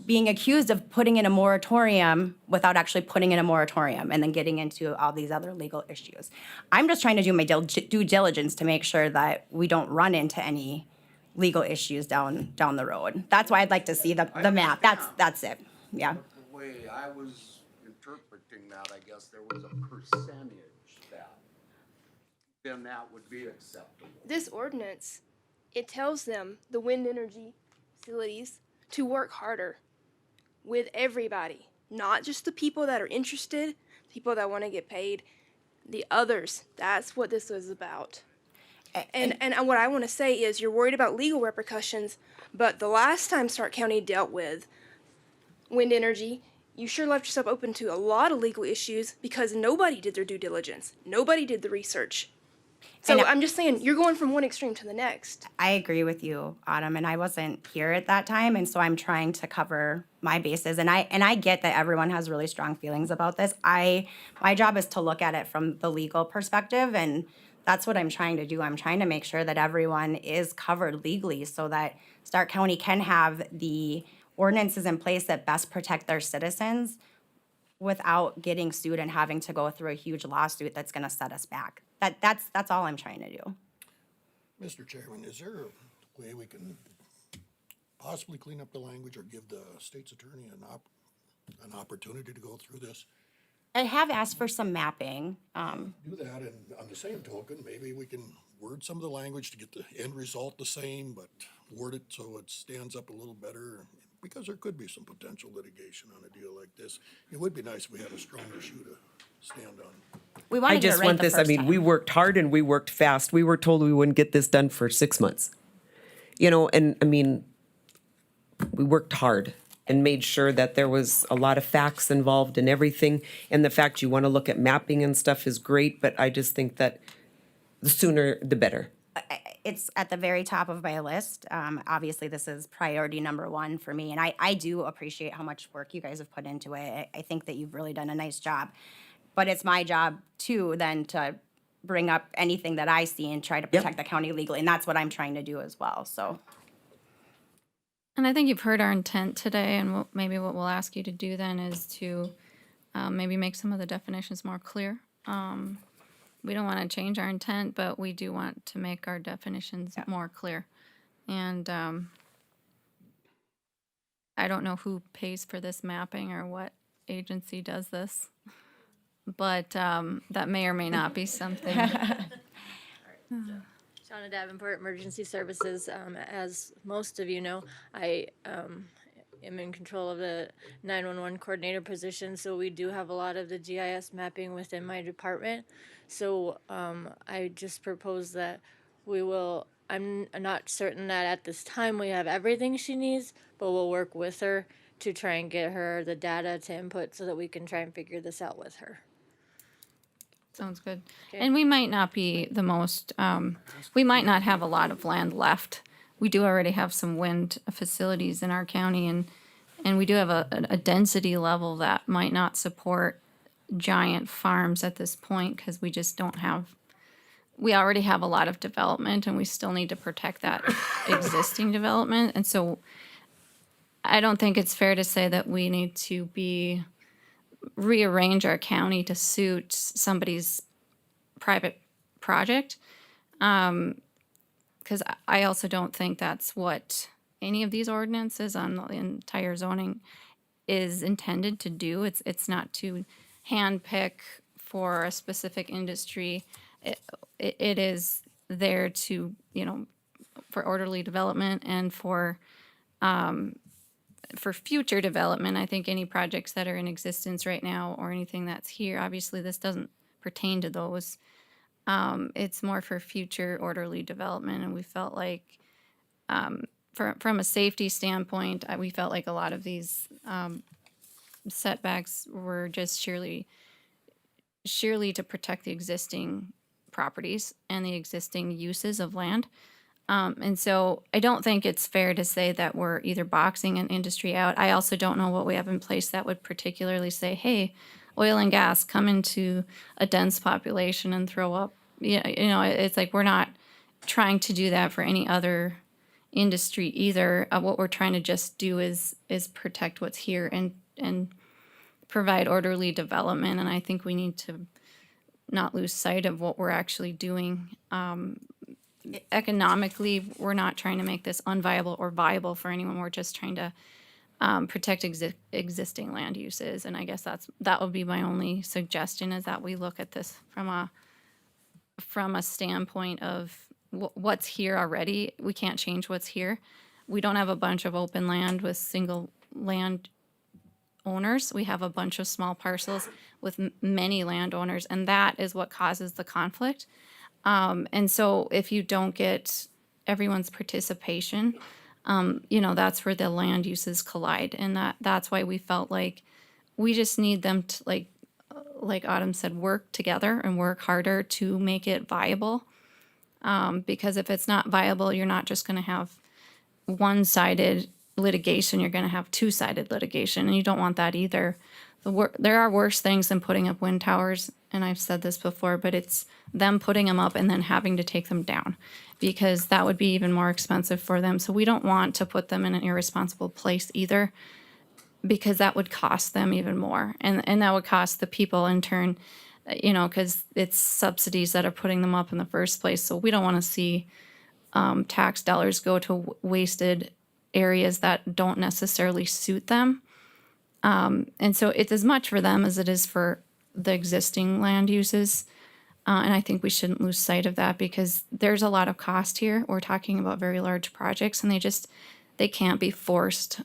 being accused of putting in a moratorium without actually putting in a moratorium and then getting into all these other legal issues. I'm just trying to do my due diligence to make sure that we don't run into any legal issues down the road. That's why I'd like to see the map. That's it. Yeah. But the way I was interpreting that, I guess there was a percentage that then that would be acceptable. This ordinance It tells them, the wind energy facilities, to work harder with everybody, not just the people that are interested, people that want to get paid, the others. That's what this is about. And what I want to say is, you're worried about legal repercussions, but the last time Stark County dealt with wind energy, you sure left yourself open to a lot of legal issues because nobody did their due diligence. Nobody did the research. So I'm just saying, you're going from one extreme to the next. I agree with you, Autumn, and I wasn't here at that time, and so I'm trying to cover my bases. And I get that everyone has really strong feelings about this. My job is to look at it from the legal perspective, and that's what I'm trying to do. I'm trying to make sure that everyone is covered legally so that Stark County can have the ordinances in place that best protect their citizens without getting sued and having to go through a huge lawsuit that's going to set us back. That's all I'm trying to do. Mr. Chairman, is there a way we can possibly clean up the language or give the state's attorney an opportunity to go through this? I have asked for some mapping. Do that, and on the same token, maybe we can word some of the language to get the end result the same, but word it so it stands up a little better, because there could be some potential litigation on a deal like this. It would be nice if we had a stronger shoe to stand on. We want I to get it just right want the this, I first mean, time. we worked hard and we worked fast. We were told we wouldn't get this done for 6 months. You know, and I mean, we worked hard and made sure that there was a lot of facts involved in everything. And the fact you want to look at mapping and stuff is great, but I just think that the sooner the better. It's at the very top of my list. Obviously, this is priority number one for me, and I do appreciate how much work you guys have put into it. I think that you've really done a nice job. But it's my job, too, then to bring up anything that I see and try to protect the county legally, and that's what I'm trying to do as well, so. And I think you've heard our intent today, and maybe what we'll ask you to do then is to maybe make some of the definitions more clear. We don't want to change our intent, but we do want to make our definitions more clear. And I don't know who pays for this mapping or what agency does this, but that may or may not be something. Shauna Davenport, Emergency Services. As most of you know, I am in control of the 911 coordinator position, so we do have a lot of the GIS mapping within my department. So I just propose that we will, I'm not certain that at this time we have everything she needs, but we'll work with her to try and get her the data to input so that we can try and figure this out with her. Sounds good. Okay. And we might not be the most, we might not have a lot of land left. We do already have some wind facilities in our county, and we do have a density level that might not support giant farms at this point, because we just don't have, we already have a lot of development, and we still need to protect that existing development. And so I don't think it's fair to say that we need to rearrange our county to suit somebody's private project. Because I also don't think that's what any of these ordinances on the entire zoning is intended to do. It's not to handpick for a specific industry. It is there to, for orderly development and for future development. I think any projects that are in existence right now or anything that's here, obviously this doesn't pertain to those. It's more for future orderly development, and we felt like from a safety standpoint, we felt like a lot of these setbacks were just surely to protect the existing properties and the existing uses of land. And so I don't think it's fair to say that we're either boxing an industry out. I also don't know what we have in place that would particularly say, hey, oil and gas come into a dense population and throw up. It's like we're not trying to do that for any other industry either. What we're trying to just do is protect what's here and provide orderly development. And I think we need to not lose sight of what we're actually doing. Economically, we're not trying to make this unviable or viable for anyone. We're just trying to protect existing land uses. And I guess that would be my only suggestion, is that we look at this from a standpoint of what's here already. We can't change what's here. We don't have a bunch of open land with single land owners. We have a bunch of small parcels with many landowners, and that is what causes the conflict. And so if you don't get everyone's participation, that's where the land uses collide. And that's why we felt like we just need them to, like Autumn said, work together and work harder to make it viable. Because if it's not viable, you're not just going to have one-sided litigation, you're going to have two-sided litigation, and you don't want that either. There are worse things than putting up wind towers, and I've said this before, but it's them putting them up and then having to take them down, because that would be even more expensive for them. So we don't want to put them in an irresponsible place either, because that would cost them even more, and that would cost the people in turn, because it's subsidies that are putting them up in the first place. So we don't want to see tax dollars go to wasted areas that don't necessarily suit them. And so it's as much for them as it is for the existing land uses. And I think we shouldn't lose sight of that, because there's a lot of cost here. We're talking about very large projects, and they can't be forced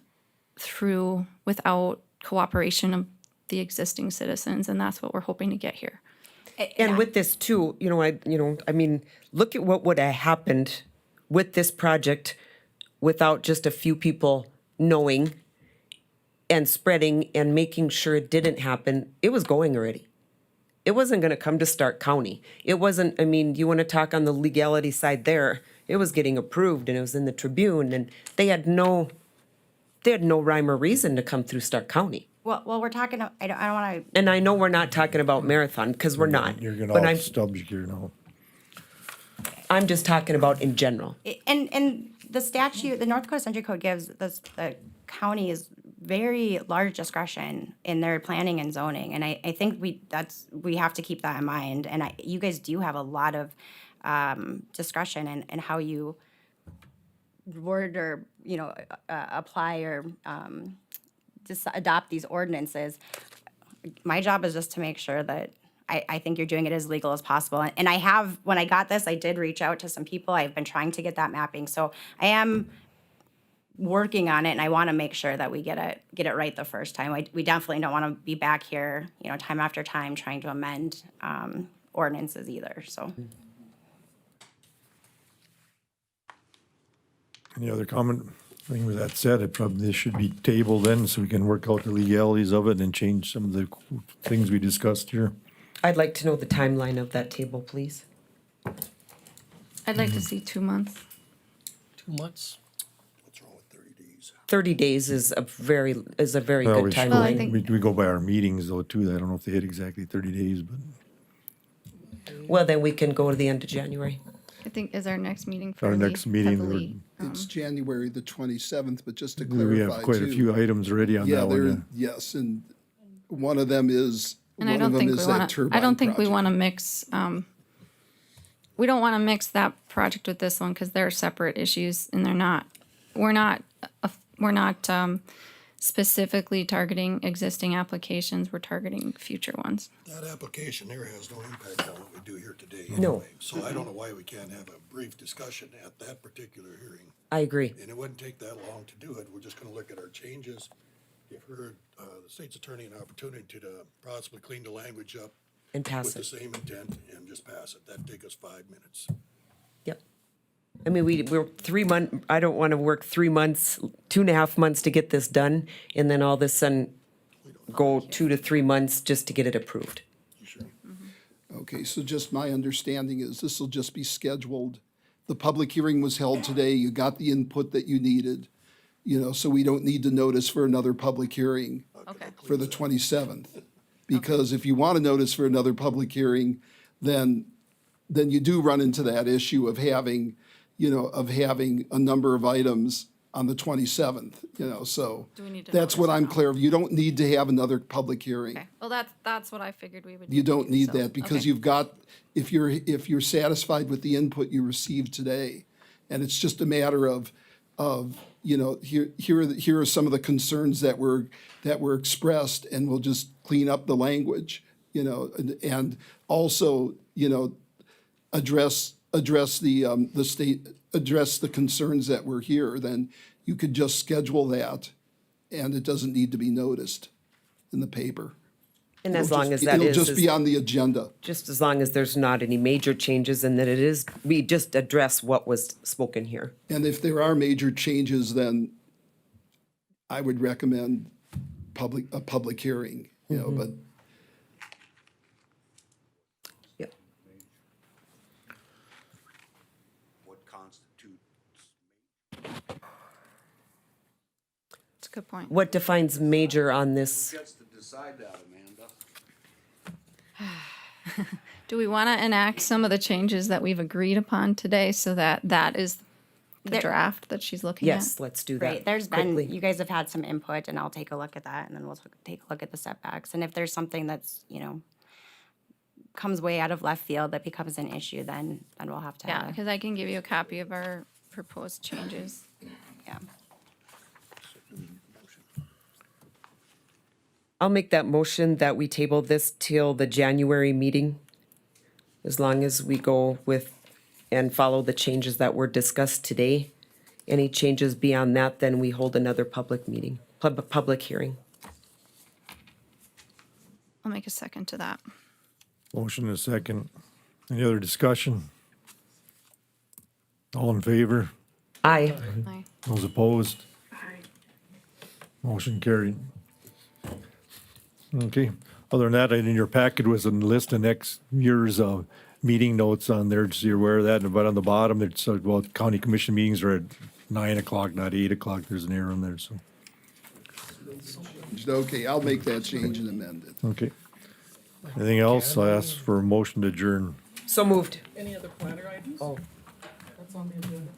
through without cooperation of the existing citizens. And that's what we're hoping to get here. And with this too, look at what would have happened with this project without just a few people knowing and spreading and making sure it didn't happen. It was going already. It wasn't going to come to Stark County. It wasn't, you want to talk on the legality side there. It was getting approved, and it was in the Tribune, and they had no rhyme or reason to come through Stark County. Well, we're talking, I don't want to. And I know we're not talking about Marathon, because we're not. You're getting But off subject here now. I'm just talking about in general. And the statute, the North Dakota Century Code gives the counties very large discretion in their planning and zoning, and I think we have to keep that in mind. And you guys do have a lot of discretion in how you word or apply or just adopt these ordinances. My job is just to make sure that I think you're doing it as legal as possible. And I have, when I got this, I did reach out to some people. I've been trying to get that mapping. So I am working on it, and I want to make sure that we get it right the first time. We definitely don't want to be back here, time after time trying to amend ordinances either, so. Any other comment? I think with that said, this should be tabled then, so we can work out the legalities of it and change some of the things we discussed here. I'd like to know the timeline of that table, please. I'd like to see 2 months. 2 months. What's wrong with 30 days? 30 days is a very Well, good we should- timeline. We go by our meetings though too. I don't know if they hit exactly 30 days, but Well, then we can go to the end of January. I think is our next meeting Our fairly next meeting, heavily, It's January the 27th, but just to we clarify have quite a too, few items already on that one. Yes, and one of them is, and I don't think we that want to. turbine I don't think we project. want to mix. We don't want to mix that project with this one, because they're separate issues, and they're not. We're not specifically targeting existing applications. We're targeting future ones. That application there has no impact on what we do here today No. anyway. So I don't know why we can't have a brief discussion at that particular hearing. I agree. And it wouldn't take that long to do it. We're just gonna look at our changes. Give her, the state's attorney an opportunity to possibly clean the language up And pass with the it. same intent and just pass it. That'd take us 5 minutes. Yep. We're 3 months, I don't want to work 3 months, 2.5 months to get this done, and then all of a sudden go 2 to 3 months just to get it approved. Okay, so just my understanding is this will just be scheduled. The public hearing was held today, you got the input that you needed, so we don't need to notice for another public hearing Okay. for the 27th. Because if you want to notice for another public hearing, then you do run into that issue of having a number of items on the 27th, so. Do we need to That's what notice I'm it now? clear of. You don't need to have another public hearing. Okay. Well, that's what I figured we would. You don't do, need so, that because okay. you've got, if you're satisfied with the input you received today, and it's just a matter of, here are some of the concerns that were expressed, and we'll just clean up the language, and also, address address the state, address the concerns that were here, then you could just schedule that and it doesn't need to be noticed in the paper. And as It'll long just as be- that is. It'll just be on the agenda. Just as long as there's not any major changes and that it is, we just address what was spoken here. And if there are major changes, then I would recommend a public hearing, you know, but Yep. What constitutes That's a good point. What defines major on this? gets to decide that, Amanda? Do we want to enact some of the changes that we've agreed upon today so that that is the There- draft that she's looking Yes, at? let's do that. Right, there's quickly. been, you guys have had some input, and I'll take a look at that, and then we'll take a look at the setbacks. And if there's something that's, you know, comes way out of left field that becomes an issue, then we'll have to. Yeah, because I can give you a copy of our proposed changes. Yeah. I'll make that motion that we table this till the January meeting. As long as we go with and follow the changes that were discussed today. Any changes beyond that, then we hold another public meeting, public hearing. I'll make a second to that. Motion and a second. Any other discussion? All in favor? Aye. Aye. Those opposed? Motion carried. Okay, other than that, in your packet was a list of next year's meeting notes on there, just so you're aware of that, but on the bottom, it's, well, county commission meetings are at 9 o'clock, not 8 o'clock, there's an error in there, so, okay, I'll make that change and amend it. okay. Anything else? I ask for a motion to adjourn. So moved. Any other planner items? Oh. That's on the agenda.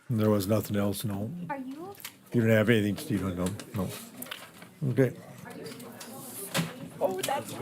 There was nothing else, no. Are you? You don't have anything, Stephen, no, no. Okay. Oh, that's.